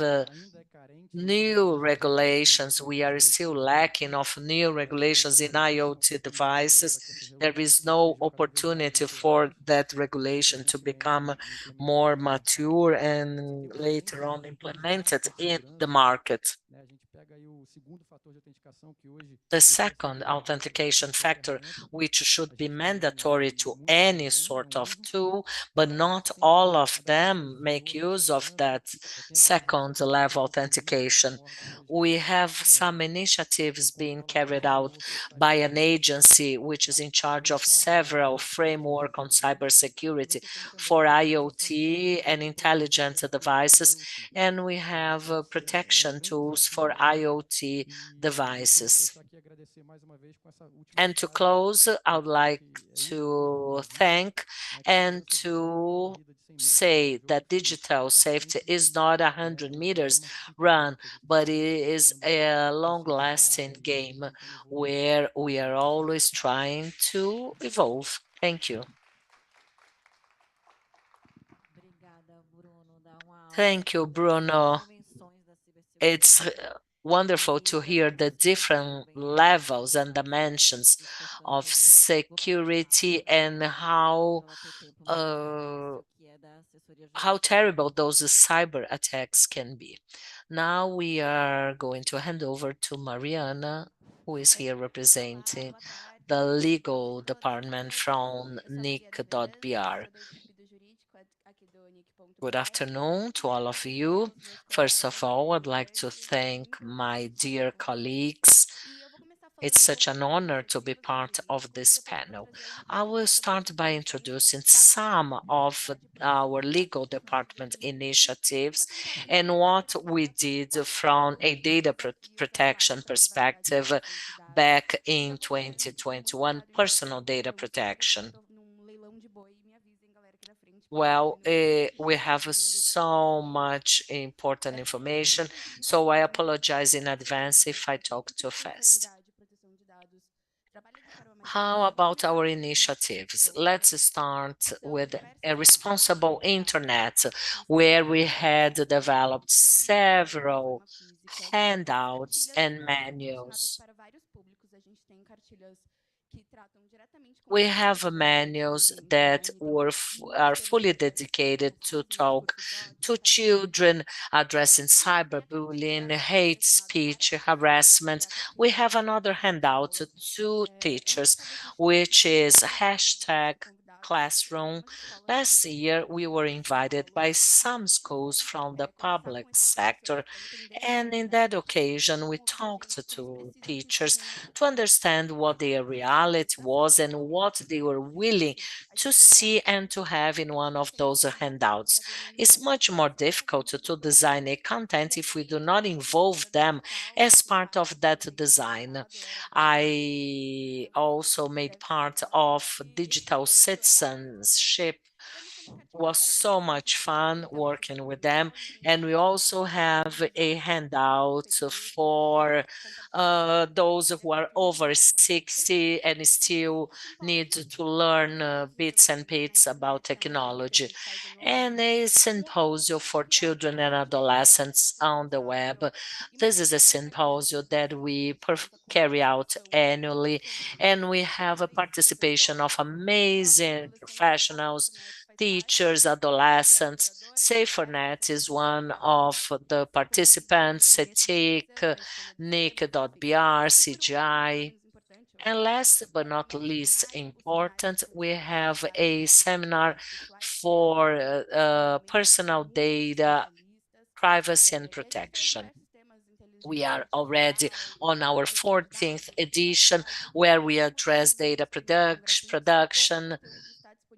new regulations. We are still lacking of new regulations in IoT devices. There is no opportunity for that regulation to become more mature and later on implemented in the market. The second authentication factor, which should be mandatory to any sort of tool, but not all of them make use of that second level authentication. We have some initiatives being carried out by an agency which is in charge of several framework on cybersecurity for IoT and intelligent devices, and we have protection tools for IoT devices. And to close, I would like to thank and to say that digital safety is not 100 meters run, but it is a long-lasting game where we are always trying to evolve. Thank you. Thank you, Bruno. It's wonderful to hear the different levels and dimensions of security and how terrible those cyber attacks can be. Now we are going to hand over to Mariana, who is here representing the legal department from NIC.br. Good afternoon to all of you. First of all, I'd like to thank my dear colleagues. It's such an honor to be part of this panel. I will start by introducing some of our legal department initiatives and what we did from a data protection perspective back in 2021, personal data protection. Well, we have so much important information, so I apologize in advance if I talk too fast. How about our initiatives? Let's start with a responsible internet, where we had developed several handouts and manuals. We have manuals that are fully dedicated to talk to children, addressing cyberbullying, hate speech, harassment. We have another handout to teachers, which is hashtag classroom. Last year, we were invited by some schools from the public sector, and in that occasion, we talked to teachers to understand what their reality was and what they were willing to see and to have in one of those handouts. It's much more difficult to design a content if we do not involve them as part of that design. I also made part of digital citizenship. Was so much fun working with them, and we also have a handout for those who are over 60 and still need to learn bits and bits about technology, and a symposium for children and adolescents on the web. This is a symposium that we carry out annually, and we have a participation of amazing professionals, teachers, adolescents. Safernet is one of the participants, CETIC, NIC.br, CGI. And last but not least important, we have a seminar for personal data privacy and protection. We are already on our 14th edition, where we address data production,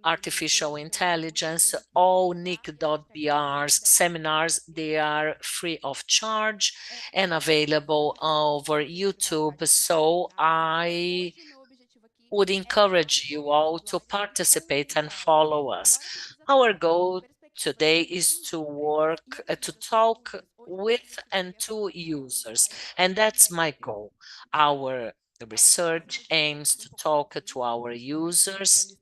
artificial intelligence. All NIC.br's seminars, they are free of charge and available over YouTube. So I would encourage you all to participate and follow us. Our goal today is to work, to talk with and to users, and that's my goal. Our research aims to talk to our users.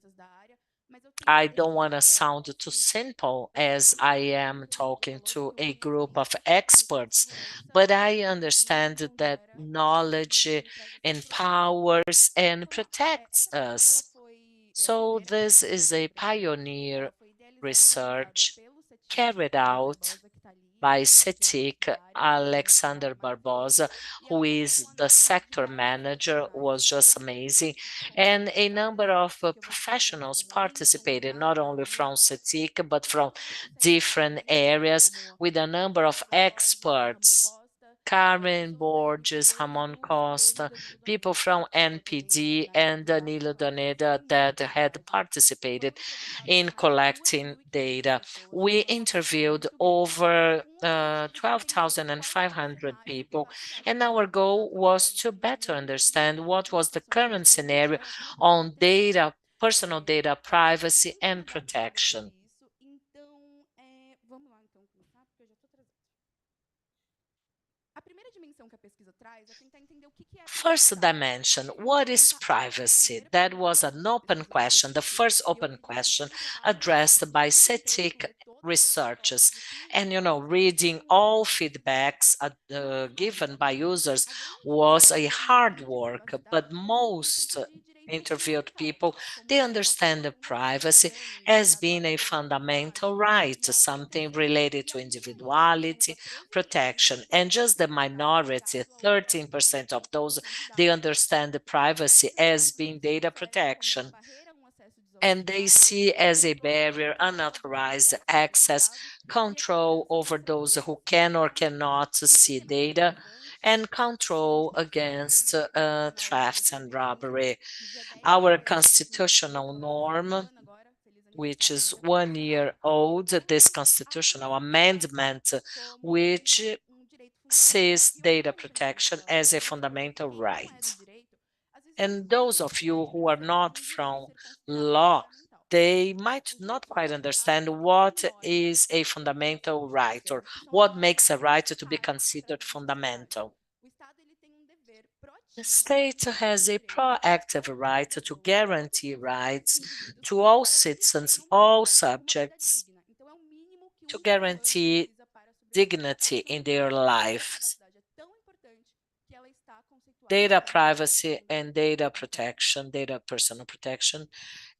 I don't want to sound too simple as I am talking to a group of experts, but I understand that knowledge empowers and protects us. So this is a pioneer research carried out by CETIC, Alexander Barbosa, who is the sector manager, was just amazing. And a number of professionals participated, not only from CETIC, but from different areas, with a number of experts. Karen Borges, Ramon Costa, people from NPD, and Danilo Doneda that had participated in collecting data. We interviewed over 12,500 people, and our goal was to better understand what was the current scenario on data, personal data privacy and protection. First dimension, what is privacy? That was an open question, the first open question addressed by CETIC researchers. And, reading all feedbacks given by users was a hard work, but most interviewed people, they understand the privacy as being a fundamental right, something related to individuality, protection. And just the minority, 13% of those, they understand the privacy as being data protection. And they see as a barrier unauthorized access, control over those who can or cannot see data, and control against theft and robbery. Our constitutional norm, which is 1 year old, this constitutional amendment, which sees data protection as a fundamental right. And those of you who are not from law, they might not quite understand what is a fundamental right or what makes a right to be considered fundamental. The state has a proactive right to guarantee rights to all citizens, all subjects, to guarantee dignity in their lives. Data privacy and data protection, data personal protection,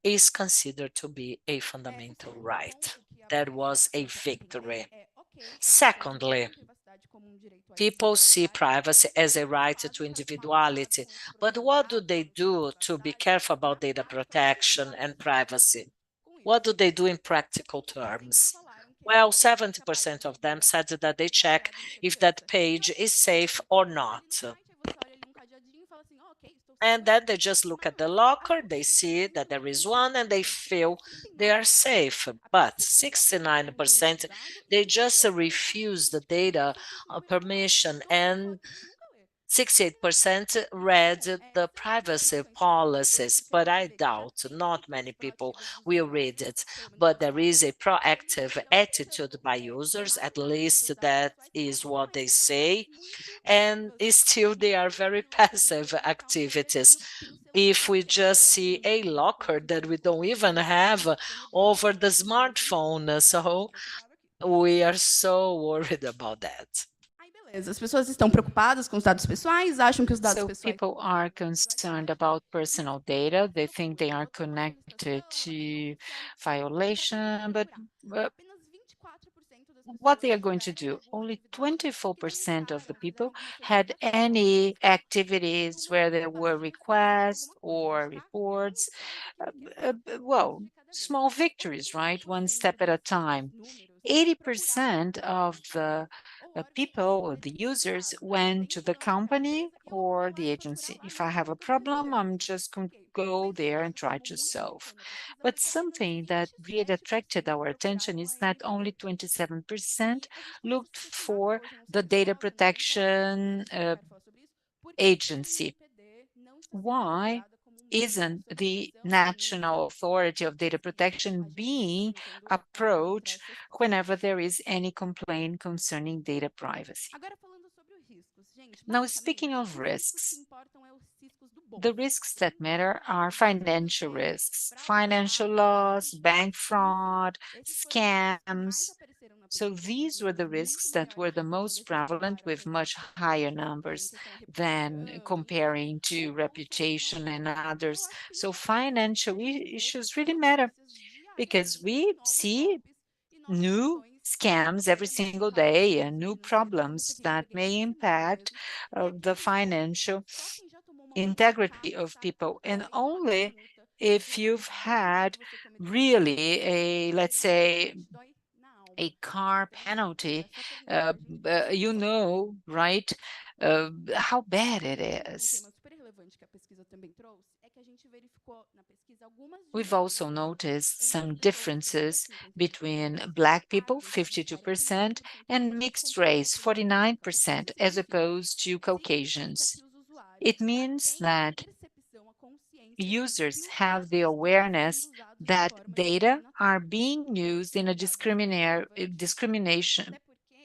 is considered to be a fundamental right. That was a victory. Secondly, People see privacy as a right to individuality, but what do they do to be careful about data protection and privacy? What do they do in practical terms? Well, 70% of them said that they check if that page is safe or not. And then they just look at the locker, they see that there is one, and they feel they are safe. But 69%, they just refuse the data permission, and 68% read the privacy policies, but I doubt not many people will read it. But there is a proactive attitude by users, at least that is what they say, and still they are very passive activities. If we just see a locker that we don't even have over the smartphone, so we are so worried about that. As pessoas estão preocupadas com os dados pessoais, acham que os dados So pessoais. people are concerned about personal data. They think they are connected to violation, but what they are going to do? Only 24% of the people had any activities where there were requests or reports. Well, small victories, right? One step at a time. 80% of the people or the users went to the company or the agency. If I have a problem, I'm just going to go there and try to solve. But something that really attracted our attention is that only 27% looked for the data protection agency. Why isn't the National Authority of Data Protection being approached whenever there is any complaint concerning data privacy? Now, speaking of risks, the risks that matter are financial risks, financial loss, bank fraud, scams. So these were the risks that were the most prevalent, with much higher numbers than comparing to reputation and others. So financial issues really matter because we see new scams every single day and new problems that may impact the financial integrity of people. And only if you've had really a, let's say, a car penalty, you know, right, how bad it is. We've also noticed some differences between Black people, 52%, and mixed race, 49%, as opposed to Caucasians. It means that users have the awareness that data are being used in a discrimination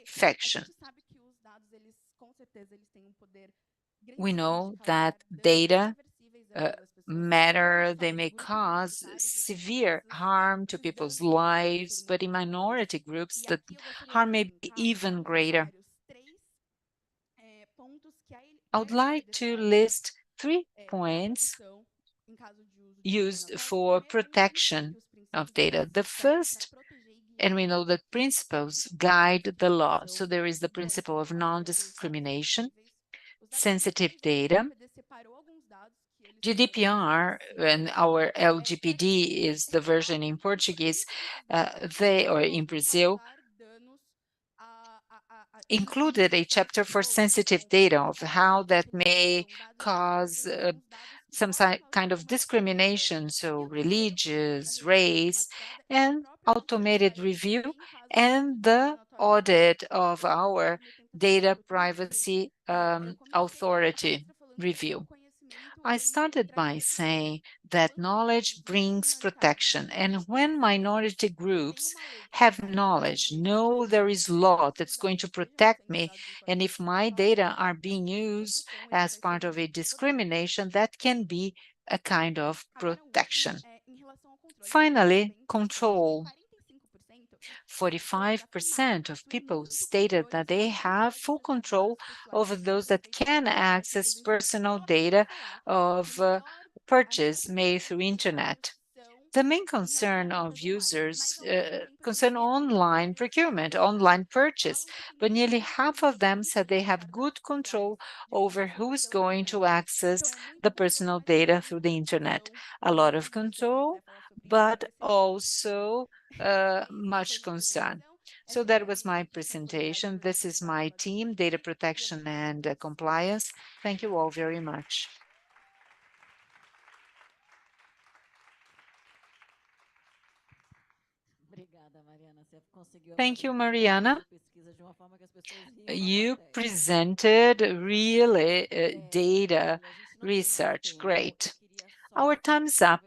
fashion. We know that data matter, they may cause severe harm to people's lives, but in minority groups, the harm may be even greater. I would like to list 3 points used for protection of data. The first, and we know that principles guide the law. So there is the principle of non-discrimination, sensitive data. GDPR and our LGPD is the version in Portuguese, or in Brazil, included a chapter for sensitive data of how that may cause some kind of discrimination, so religious, race, and automated review, and the audit of our data privacy authority review. I started by saying that knowledge brings protection, and when minority groups have knowledge, know there is law that's going to protect me, and if my data are being used as part of a discrimination, that can be a kind of protection. Finally, control. 45% of people stated that they have full control over those that can access personal data of purchase made through internet. The main concern of users concern online procurement, online purchase, but nearly half of them said they have good control over who's going to access the personal data through the internet. A lot of control, but also much concern. So that was my presentation. This is my team, Data Protection and Compliance. Thank you all very much. Thank you, Mariana. You presented really data research. Great. Our time's up,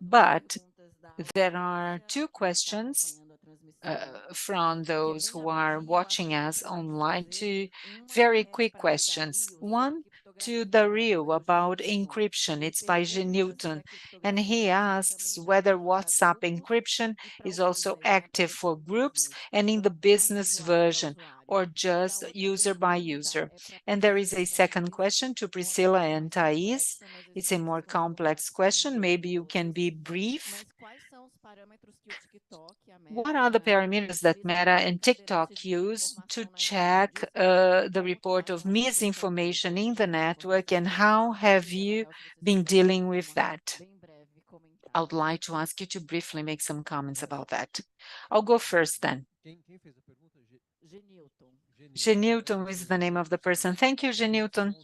but there are two questions from those who are watching us online, two very quick questions. One to Dario about encryption. It's by G. Newton, and he asks whether WhatsApp encryption is also active for groups and in the business version, or just user by user. And there is a second question to Priscilla and Thais. It's a more complex question. Maybe you can be brief. What are the parameters that Meta and TikTok use to check the report of misinformation in the network, and how have you been dealing with that? I would like to ask you to briefly make some comments about that. I'll go first then. G. Newton is the name of the person. Thank you, G. Newton.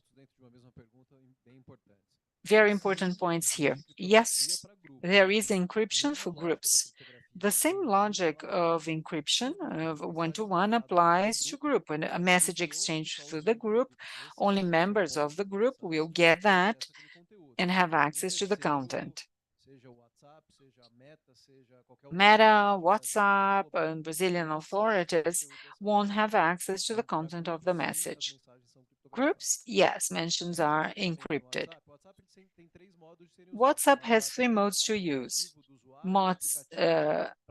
Very important points here. Yes, there is encryption for groups. The same logic of encryption of one-to-one applies to group. When a message exchange through the group, only members of the group will get that and have access to the content. Meta, WhatsApp, and Brazilian authorities won't have access to the content of the message. Groups, yes, mentions are encrypted. WhatsApp has three modes to use.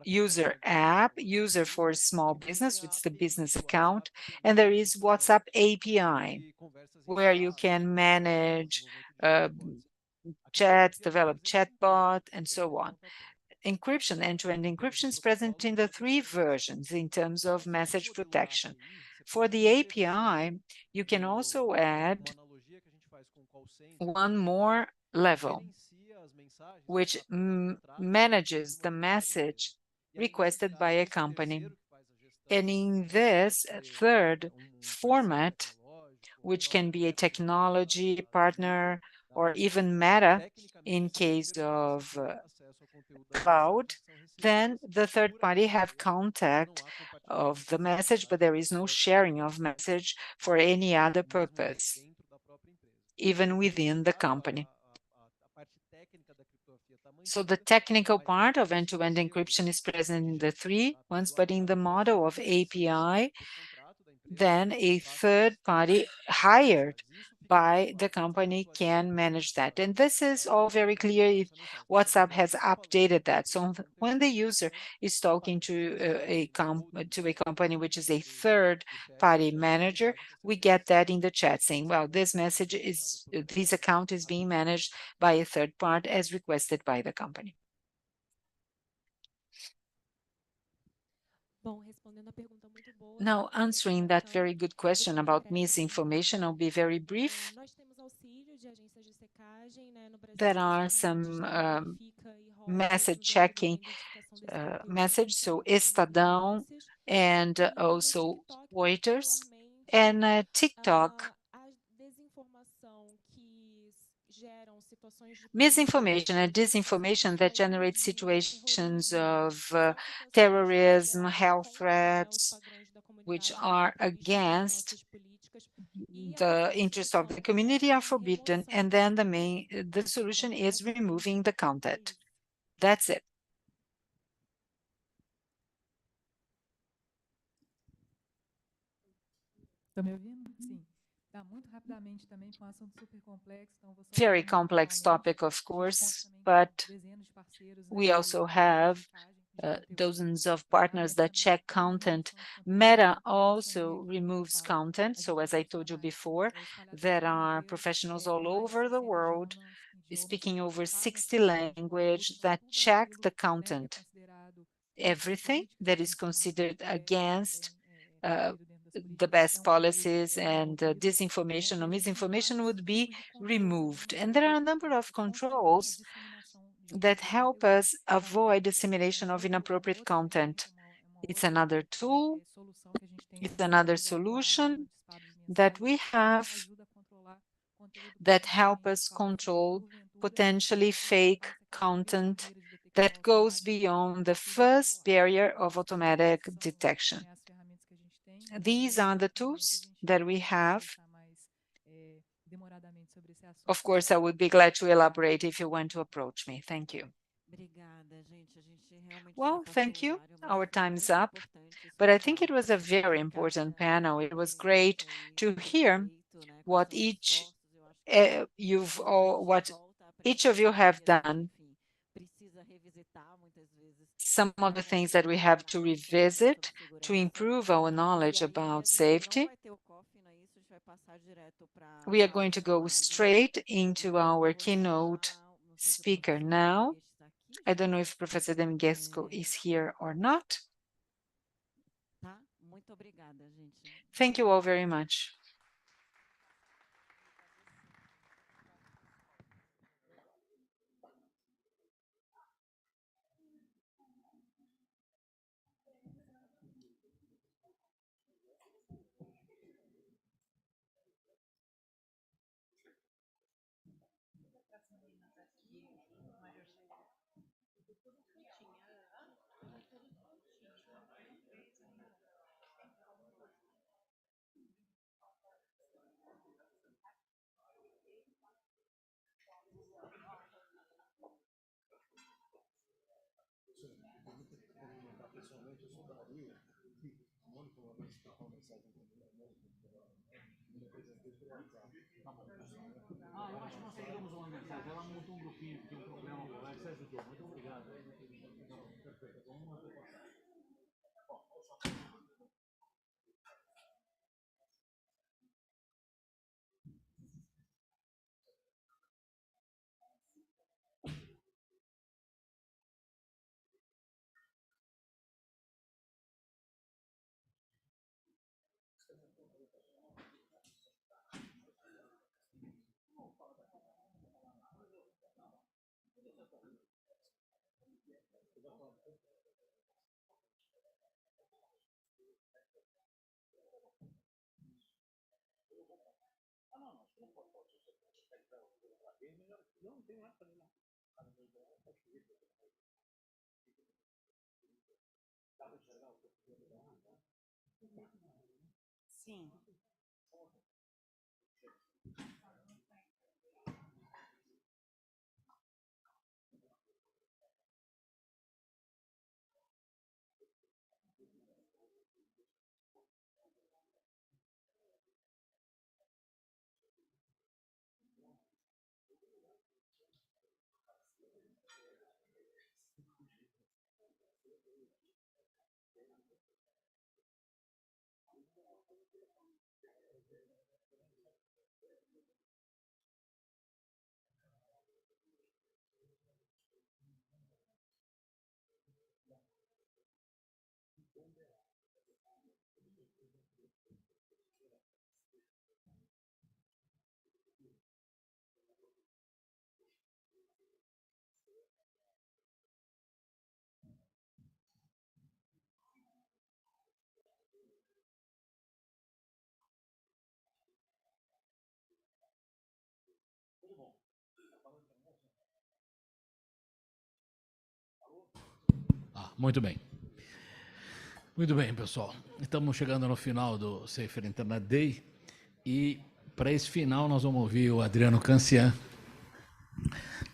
User app, user for small business, which is the business account, and there is WhatsApp API, where you can manage chats, develop chatbot, and so on. Encryption, end-to-end encryption is present in the three versions in terms of message protection. For the API, you can also add one more level, which manages the message requested by a company. And in this third format, which can be a technology partner or even Meta in case of cloud, then the third party have contact of the message, but there is no sharing of message for any other purpose, even within the company. So the technical part of end-to-end encryption is present in the three ones, but in the model of API, then a third party hired by the company can manage that. And this is all very clear if WhatsApp has updated that. So when the user is talking to a company which is a third party manager, we get that in the chat saying, well, this account is being managed by a third party as requested by the company. Now, answering that very good question about misinformation, I'll be very brief. There are some message checking message, so Estadão and also Reuters, and TikTok. Misinformation and disinformation that generates situations of terrorism, health threats, which are against the interest of the community are forbidden, and then the solution is removing the content. That's it. Very complex topic, of course, but we also have dozens of partners that check content. Meta also removes content. So as I told you before, there are professionals all over the world speaking over 60 languages that check the content. Everything that is considered against the best policies and disinformation or misinformation would be removed. And there are a number of controls that help us avoid dissemination of inappropriate content. It's another tool, it's another solution that we have that help us control potentially fake content that goes beyond the first barrier of automatic detection. These are the tools that we have. Of course, I would be glad to elaborate if you want to approach me. Thank you. Well, thank you. Our time's up, but I think it was a very important panel. It was great to hear what each of you have done. Some of the things that we have to revisit to improve our knowledge about safety. We are going to go straight into our keynote speaker now. I don't know if Professor Demisgesco is here or not. Thank you all very much. Eu acho que nós mandamos uma mensagem. Ela montou um grupinho que tinha um problema com ela. Você ajudou. Muito obrigado. Perfeito. Vamos manter contato. Não tem nada para lá. Dá para enxergar o que Sim. Muito bem. Muito bem, pessoal. Estamos chegando no final do Safer Internet Day e para esse final nós vamos ouvir o Adriano Cancian,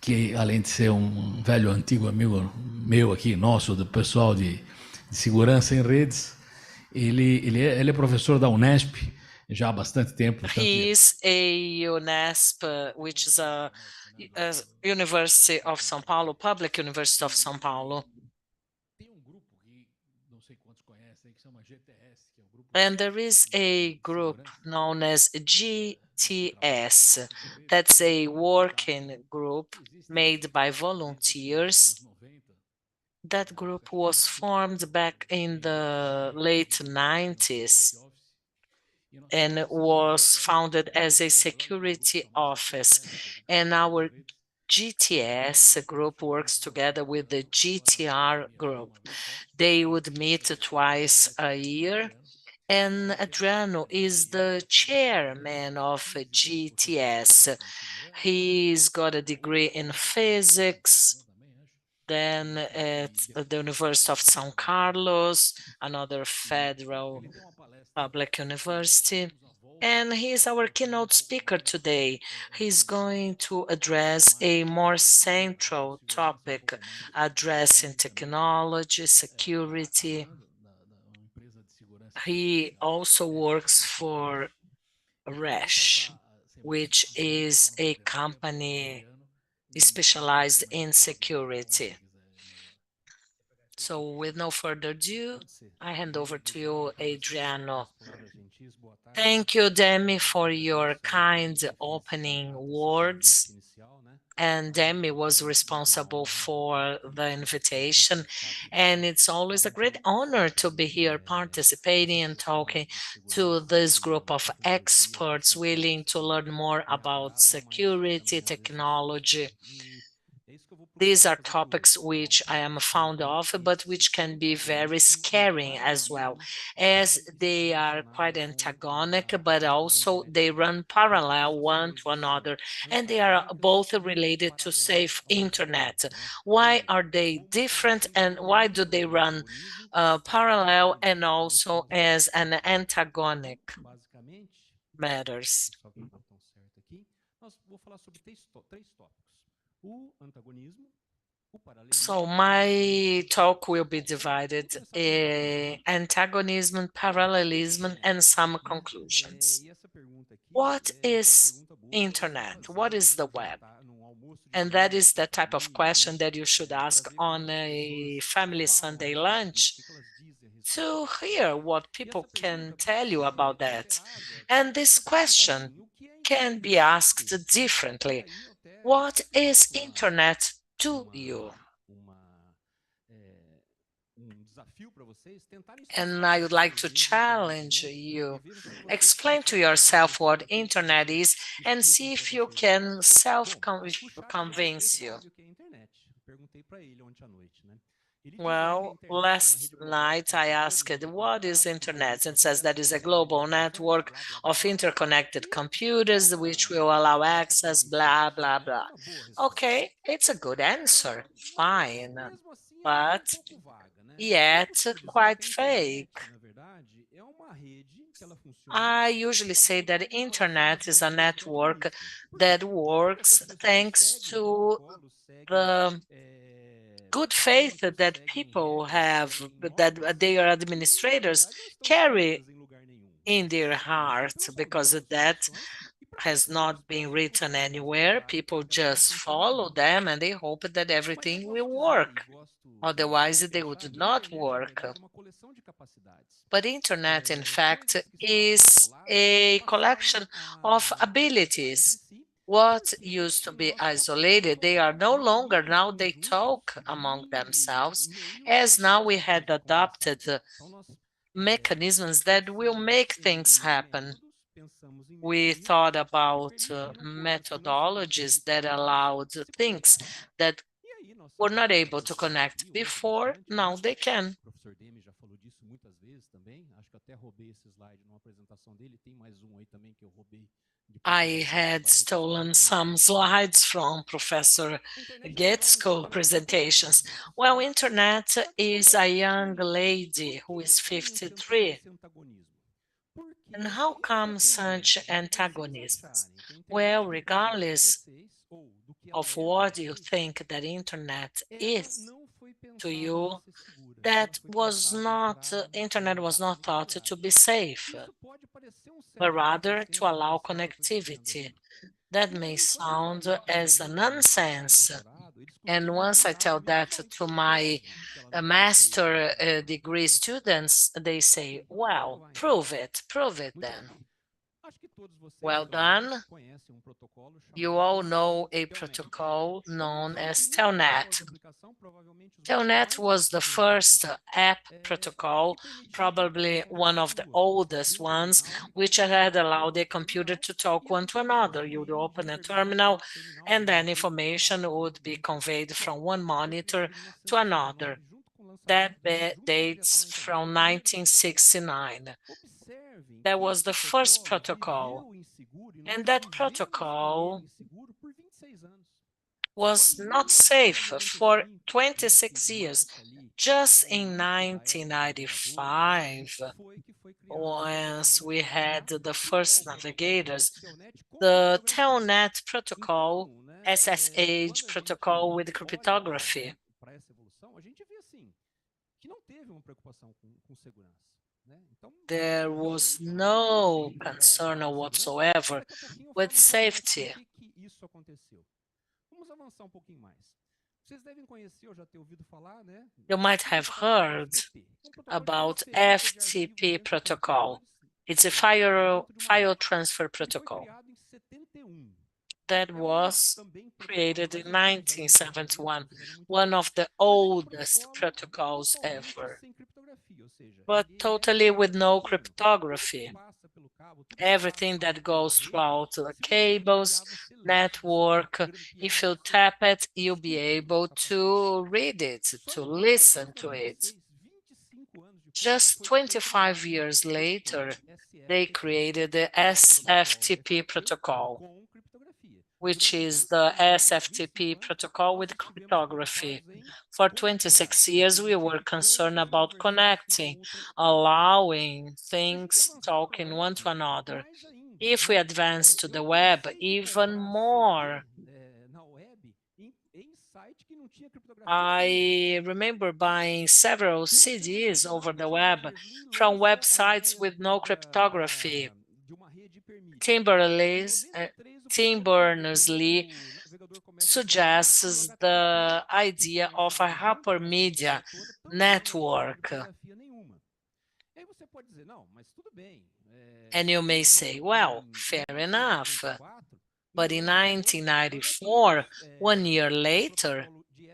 que além de ser um velho antigo amigo meu aqui, nosso, do pessoal de segurança em redes, ele é professor da Unesp já há bastante tempo. He is a Unesp, which is a University of São Paulo, Public University of São Paulo. And there is a group known as GTS. That's a working group made by volunteers. That group was formed back in the late 90s and was founded as a security office. And our GTS group works together with the GTR group. They would meet twice a year, and Adriano is the chairman of GTS. He's got a degree in physics, then at the University of São Carlos, another federal public university. And he's our keynote speaker today. He's going to address a more central topic, addressing technology, security. He also works for RESH, which is a company specialized in security. So with no further ado, I hand over to you, Adriano. Thank you, Demi, for your kind opening words. And Demi was responsible for the invitation. And it's always a great honor to be here participating and talking to this group of experts willing to learn more about security, technology. These are topics which I am fond of, but which can be very scaring as well, as they are quite antagonic, but also they run parallel one to another, and they are both related to safe internet. Why are they different, and why do they run parallel and also as an antagonic matters? So my talk will be divided antagonism, parallelism, and some conclusions. What is internet? What is the web? And that is the type of question that you should ask on a family Sunday lunch to hear what people can tell you about that. And this question can be asked differently. What is internet to you? And I would like to challenge you. Explain to yourself what internet is and see if you can self-convince you. Well, last night I asked, what is internet? It says that is a global network of interconnected computers which will allow access, blah, blah, blah. Okay, it's a good answer. Fine. But yet quite fake. I usually say that internet is a network that works thanks to the good faith that people have, that their administrators carry in their heart, because that has not been written anywhere. People just follow them and they hope that everything will work. Otherwise, they would not work. But internet, in fact, is a collection of abilities. What used to be isolated, they are no longer, now they talk among themselves, as now we had adopted mechanisms that will make things happen. We thought about methodologies that allowed things that were not able to connect before, now they can. I had stolen some slides from Professor Getsko presentations. Well, internet is a young lady who is 53. And how come such antagonisms? Well, regardless of what you think that internet is to you, that was not, internet was not thought to be safe, but rather to allow connectivity. That may sound as a nonsense. And once I tell that to my master degree students, they say, well, prove it then. Well done. You all know a protocol known as Telnet. Telnet was the first app protocol, probably one of the oldest ones, which had allowed a computer to talk one to another. You would open a terminal, and then information would be conveyed from one monitor to another. That dates from 1969. That was the first protocol, and that protocol was not safe for 26 years. Just in 1995, once we had the first navigators, the Telnet protocol, SSH protocol with cryptography. There was no concern whatsoever with safety. You might have heard about FTP protocol. It's a file transfer protocol that was created in 1971, one of the oldest protocols ever, but totally with no cryptography. Everything that goes throughout the cables, network, if you tap it, you'll be able to read it, to listen to it. Just 25 years later, they created the SFTP protocol, which is the SFTP protocol with cryptography. For 26 years, we were concerned about connecting, allowing things talking one to another. If we advance to the web, even more. I remember buying several CDs over the web from websites with no cryptography. Tim Berners-Lee suggests the idea of a hypermedia network. And you may say, well, fair enough. But in 1994, 1 year later,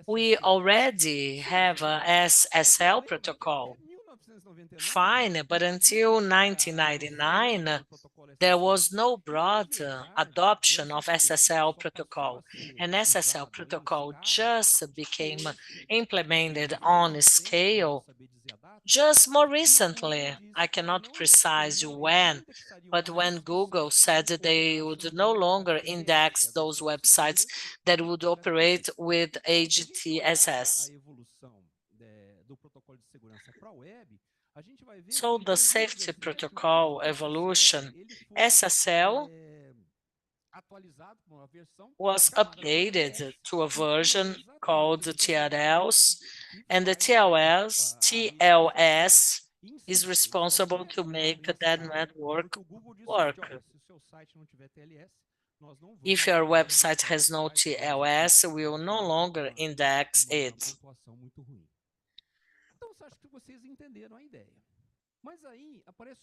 we already have a SSL protocol. Fine, but until 1999, there was no broad adoption of SSL protocol, and SSL protocol just became implemented on scale just more recently. I cannot precise when, but when Google said that they would no longer index those websites that would operate with HTSS. So the safety protocol evolution, SSL was updated to a version called TLS, and the TLS is responsible to make that network work. If your website has no TLS, we will no longer index it.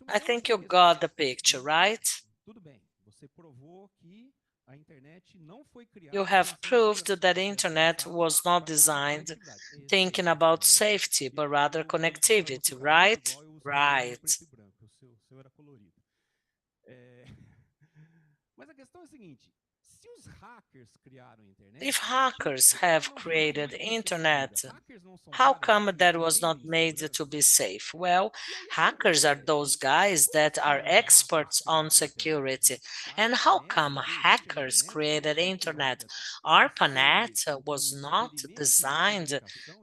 I think you got the picture, right? You have proved that the internet was not designed thinking about safety, but rather connectivity, right? Right. If hackers have created internet, how come that was not made to be safe? Well, hackers are those guys that are experts on security. And how come hackers created internet? ARPANET was not designed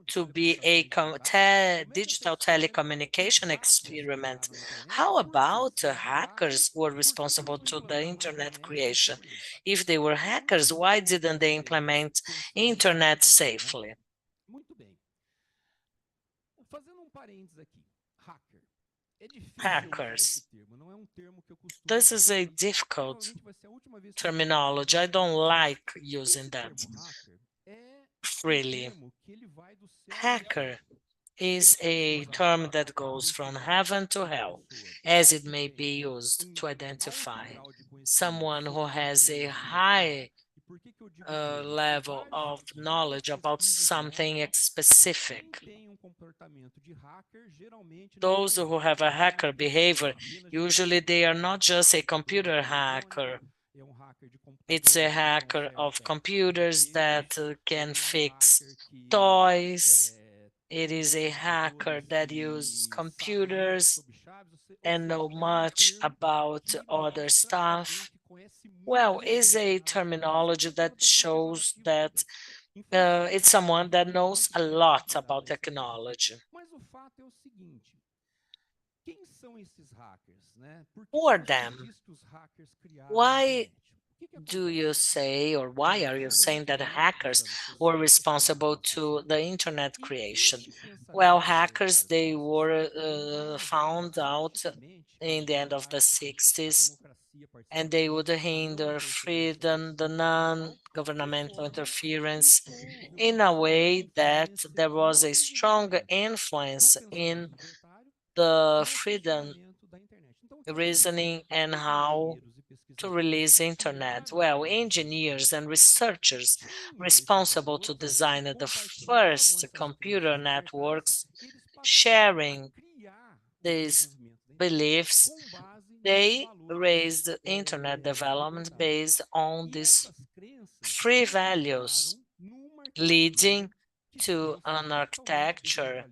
to be a digital telecommunication experiment. How about hackers who were responsible to the internet creation? If they were hackers, why didn't they implement internet safely? Hackers. This is a difficult terminology. I don't like using that freely. Hacker is a term that goes from heaven to hell, as it may be used to identify someone who has a high level of knowledge about something specific. Those who have a hacker behavior, usually they are not just a computer hacker. It's a hacker of computers that can fix toys. It is a hacker that uses computers and know much about other stuff. Well, is a terminology that shows that it's someone that knows a lot about technology. Who are them? Why do you say, or why are you saying that hackers were responsible to the internet creation? Well, hackers, they were found out in the end of the 60s, and they would hinder freedom, the non-governmental interference, in a way that there was a strong influence in the freedom reasoning and how to release internet. Well, engineers and researchers responsible to design the first computer networks sharing these beliefs, they raised internet development based on these three values, leading to an architecture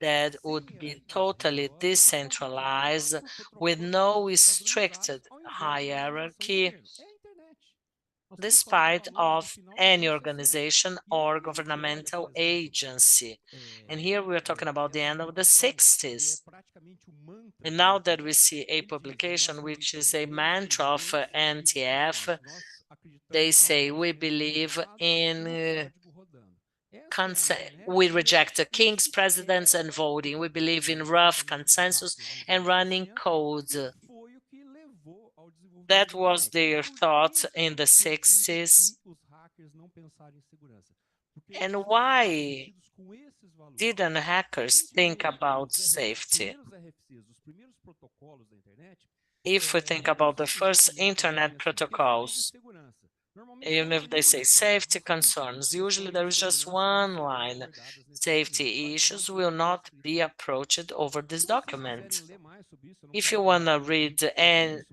that would be totally decentralized with no restricted hierarchy, despite of any organization or governmental agency. And here we are talking about the end of the 60s. And now that we see a publication, which is a mantra of NTF, they say, we believe in we reject the kings, presidents, and voting. We believe in rough consensus and running code. That was their thought in the 60s. And why didn't hackers think about safety? If we think about the first internet protocols, even if they say safety concerns, usually there is just one line. Safety issues will not be approached over this document. If you want to read and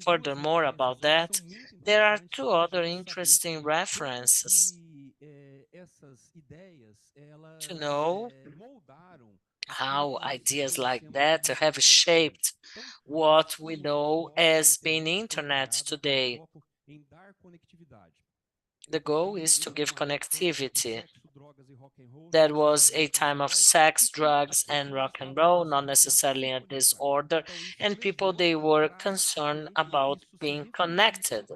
furthermore about that, there are two other interesting references to know how ideas like that have shaped what we know as being internet today. The goal is to give connectivity. That was a time of sex, drugs, and rock and roll, not necessarily a disorder, and people, they were concerned about being connected.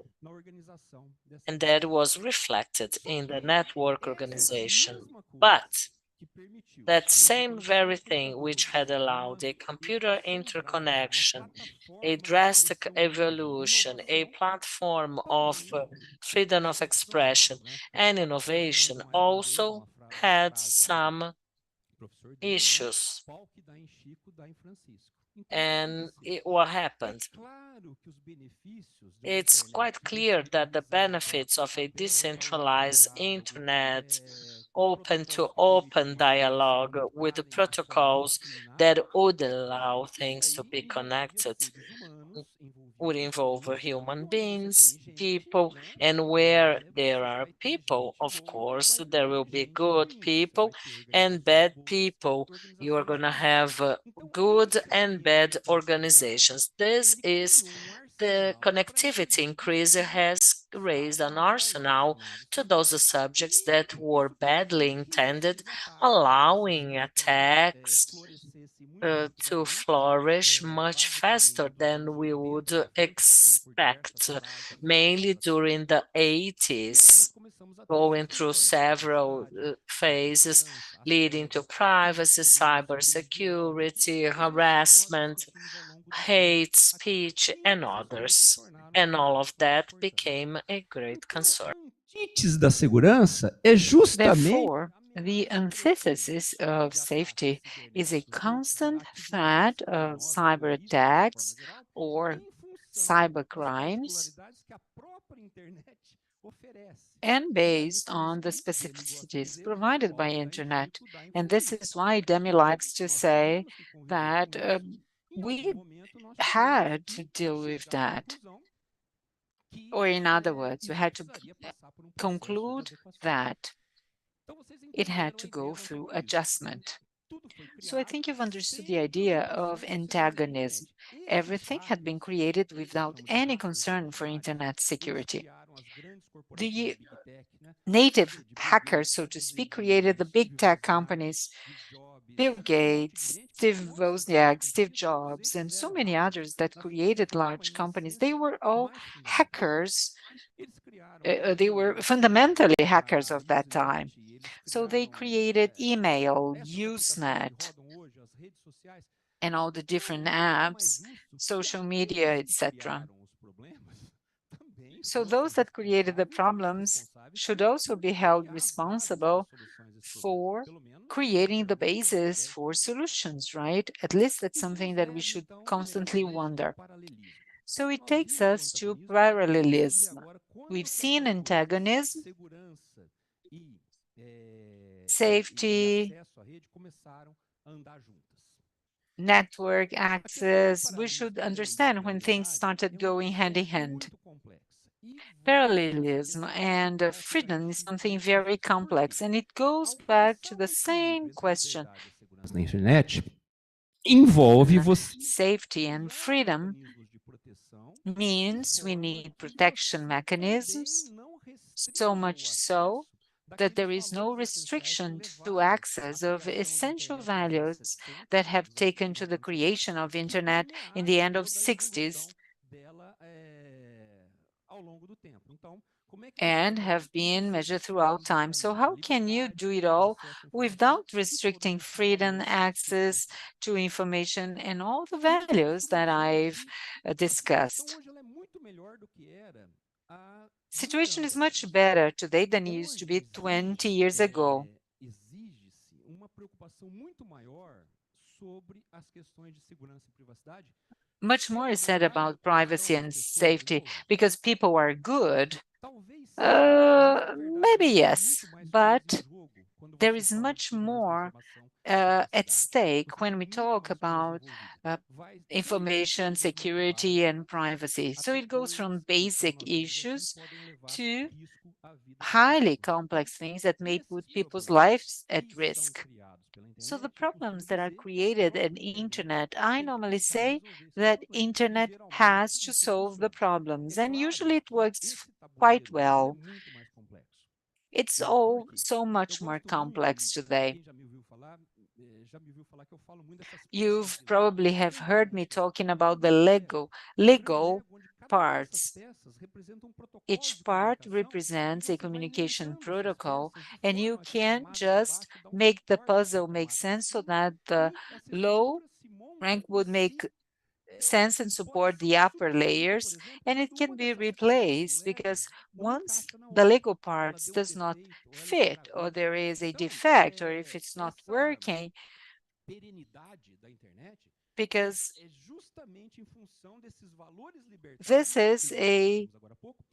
And that was reflected in the network organization. But that same very thing which had allowed a computer interconnection, a drastic evolution, a platform of freedom of expression and innovation also had some issues. And what happened? It's quite clear that the benefits of a decentralized internet, open to open dialogue with the protocols that would allow things to be connected would involve human beings, people, and where there are people, of course, there will be good people and bad people. You are going to have good and bad organizations. This is the connectivity increase has raised an arsenal to those subjects that were badly intended, allowing attacks to flourish much faster than we would expect, mainly during the 80s, going through several phases leading to privacy, cybersecurity, harassment, hate speech, and others. And all of that became a great concern. Da segurança é justamente Therefore, the antithesis of safety is a constant threat of cyber attacks or cyber crimes, and based on the specificities provided by internet. And this is why Demi likes to say that we had to deal with that. Or in other words, we had to conclude that it had to go through adjustment. So I think you've understood the idea of antagonism. Everything had been created without any concern for internet security. The native hackers, so to speak, created the big tech companies, Bill Gates, Steve Wozniak, Steve Jobs, and so many others that created large companies. They were all hackers. They were fundamentally hackers of that time. So they created email, Usenet, and all the different apps, social media, etc. So those that created the problems should also be held responsible for creating the basis for solutions, right? At least that's something that we should constantly wonder. So it takes us to parallelism. We've seen antagonism, safety, network access. We should understand when things started going hand in hand. Parallelism and freedom is something very complex, and it goes back to the same question. na internet envolve você. Safety and freedom means we need protection mechanisms, so much so that there is no restriction to access of essential values that have taken to the creation of internet in the end of 60s and have been measured throughout time. So how can you do it all without restricting freedom, access to information, and all the values that I've discussed? Situation is much better today than it used to be 20 years ago. Much more is said about privacy and safety because people are good. Maybe yes, but there is much more at stake when we talk about information security and privacy. So it goes from basic issues to highly complex things that may put people's lives at risk. So the problems that are created in internet, I normally say that internet has to solve the problems, and usually it works quite well. It's all so much more complex today. You've probably have heard me talking about the Lego parts. Each part represents a communication protocol, and you can't just make the puzzle make sense so that the low rank would make sense and support the upper layers, and it can be replaced because once the Lego parts does not fit or there is a defect or if it's not working, because this is a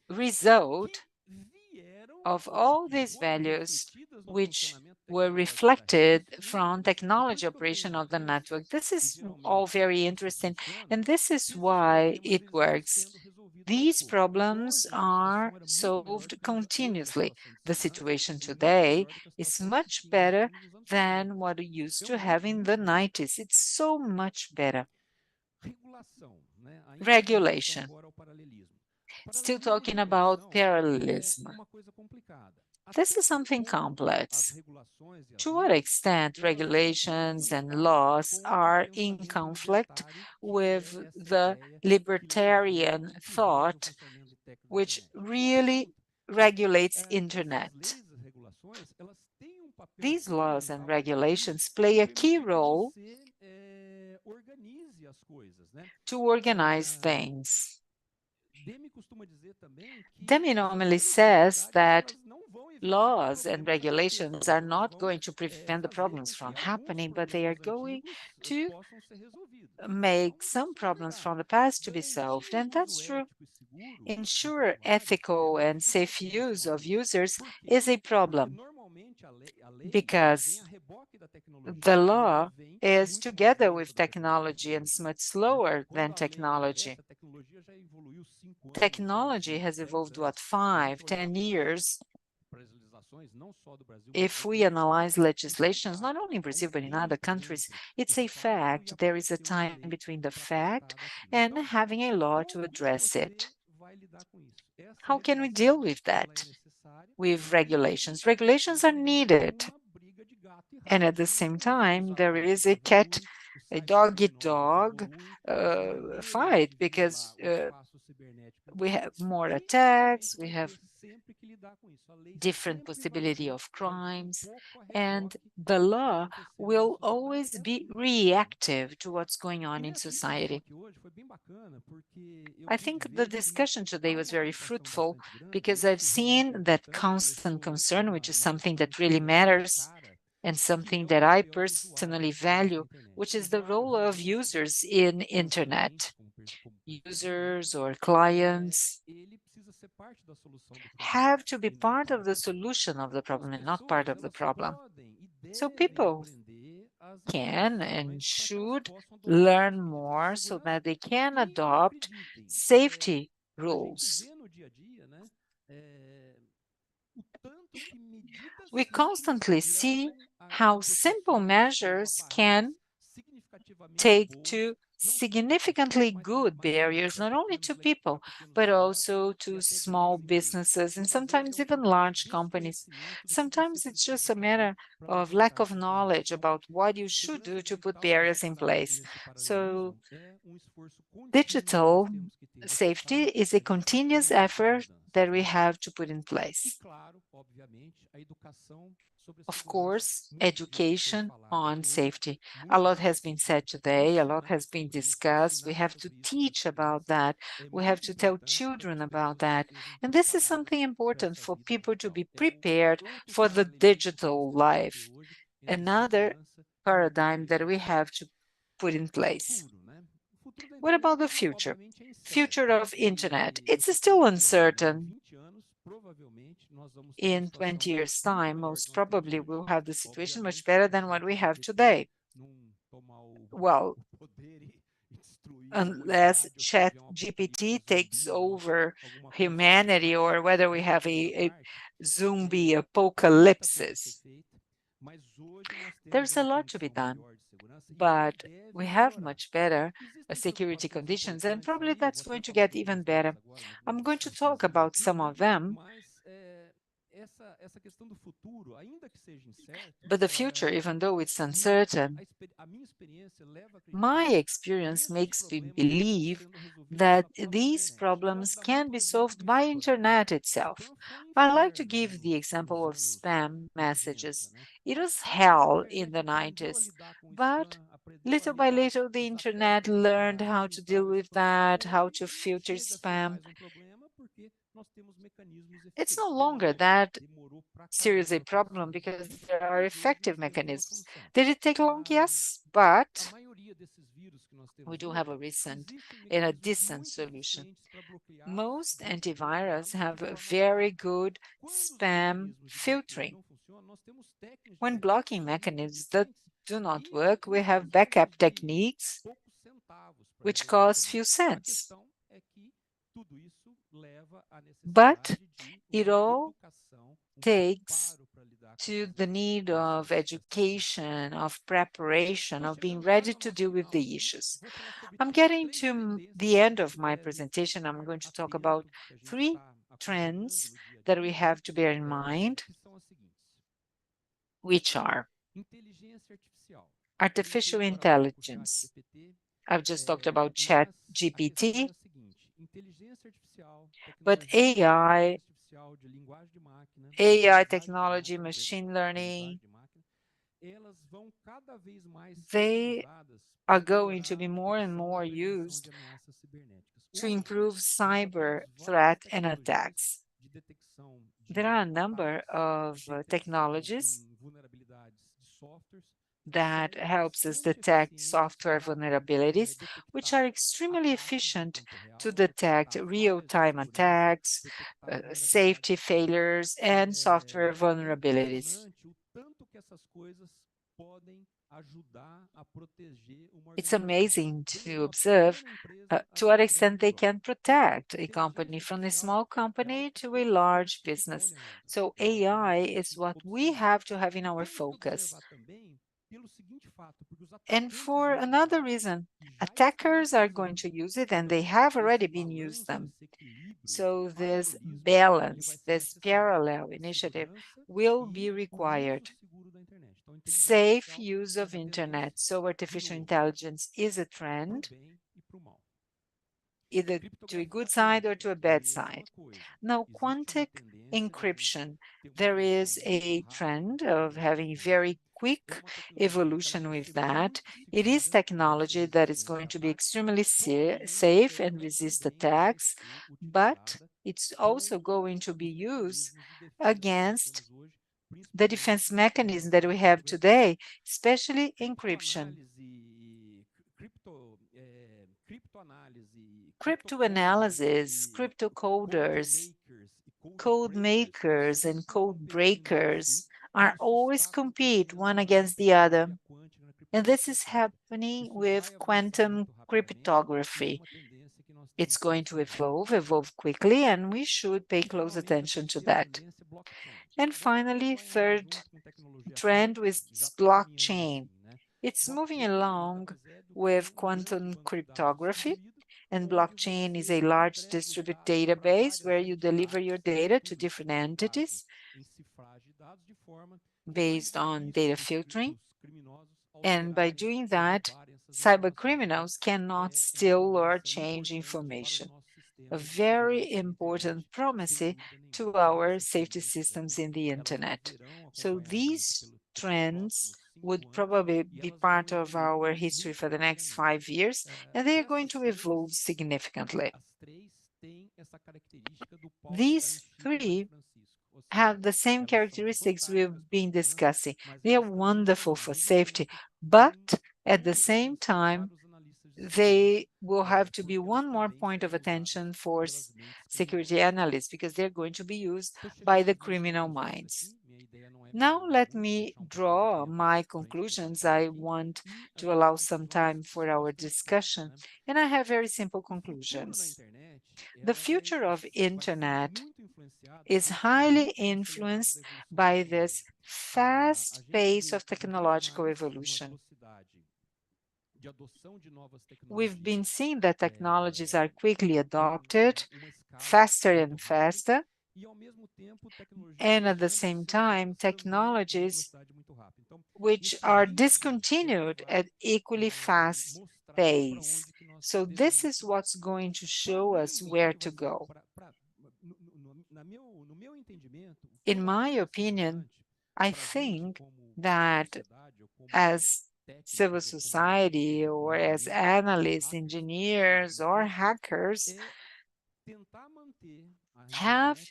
result of all these values which were reflected from technology operation of the network. This is all very interesting, and this is why it works. These problems are solved continuously. The situation today is much better than what we used to have in the 90s. It's so much better. Regulation. Still talking about parallelism. This is something complex. To what extent regulations and laws are in conflict with the libertarian thought, which really regulates internet? These laws and regulations play a key role to organize things. Demi normally says that laws and regulations are not going to prevent the problems from happening, but they are going to make some problems from the past to be solved, and that's true. Ensure ethical and safe use of users is a problem because the law is together with technology and is much slower than technology. Technology has evolved, what, 5, 10 years? If we analyze legislations, not only in Brazil, but in other countries, it's a fact. There is a time between the fact and having a law to address it. How can we deal with that? With regulations. Regulations are needed. And at the same time, there is a dog-eat-dog fight because we have more attacks, we have different possibility of crimes, and the law will always be reactive to what's going on in society. I think the discussion today was very fruitful because I've seen that constant concern, which is something that really matters and something that I personally value, which is the role of users in internet. Users or clients have to be part of the solution of the problem and not part of the problem. So people can and should learn more so that they can adopt safety rules. We constantly see how simple measures can take to significantly good barriers, not only to people, but also to small businesses and sometimes even large companies. Sometimes it's just a matter of lack of knowledge about what you should do to put barriers in place. So digital safety is a continuous effort that we have to put in place. Of course, education on safety. A lot has been said today, a lot has been discussed. We have to teach about that. We have to tell children about that. And this is something important for people to be prepared for the digital life. Another paradigm that we have to put in place. What about the future? Future of internet. It's still uncertain. In 20 years' time, most probably we'll have the situation much better than what we have today. Well, unless ChatGPT takes over humanity or whether we have a zombie apocalypse. There's a lot to be done, but we have much better security conditions, and probably that's going to get even better. I'm going to talk about some of them. But the future, even though it's uncertain, my experience makes me believe that these problems can be solved by internet itself. I like to give the example of spam messages. It was hell in the 90s, but little by little the internet learned how to deal with that, how to filter spam. It's no longer that serious a problem because there are effective mechanisms. Did it take long? Yes, but we do have a recent and a decent solution. Most antivirus have a very good spam filtering. When blocking mechanisms that do not work, we have backup techniques which cost few cents. But it all takes to the need of education, of preparation, of being ready to deal with the issues. I'm getting to the end of my presentation. I'm going to talk about 3 trends that we have to bear in mind, which are artificial intelligence. I've just talked about ChatGPT, but AI technology, machine learning, they are going to be more and more used to improve cyber threat and attacks. There are a number of technologies that helps us detect software vulnerabilities, which are extremely efficient to detect real-time attacks, safety failures, and software vulnerabilities. It's amazing to observe to what extent they can protect a company, from a small company to a large business. So AI is what we have to have in our focus. And for another reason, attackers are going to use it, and they have already been used them. So this balance, this parallel initiative will be required. Safe use of internet. So artificial intelligence is a trend, either to a good side or to a bad side. Now, quantic encryption, there is a trend of having very quick evolution with that. It is technology that is going to be extremely safe and resist attacks, but it's also going to be used against the defense mechanism that we have today, especially encryption. Crypto-analysis, crypto coders, code makers, and code breakers are always compete one against the other. And this is happening with quantum cryptography. It's going to evolve quickly, and we should pay close attention to that. And finally, third trend is blockchain. It's moving along with quantum cryptography, and blockchain is a large distributed database where you deliver your data to different entities based on data filtering. And by doing that, cyber criminals cannot steal or change information. A very important promise to our safety systems in the internet. So these trends would probably be part of our history for the next 5 years, and they are going to evolve significantly. These three have the same characteristics we've been discussing. They are wonderful for safety, but at the same time, they will have to be one more point of attention for security analysts, because they're going to be used by the criminal minds. Now, let me draw my conclusions. I want to allow some time for our discussion, and I have very simple conclusions. The future of internet is highly influenced by this fast pace of technological evolution. We've been seeing that technologies are quickly adopted, faster and faster, and at the same time, technologies which are discontinued at equally fast pace. So this is what's going to show us where to go. In my opinion, I think that as civil society or as analysts, engineers, or hackers have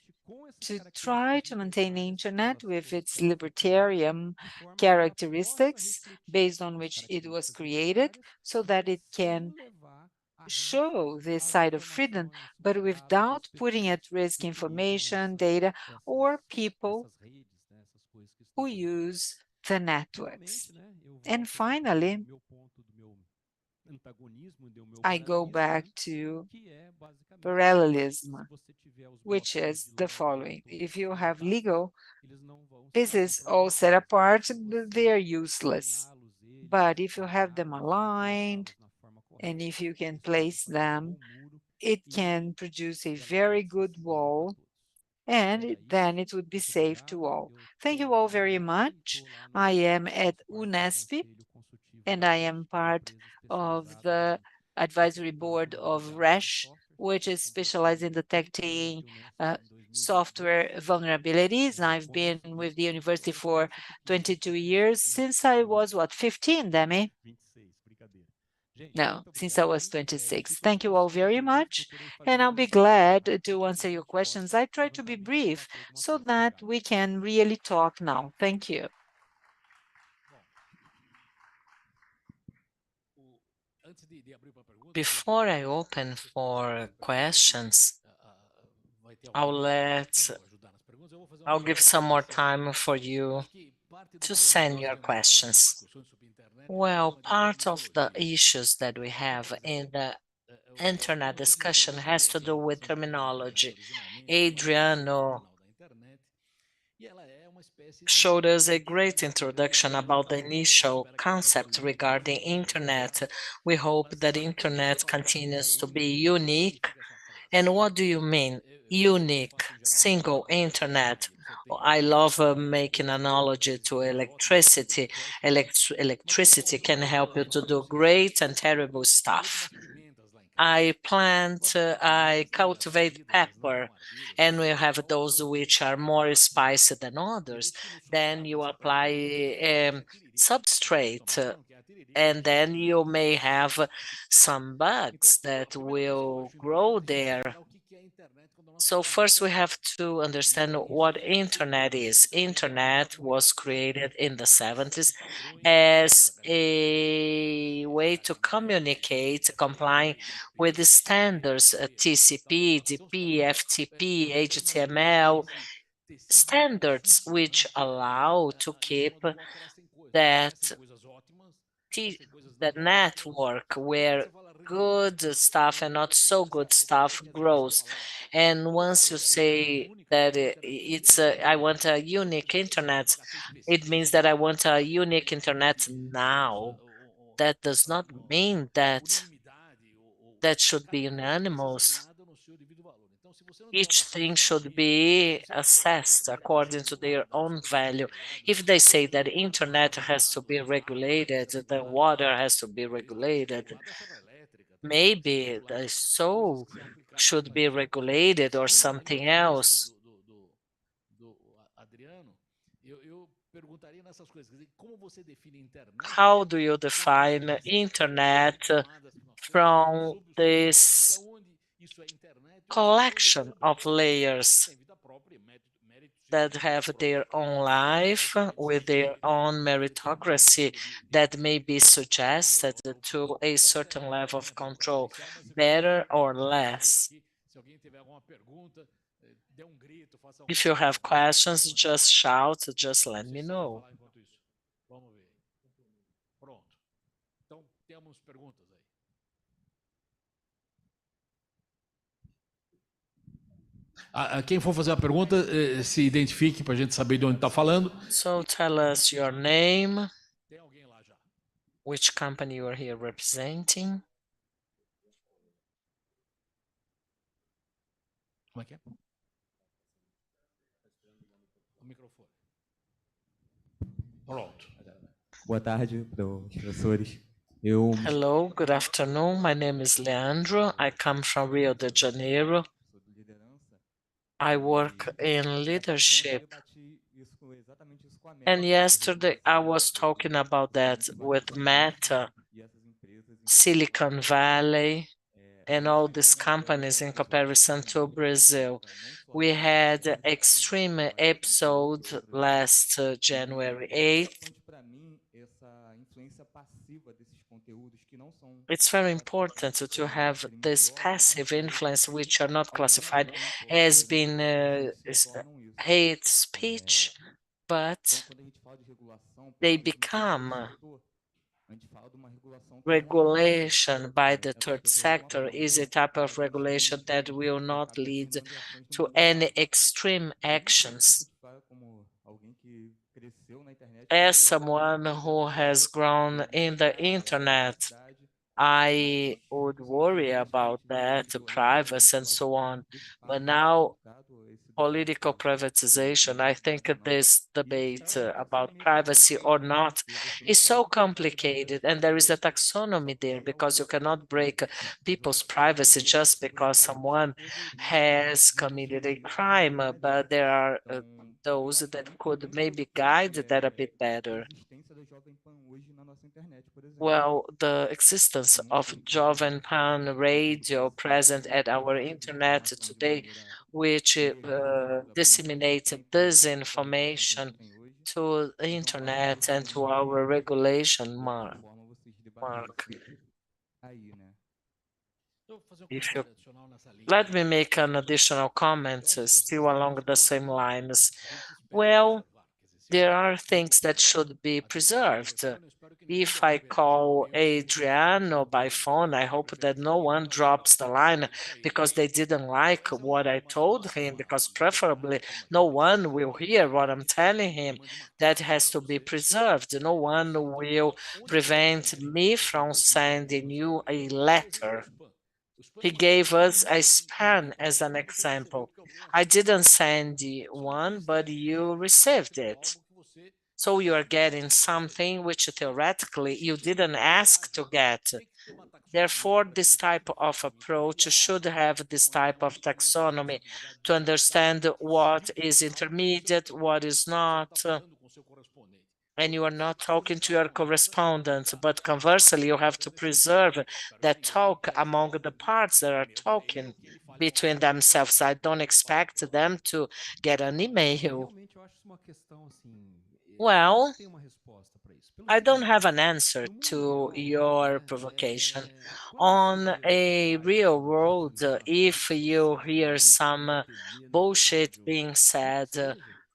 to try to maintain the internet with its libertarian characteristics based on which it was created, so that it can show this side of freedom, but without putting at risk information, data, or people who use the networks. And finally, I go back to parallelism, which is the following. If you have legal pieces all set apart, they are useless. But if you have them aligned, and if you can place them, it can produce a very good wall, and then it would be safe to all. Thank you all very much. I am at Unesp, and I am part of the advisory board of RESH, which is specialized in detecting software vulnerabilities. I've been with the university for 22 years, since I was, what, 15, Demi? No, since I was 26. Thank you all very much, and I'll be glad to answer your questions. I try to be brief so that we can really talk now. Thank you. Before I open for questions, I'll give some more time for you to send your questions. Well, part of the issues that we have in the internet discussion has to do with terminology. Adriano showed us a great introduction about the initial concept regarding internet. We hope that internet continues to be unique. And what do you mean, unique, single internet? I love making analogy to electricity. Electricity can help you to do great and terrible stuff. I cultivate pepper, and we have those which are more spicy than others. Then you apply substrate, and then you may have some bugs that will grow there. So first we have to understand what internet is. Internet was created in the 70s as a way to communicate, complying with the standards, TCP, DP, FTP, HTML, standards which allow to keep that network where good stuff and not so good stuff grows. And once you say that I want a unique internet, it means that I want a unique internet now. That does not mean that should be unanimous. Each thing should be assessed according to their own value. If they say that internet has to be regulated, the water has to be regulated, maybe the soul should be regulated or something else. How do you define internet from this collection of layers that have their own life with their own meritocracy that may be suggested to a certain level of control, better or less? If you have questions, just shout, just let me know. Quem for fazer a pergunta, se identifique para a gente saber de onde está falando. So tell us your name, which company you are here representing. Como é que é? O microfone. Pronto. Boa tarde, professores. Hello, good afternoon. My name is Leandro. I come from Rio de Janeiro. I work in leadership. And yesterday I was talking about that with Meta, Silicon Valley, and all these companies in comparison to Brazil. We had an extreme episode last January 8th. It's very important to have this passive influence, which are not classified as being hate speech, but they become regulation by the third sector is a type of regulation that will not lead to any extreme actions. As someone who has grown in the internet, I would worry about that, privacy and so on. But now political privatization. I think this debate about privacy or not is so complicated, and there is a taxonomy there because you cannot break people's privacy just because someone has committed a crime, but there are those that could maybe guide that a bit better. Well, the existence of Jovem Pan radio present at our internet today, which disseminates disinformation to the internet and to our regulation, Mark. If you let me make an additional comment, still along the same lines. Well, there are things that should be preserved. If I call Adriano by phone, I hope that no one drops the line because they didn't like what I told him, because preferably no one will hear what I'm telling him. That has to be preserved. No one will prevent me from sending you a letter. He gave us a span as an example. I didn't send you one, but you received it. So you are getting something which theoretically you didn't ask to get. Therefore, this type of approach should have this type of taxonomy to understand what is intermediate, what is not, and you are not talking to your correspondent, but conversely, you have to preserve that talk among the parts that are talking between themselves. I don't expect them to get an email. Well, I don't have an answer to your provocation. On a real world, if you hear some bullshit being said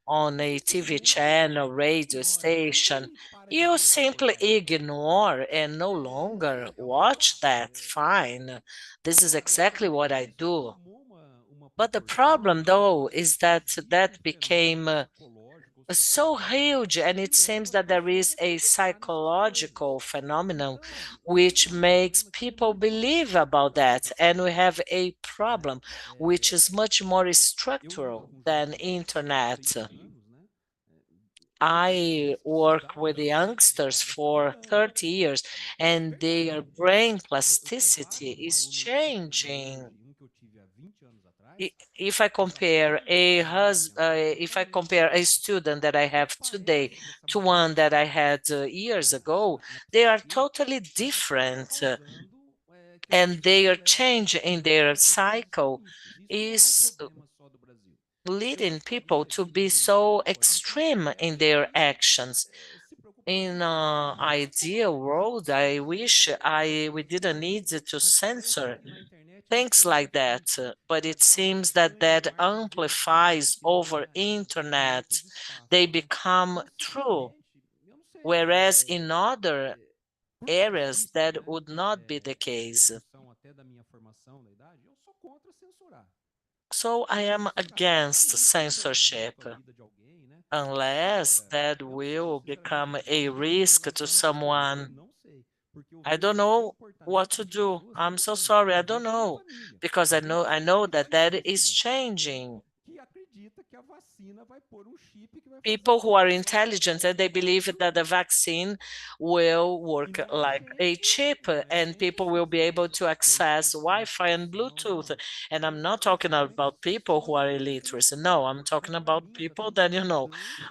on a TV channel, radio station, you simply ignore and no longer watch that. Fine. This is exactly what I do. But the problem, though, is that that became so huge, and it seems that there is a psychological phenomenon which makes people believe about that, and we have a problem which is much more structural than internet. I work with youngsters for 30 years, and their brain plasticity is changing. If I compare a student that I have today to one that I had years ago, they are totally different, and their change in their cycle is leading people to be so extreme in their actions. In an ideal world, I wish we didn't need to censor things like that, but it seems that that amplifies over internet. They become true, whereas in other areas that would not be the case. So I am against censorship unless that will become a risk to someone. I don't know what to do. I'm so sorry. I don't know, because I know that that is changing. People who are intelligent, and they believe that the vaccine will work like a chip, and people will be able to access Wi-Fi and Bluetooth. And I'm not talking about people who are illiterate. No, I'm talking about people that,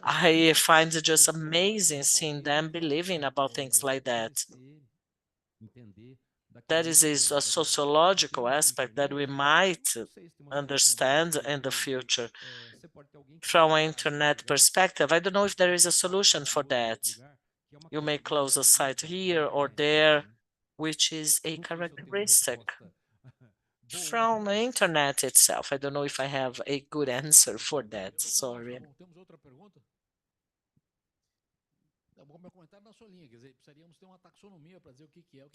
I find it just amazing seeing them believing about things like that. That is a sociological aspect that we might understand in the future. From an internet perspective, I don't know if there is a solution for that. You may close a site here or there, which is a characteristic from the internet itself. I don't know if I have a good answer for that. Sorry.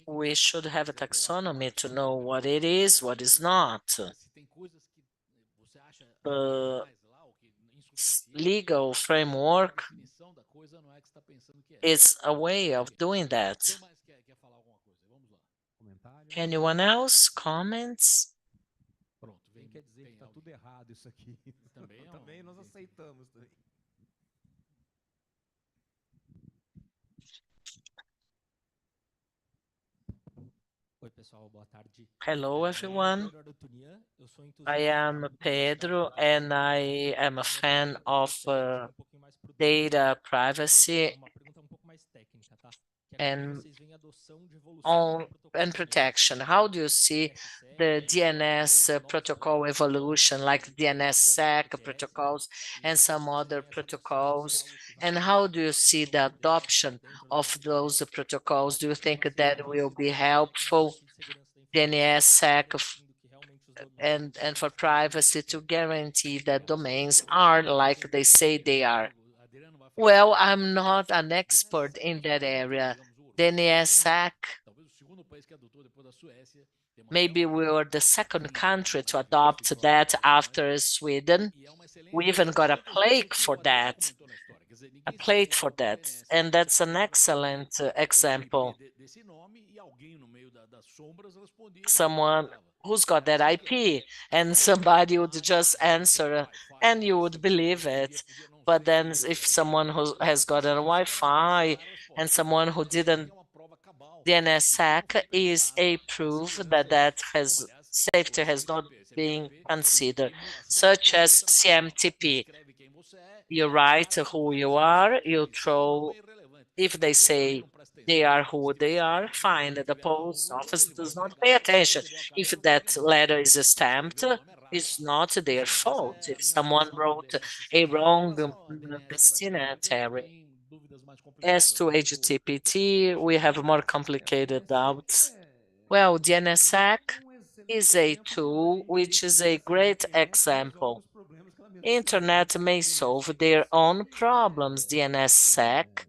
We should have a taxonomy to know what it is, what is not. The legal framework is a way of doing that. Anyone else? Comments? Também nós aceitamos também. Oi, pessoal, boa tarde. Hello, everyone. Pedro Arutunian, eu sou I entusiasta am Pedro, and I am a fan of data privacy uma pergunta um pouco mais técnica, tá? Que é como and vocês veem a adoção de evolução do protocolo and protection. How do you see the DNS protocol evolution, like DNSSEC protocols and some other protocols? And how do you see the adoption of those protocols? Do you think that will be helpful, DNSSEC and for privacy to guarantee that domains are like they say they are? Well, I'm not an expert in that area. DNSSEC, maybe we were the second country to adopt that after Sweden. We even got a plaque for that, and that's an excellent example. Someone who's got that IP, and somebody would just answer, and you would believe it. But then if someone who has got a Wi-Fi and someone who didn't, DNSSEC is a proof that safety has not been considered, such as CMTP. You write who you are, you throw, if they say they are who they are, fine. The post office does not pay attention. If that letter is stamped, it's not their fault. If someone wrote a wrong destinatory. As to HTTP, we have more complicated doubts. Well, DNSSEC is a tool which is a great example. Internet may solve their own problems. DNSSEC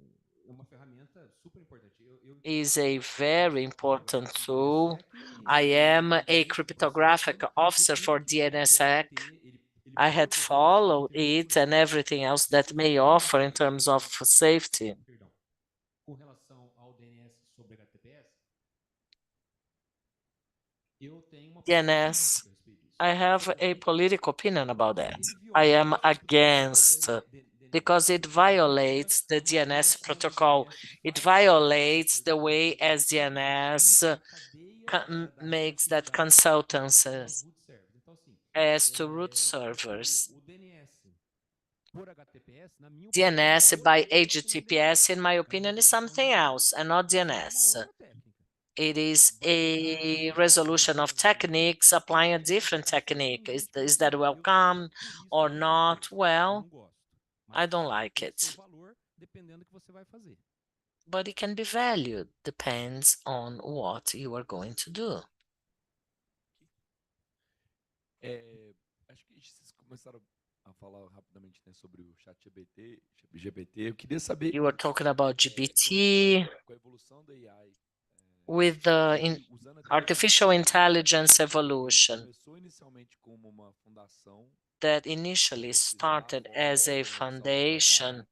is a very important tool. I am a cryptographic officer for DNSSEC. I had followed it and everything else that may offer in terms of safety. Com relação ao DNS sobre HTTPS, DNS, I have a political opinion about that. I am against because it violates the DNS protocol. It violates the way as DNS makes that consultancies as to root servers. DNS by HTTPS, in my opinion, is something else and not DNS. It is a resolution of techniques applying a different technique. Is that welcome or not? Well, I don't like it. But it can be valued, depends on what you are going to do. Acho que vocês começaram a falar rapidamente, né, sobre o chat GPT. Eu queria saber. You were talking about GPT Com a evolução da AI. With the artificial intelligence evolution that initially started as a foundation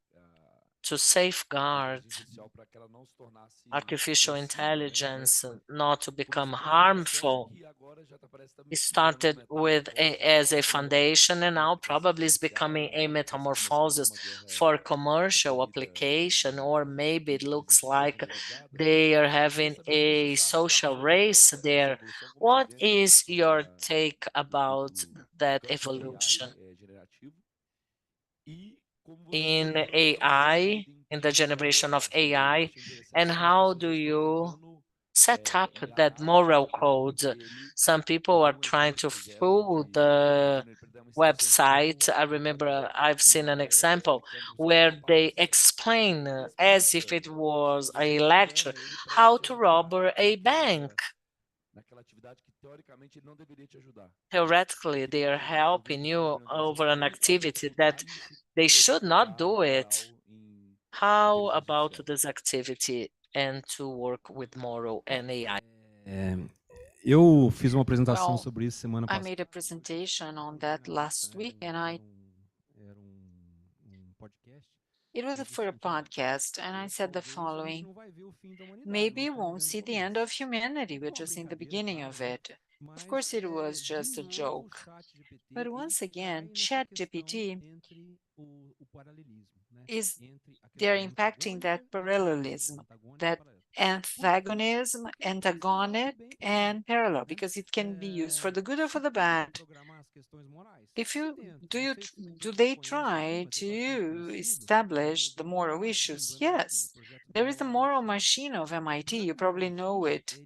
to safeguard artificial intelligence not to become harmful. It started with as a foundation and now probably is becoming a metamorphosis for commercial application, or maybe it looks like they are having a social race there. What is your take about that evolution? In AI, in the generation of AI, and how do you set up that moral code? Some people are trying to fool the website. I remember I've seen an example where they explain as if it was a lecture how to rob a bank. Theoretically, they are helping you over an activity that they should not do it. How about this activity and to work with moral and AI? Eu fiz uma apresentação Well, sobre isso semana I passada. made a presentation on that last week, and Era podcast. it was for a podcast, and I said the following: maybe we won't see the end of humanity, we're just in the beginning of it. Of course, it was just a joke. But once again, ChatGPT is they're impacting that parallelism, that antagonic and parallel, because it can be used for the good or for the bad. If you do they try to establish the moral issues? Yes. There is the moral machine of MIT, you probably know it.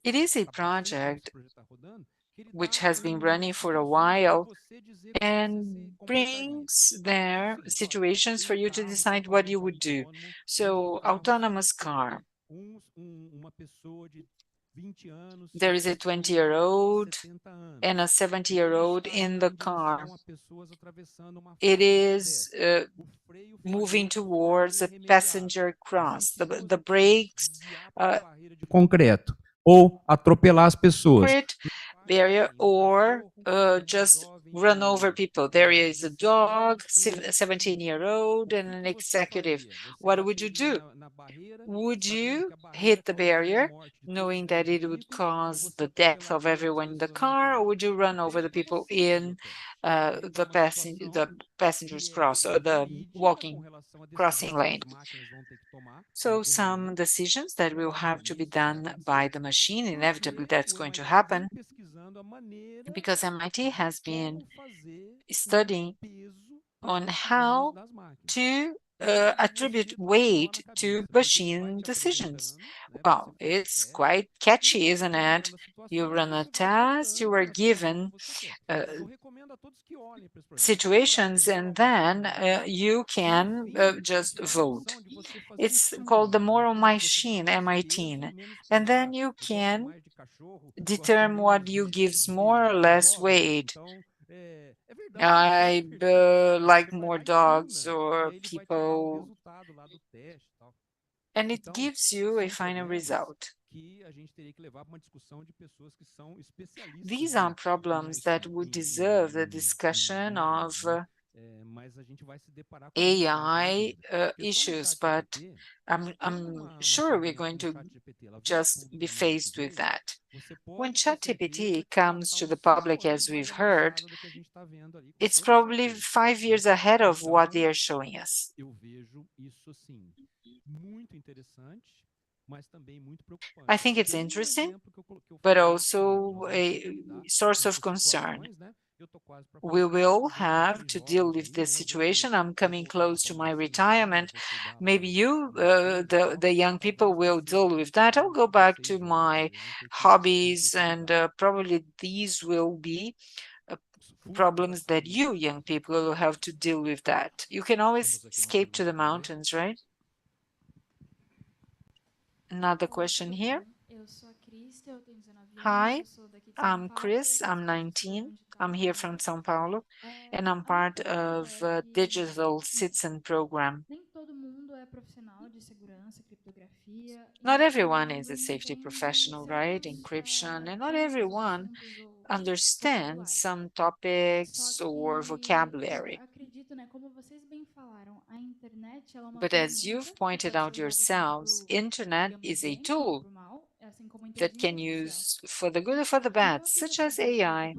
It is a project which has been running for a while and brings there situations for you to decide what you would do. So, autonomous car. There is a 20-year-old and a 70-year-old in the car. It is moving towards a passenger cross. The brakes concreto ou atropelar as pessoas. concrete barrier or just run over people. There is a dog, 17-year-old, and an executive. What would you do? Would you hit the barrier knowing that it would cause the death of everyone in the car, or would you run over the people in the passengers cross or the walking crossing lane? So some decisions that will have to be done by the machine, inevitably that's going to happen, because MIT has been studying on how to attribute weight to machine decisions. Well, it's quite catchy, isn't it? You run a test, you are given situations, and then you can just vote. It's called the moral machine, MIT, and then you can determine what you gives more or less weight. I like more dogs or people, and it gives you a final result. These are problems that would deserve the discussion of AI issues, but I'm sure we're going to just be faced with that. When ChatGPT comes to the public, as we've heard, it's probably 5 years ahead of what they are showing us. I think it's interesting, but also a source of concern. We will have to deal with this situation. I'm coming close to my retirement. Maybe you, the young people, will deal with that. I'll go back to my hobbies, and probably these will be problems that you, young people, will have to deal with that. You can always escape to the mountains, right? Another question here. Hi, I'm Chris. I'm 19. I'm here from São Paulo, and I'm part of a digital citizen program. Not everyone is a safety professional, right? Encryption, and not everyone understands some topics or vocabulary. But as you've pointed out yourselves, internet is a tool that can use for the good or for the bad, such as AI.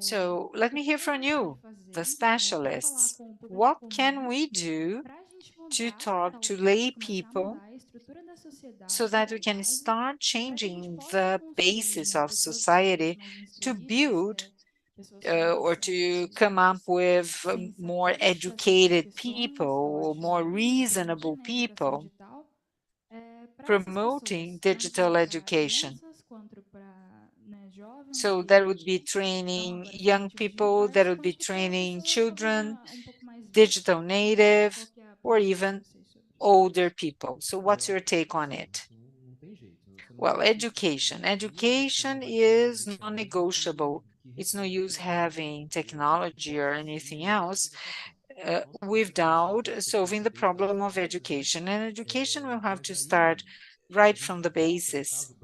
So let me hear from you, the specialists. What can we do to talk to lay people so that we can start changing the basis of society to build or to come up with more educated people, more reasonable people, promoting digital education? So that would be training young people, that would be training children, digital native, or even older people. So what's your take on it? Well, education. Education is non-negotiable. It's no use having technology or anything else without solving the problem of education. And education will have to start right from the basis.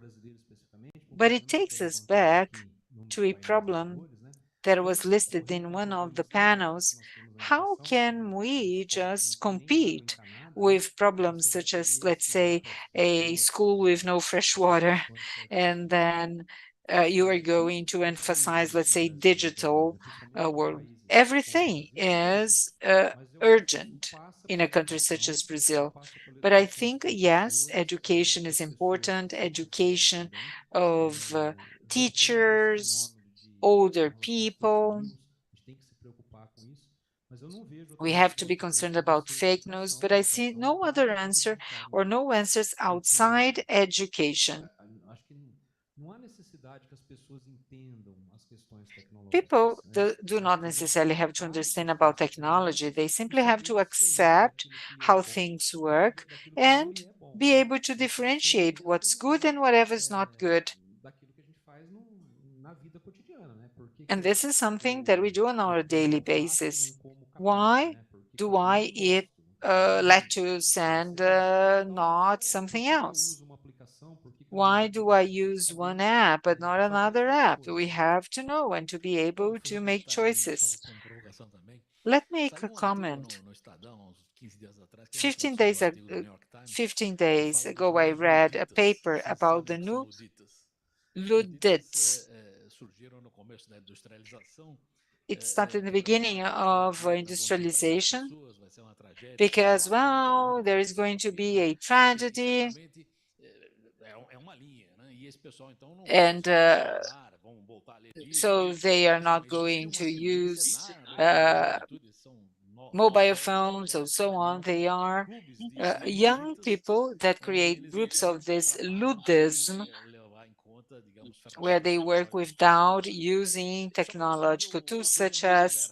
But it takes us back to a problem that was listed in one of the panels. How can we just compete with problems such as, let's say, a school with no fresh water, and then you are going to emphasize, let's say, digital world. Everything is urgent in a country such as Brazil. But I think, yes, education is important, education of teachers, older people. We have to be concerned about fake news, but I see no other answer or no answers outside education. People do not necessarily have to understand about technology. They simply have to accept how things work and be able to differentiate what's good and whatever is not good. And this is something that we do on our daily basis. Why do I eat lettuce and not something else? Why do I use one app but not another app? We have to know and to be able to make choices. Let me make a comment. 15 days ago, I read a paper about the new Luddites. It started in the beginning of industrialization because, well, there is going to be a tragedy. And so they are not going to use mobile phones or so on. They are young people that create groups of this ludism, where they work without using technological tools such as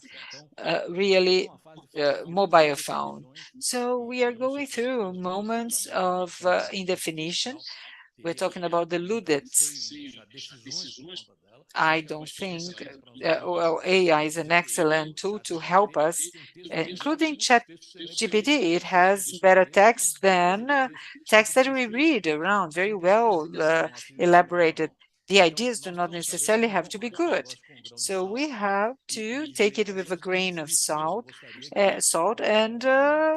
really mobile phone. So we are going through moments of indefinition. We're talking about the Luddites. I don't think, well, AI is an excellent tool to help us, including ChatGPT. It has better text than text that we read around, very well elaborated. The ideas do not necessarily have to be good. So we have to take it with a grain of salt, and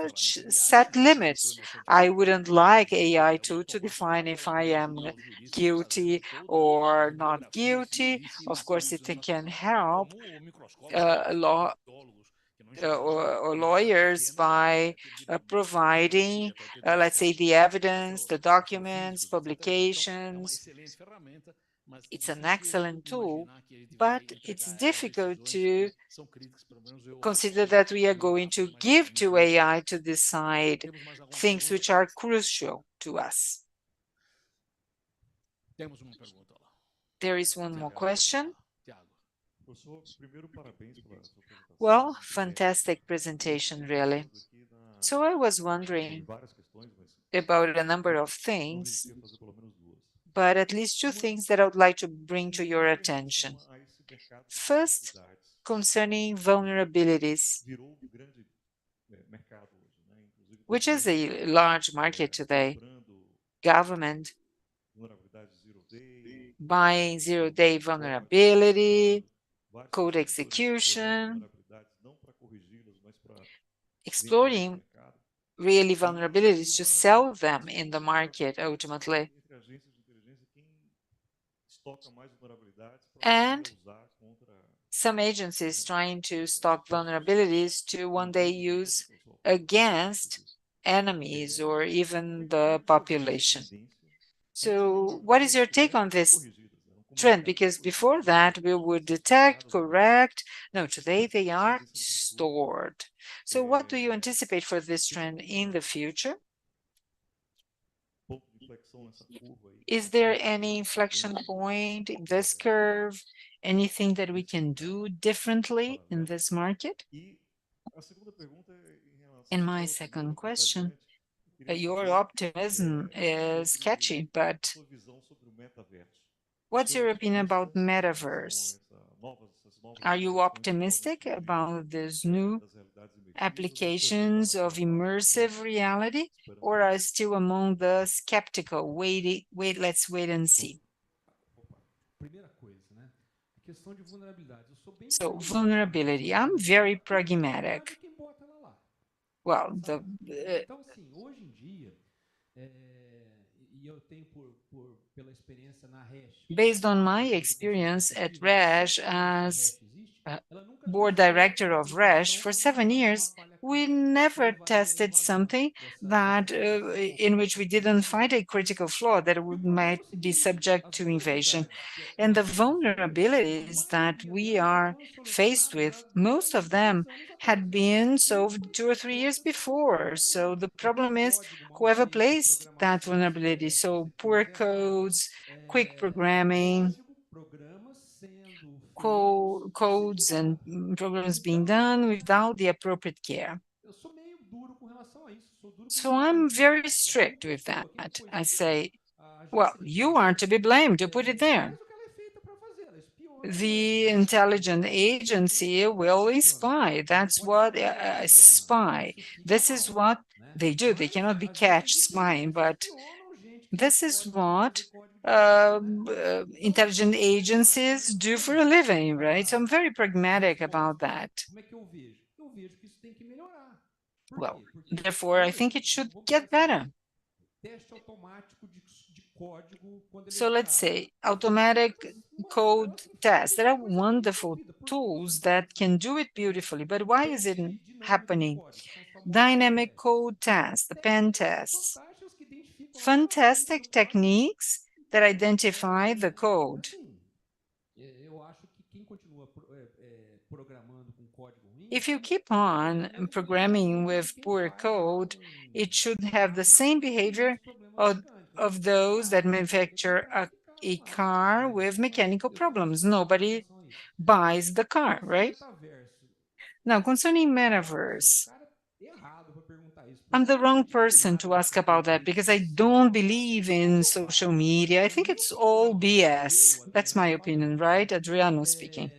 set limits. I wouldn't like AI to define if I am guilty or not guilty. Of course, it can help or lawyers by providing, let's say, the evidence, the documents, publications. It's an excellent tool, but it's difficult to consider that we are going to give to AI to decide things which are crucial to us. There is one more question. Well, fantastic presentation, really. So I was wondering about a number of things, but at least two things that I would like to bring to your attention. First, concerning vulnerabilities, which is a large market today. Government buying zero-day vulnerability, code execution, exploring really vulnerabilities to sell them in the market ultimately. And some agencies trying to stock vulnerabilities to one day use against enemies or even the population. So what is your take on this trend? Because before that, we would detect, correct. No, today they are stored. So what do you anticipate for this trend in the future? Is there any inflection point in this curve? Anything that we can do differently in this market? And my second question, your optimism is catchy, but what's your opinion about metaverse? Are you optimistic about these new applications of immersive reality, or are still among the skeptical? Let's wait and see. So vulnerability, I'm very pragmatic. Well, Então, assim, hoje em dia, e eu tenho pela experiência na RESH, based on my como educação experience at representativa, há RESH 7 anos que a as RESH existe, uh, ela nunca board testou director uma of RESH aplicação for onde 7 dava uma years, falha we crítica e never levaria à tested invasão something dessa that aplicação ou in qualquer which we outro didn't sistema. find a critical flaw that E o might problema é o be seguinte, subject as to invasion. vulnerabilidades que And the nós temos hoje, a vulnerabilities that maioria we delas já are foram faced solucionadas with, há most of 2 them anos had atrás. been Por solved 2 or 3 years conta before. So the problem algum is código mal whoever feito, placed that programação vulnerability. So poor coisa errada, codes, quick programming, código, programas sendo feitos sem codes and cuidado. programs being Então, done without the appropriate care. eu sou meio duro com relação a isso, sou duro com So relação a I'm isso. Falo, very cara, a strict culpa é with that. sua, quem pôs I isso aí? say, A well, agência de you aren't to be inteligência blamed. You put it there. faz o que ela é feita para fazer, ela espiona The mesmo. intelligent Tem agency pessoas will que espionam. spy. Não That's pode ser what você que está espionando. spy. Isso fica This is mal, what né? they do. They Mas cannot be às vezes catch existem spying, pessoas que but espionam gente que é this is código para what fazer código de vírus, né? Então, intelligent tem que tomar com agencies relação do a for a isso. living, right? So A I'm very pragmatic about resposta, that. como é que eu vejo? Eu vejo que isso tem que melhorar. Por Well, quê? Porque therefore, I think hoje, it should vamos pegar get assim, better. teste automático de código quando ele é So let's gerado. say As automatic empresas, code elas tests. fazem There are coisa linda da wonderful vida. Por quê? Isso tools é that bacana. can do it beautifully, but why is it Teste dinâmico de happening? código, são os famosos Dynamic pentests. code tests, the pen Técnicas tests, fantásticas que identificam lá, isso fantastic não faz. techniques that Então, identify the code. assim, eu acho que quem continua programando com código ruim, If you keep on mesmo programming comportamento with de quem poor faz lá code, it should have the carro same que tem muitos behavior problemas of, mecânicos. of those that Você vai ter que manufacture comprar esse a carro lá. car with Então, mechanical eu tenho problems. discordado com Nobody relação a isso. buys the car, Mas right? metaverso, Now, concerning eu sou o metaverse, cara errado para perguntar isso, I'm porque the wrong eu não sei person nada to ask dessas about coisas, that rede because I don't social, believe isso é in bobagem. social media. I Na think minha it's all opinião, BS. That's my opinion, falando, right? né? Adriano speaking.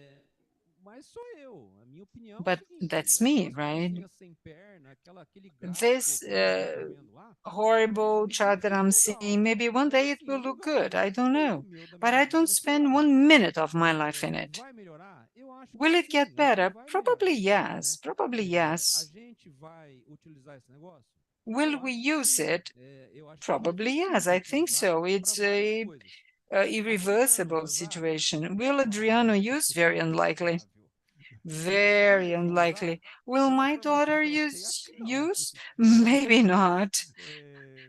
Mas sou eu. A minha opinião é o But seguinte, that's me, aquelas right? caixinhas sem perna, aquele gráfico This que eu tô vendo lá, horrible me chart that fica I'm legal. seeing, maybe one Mas day it assim, will eu look não good. I gastaria don't um tempo know. da But minha I vida don't naquilo spend lá. 1 minute of my life in it. Vai melhorar? Eu acho que Will it get sim, acho que better? vai Probably melhorar. yes. Né? Probably A yes. gente vai utilizar esse negócio? Will Eu we acho que use sim. it? Eu acho que a gente Probably yes. precisa I think utilizar so. para It's várias a coisas. irreversible Apesar, situation. Will ah, Adriano use? Very unlikely. Very você vai usar? unlikely. Will Pela my informação daughter que eu sei, acho que não. use? Maybe not,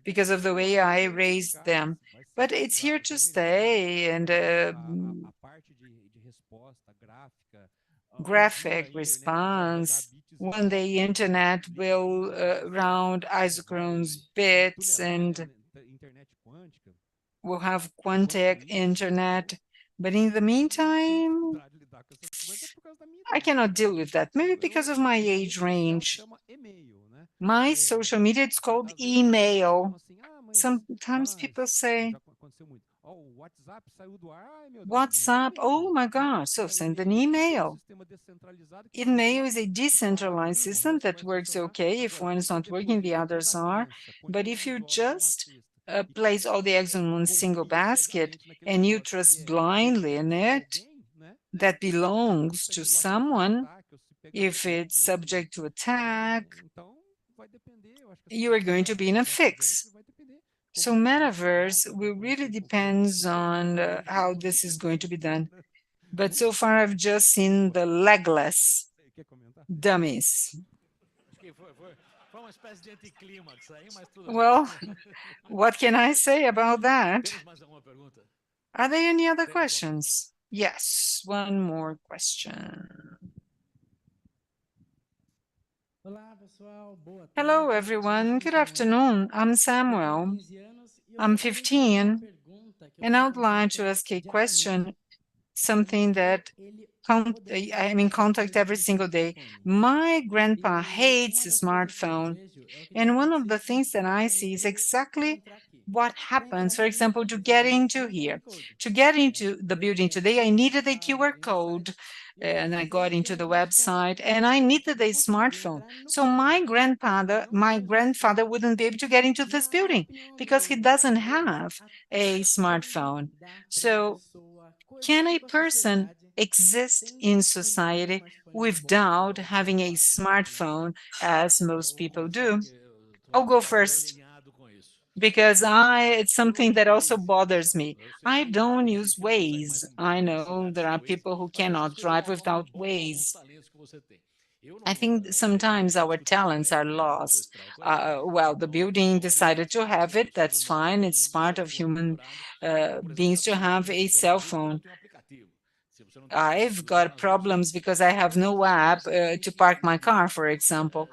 because of the Mas way vai I ser raised eficaz, them. vai ser But it's here utilizado, to vai melhorar. stay, and A parte de resposta gráfica, um dia a graphic internet vai rodar response. bits One day, internet will round isochrones bits, and internet quântica. we'll have Enquanto quantic isso, internet. But in the eu tenho meantime, dificuldade de lidar com essas coisas, mas é por causa da minha I idade. cannot deal with that. Maybe because of my Minha age rede social range. chama e-mail, né? My social media, it's called Às vezes as pessoas email. falam assim, mas Sometimes people say, já aconteceu muito. O WhatsApp saiu do ar, ai meu Deus, manda WhatsApp, e-mail. oh my God, so send an email. Sistema descentralizado que Email funciona, is a se parar decentralized um, o system resto that vai works funcionar. okay. If Agora, one se is você not working, the deposita others toda a are. crença, But if quantidade you de ovos numa just cesta e place all the eggs in one single confia basket cegamente naquele and you negócio que trust blindly in pertence a it, alguém, né? that E belongs se to aquilo lá sofre um someone, ataque, ou se pegar if fogo, it's ou se subject to attack, então vai depender, eu acho que essa you are questão going to be in a do metaverso fix. vai depender como So isso vai ser metaverse usado, will como really ser configurado. depends Eu sou on how tecnologia, this não is sei going to be muito, done. né? But so far, I've just seen the legless Quer comentar? dummies. Acho que foi uma espécie de anticlímax aí, mas tudo Well, bem. what can I say about that? Temos mais alguma pergunta? Are there any other questions? Yes, one more question. Hello, everyone. Good afternoon. I'm Samuel. I'm 15, and I would like to ask a question, something that I'm in contact every single day. My grandpa hates a smartphone, and one of the things that I see is exactly what happens, for example, to get into here. To get into the building today, I needed a QR code, and I got into the website, and I needed a smartphone. So my grandfather wouldn't be able to get into this building because he doesn't have a smartphone. So can a person exist in society without having a smartphone, as most people do? I'll go first because it's something that also bothers me. I don't use Waze. I know there are people who cannot drive without Waze. I think sometimes our talents are lost. Well, the building decided to have it. That's fine. It's part of human beings to have a cell phone. I've got problems because I have no app to park my car, for example.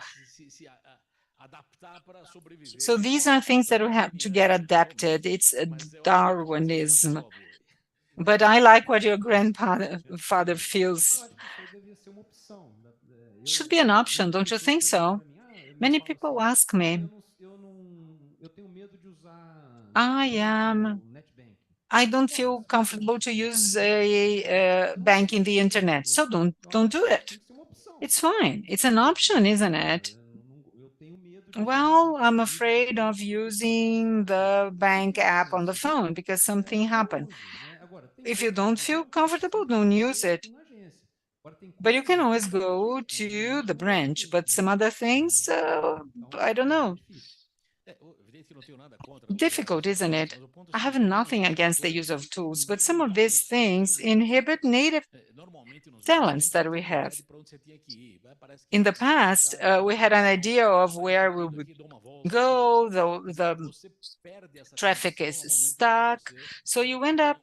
So these are things that we have to get adapted. It's Darwinism. But I like what your grandfather feels. Should be an option, don't you think so? Many people ask me. I don't feel comfortable to use a bank in the internet, so don't do it. It's fine. It's an option, isn't it? Well, I'm afraid of using the bank app on the phone because something happened. If you don't feel comfortable, don't use it. But you can always go to the branch. But some other things, I don't know. Difficult, isn't it? I have nothing against the use of tools, but some of these things inhibit native talents that we have. In the past, we had an idea of where we would go, the traffic is stuck, so you end up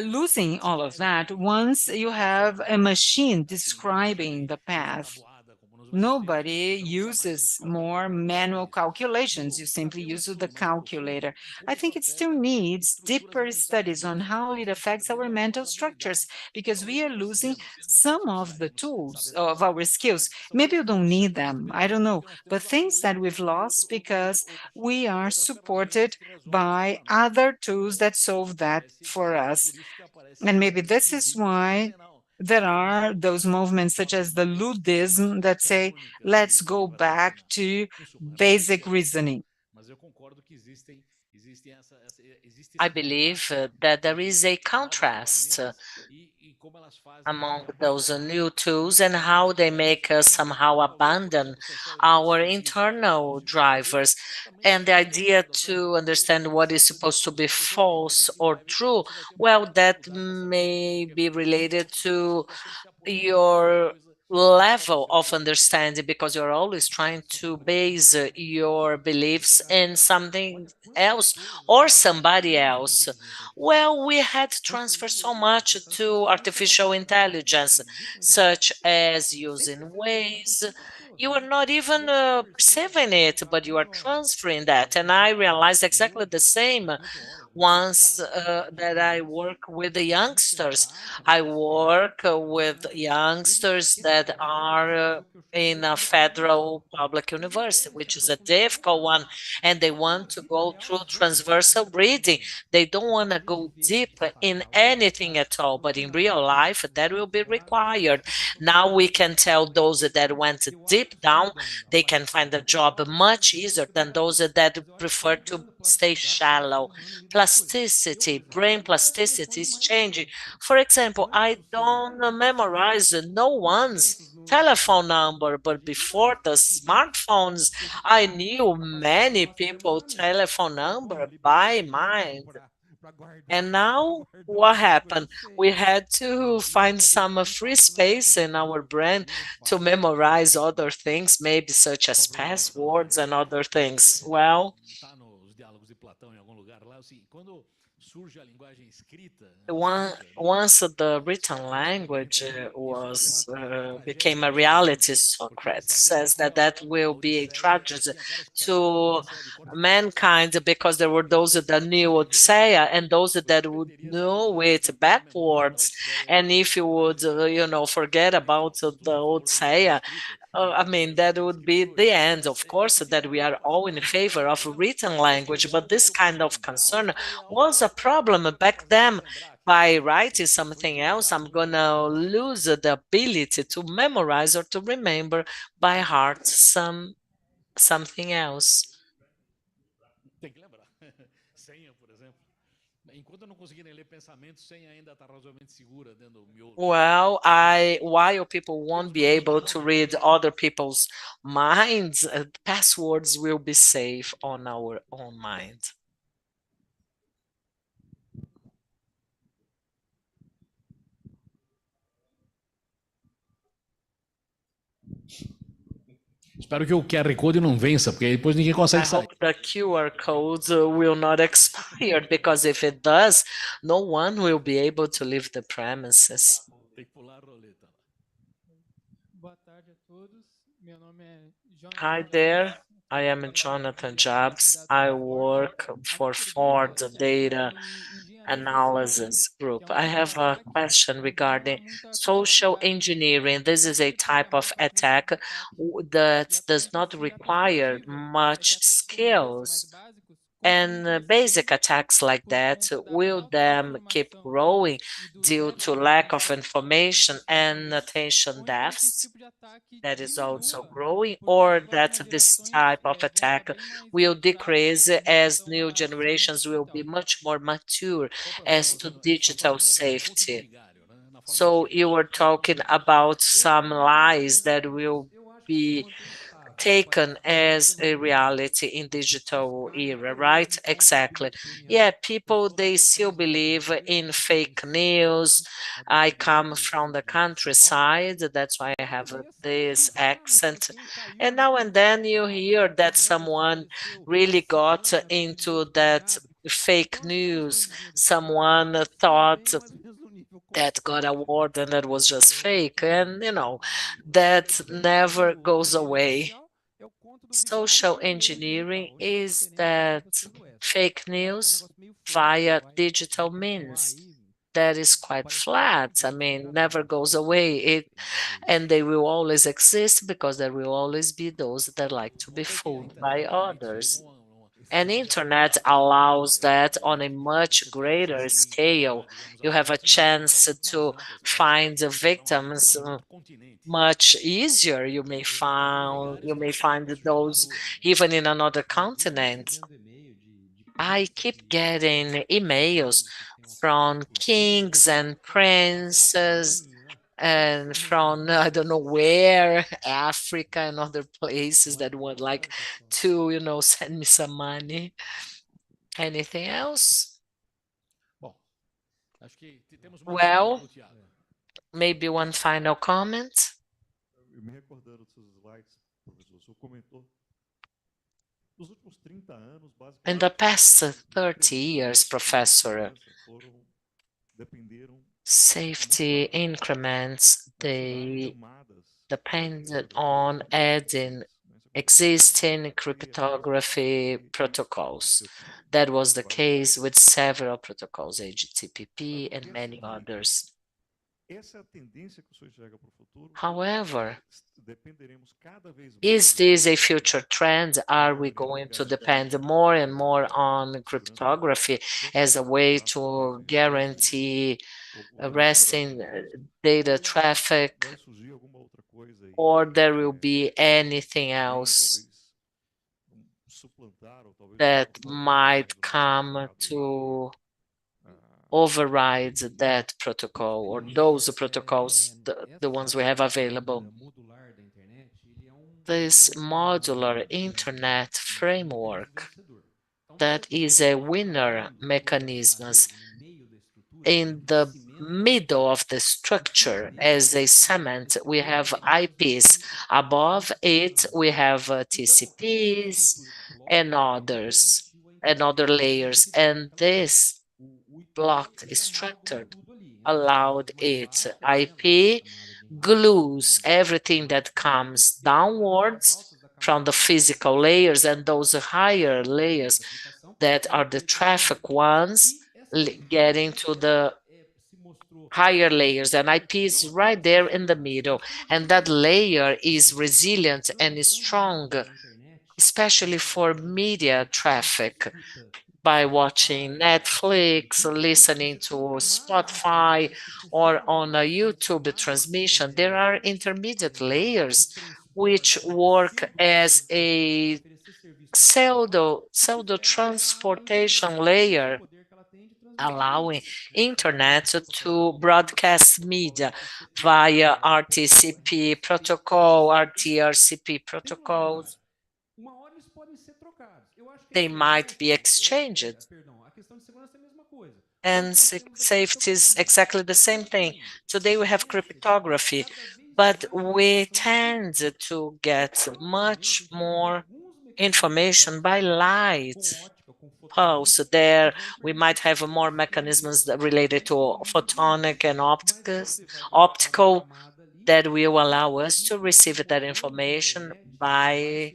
losing all of that once you have a machine describing the path. Nobody uses more manual calculations. You simply use the calculator. I think it still needs deeper studies on how it affects our mental structures because we are losing some of the tools of our skills. Maybe you don't need them, I don't know, but things that we've lost because we are supported by other tools that solve that for us. And maybe this is why there are those movements such as the Ludism that say, let's go back to basic reasoning. I believe that there is a contrast among those new tools and how they make us somehow abandon our internal drivers. And the idea to understand what is supposed to be false or true, well, that may be related to your level of understanding because you're always trying to base your beliefs in something else or somebody else. Well, we had to transfer so much to artificial intelligence, such as using ways. You are not even perceiving it, but you are transferring that. And I realized exactly the same once that I work with the youngsters. I work with youngsters that are in a federal public university, which is a difficult one, and they want to go through transversal reading. They don't want to go deep in anything at all, but in real life, that will be required. Now we can tell those that went deep down, they can find a job much easier than those that prefer to stay shallow. Plasticity, brain plasticity is changing. For example, I don't memorize no one's telephone number, but before the smartphones, I knew many people telephone number by mind. And now what happened? We had to find some free space in our brain to memorize other things, maybe such as passwords and other things. Well, once the written language was became a reality, Socrates says that that will be a tragedy to mankind because there were those that knew Odisseia and those that would know it backwards. And if you would, forget about the Odisseia, I mean, that would be the end. Of course, that we are all in favor of written language, but this kind of concern was a problem back then. By writing something else, I'm gonna lose the ability to memorize or to remember by heart something else. Well, while people won't be able to read other people's minds, passwords will be safe on our own mind. Espero que o QR Code não vença, porque aí depois ninguém I consegue sair. hope the QR code will not expire, because if it does, no one will be able to leave the premises. Tem que pular a roleta. Boa tarde a todos. Meu nome é Hi Jonathan there, Jobs. I am Jonathan Jobs. I work for Ford Data Analysis Group. I have a question regarding social engineering. This is a type of attack that does not require much skills. And basic attacks like that, will them keep growing due to lack of information and attention deficits? That is also growing, or that this type of attack will decrease as new generations will be much more mature as to digital safety. So you were talking about some lies that will be taken as a reality in digital era, right? Exactly. Yeah, people, they still believe in fake news. I come from the countryside, that's why I have this accent. And now and then you hear that someone really got into that fake news. Someone thought that got award and that was just fake. And, that never goes away. Social engineering is that fake news via digital means. That is quite flat. I mean, never goes away. And they will always exist because there will always be those that like to be fooled by others. And internet allows that on a much greater scale. You have a chance to find the victims much easier. You may find those even in another continent. I keep getting emails from kings and princes and from I don't know where, Africa and other places that would like to, send me some money. Anything else? Well, maybe one final comment. Me recordando dos seus slides, professor, o senhor comentou nos últimos 30 anos, In the basicamente, past 30 years, Professor, dependeram safety increments, they depended on adding existing cryptography protocols. That was the case with several protocols, HTTP and many others. essa é a tendência que o senhor enxerga para o futuro? However, Dependeremos cada vez mais is this a future trend? Are we going to depend more and more on cryptography as a way to guarantee arresting data traffic, vai surgir alguma outra coisa aí or there will be anything else suplantar ou talvez that might come to override that protocol or those protocols, the ones we have available? This modular internet framework, that is a winner mechanism in the middle of the structure as a cement. We have IPs. Above it, we have TCPs and others and other layers. And this blocked structure allowed it. IP glues everything that comes downwards from the physical layers, and those higher layers that are the traffic ones getting to the higher layers, and IP is right there in the middle, and that layer is resilient and strong, especially for media traffic. By watching Netflix, listening to Spotify, or on a YouTube transmission, there are intermediate layers which work as a pseudo transportation layer allowing internet to broadcast media via RTCP protocol, RTRCP protocols. Uma hora eles podem ser trocados. Eu acho que They might be exchanged. perdão, a questão de segurança é a mesma coisa. And safety is exactly the same thing. Today we have cryptography, but we tend to get much more information by light pulse. There we might have more mechanisms related to photonic and optical that will allow us to receive that information by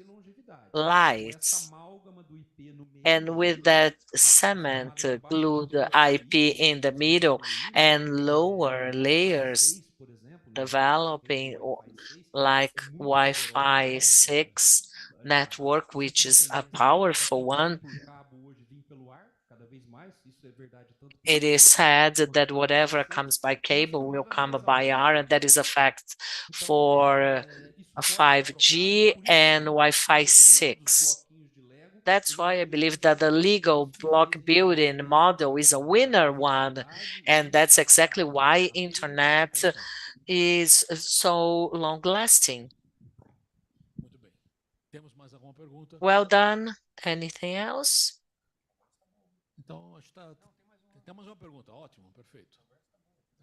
light. And with that cement glued IP in the middle and lower layers developing like Wi-Fi 6 network, which is a powerful one. It is said that whatever comes by cable will come by R, and that is a fact for 5G and Wi-Fi 6. That's why I believe that the legal block building model is a winner one, and that's exactly why internet is so long lasting. Well done. Anything else? Então, acho que temos uma pergunta. Ótimo, perfeito.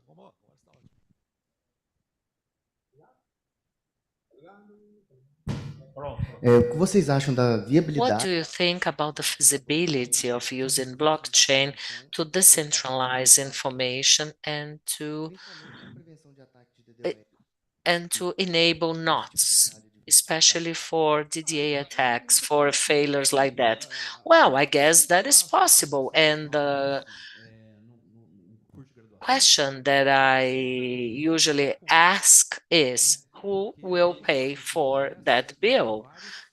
Agora está ótimo. O que vocês acham da viabilidade? What do you think about the feasibility of using blockchain to decentralize information and to enable knots, especially for DDA attacks, for failures like that? Well, I guess that is possible. And the question that I usually ask is, who will pay for that bill?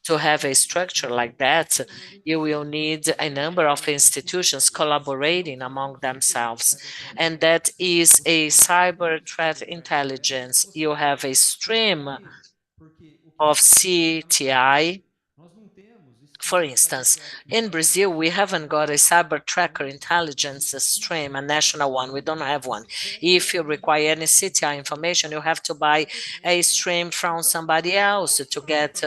To have a structure like that, you will need a number of institutions collaborating among themselves, and that is a cyber threat intelligence. You have a stream of CTI. For instance, in Brazil, we haven't got a cyber tracker intelligence stream, a national one. We don't have one. If you require any CTI information, you have to buy a stream from somebody else to get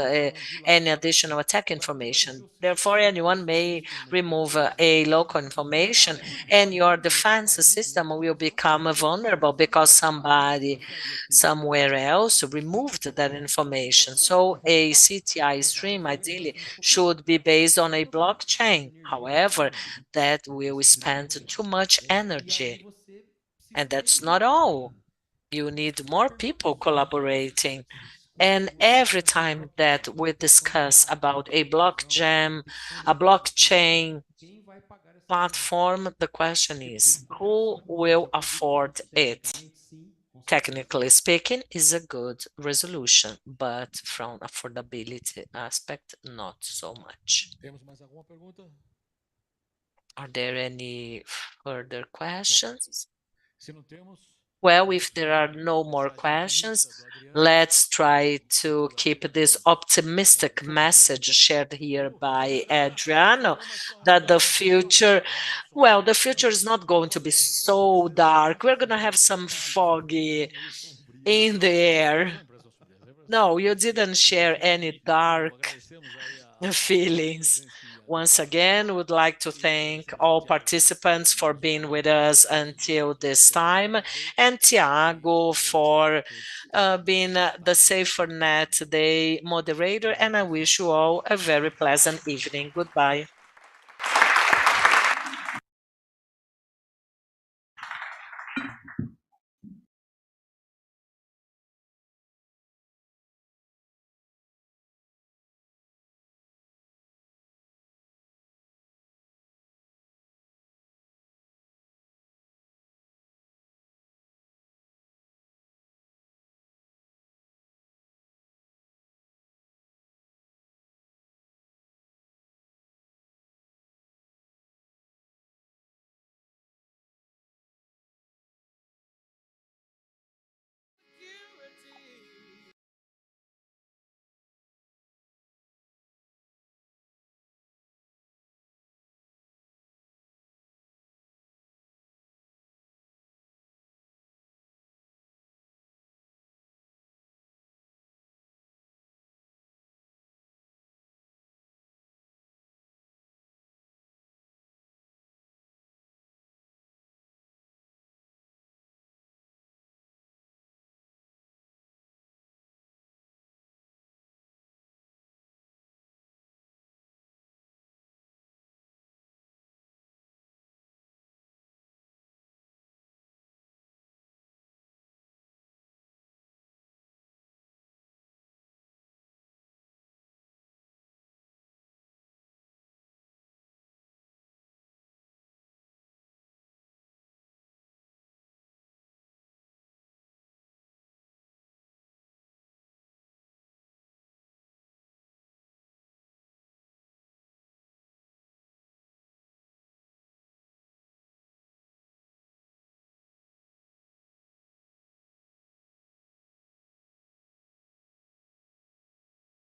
any additional attack information. Therefore, anyone may remove a local information, and your defense system will become vulnerable because somebody somewhere else removed that information. So a CTI stream ideally should be based on a blockchain. However, that will spend too much energy. And that's not all. You need more people collaborating. And every time that we discuss about a blockchain platform, the question is, who will afford it? Technically speaking, is a good resolution, but from affordability aspect, not so much. Are there any further questions? Well, if there are no more questions, let's try to keep this optimistic message shared here by Adriano, that the future is not going to be so dark. We're going to have some foggy in the air. No, you didn't share any dark feelings. Once again, would like to thank all participants for being with us until this time, and Tiago for being the Safernet Day moderator, and I wish you all a very pleasant evening. Goodbye.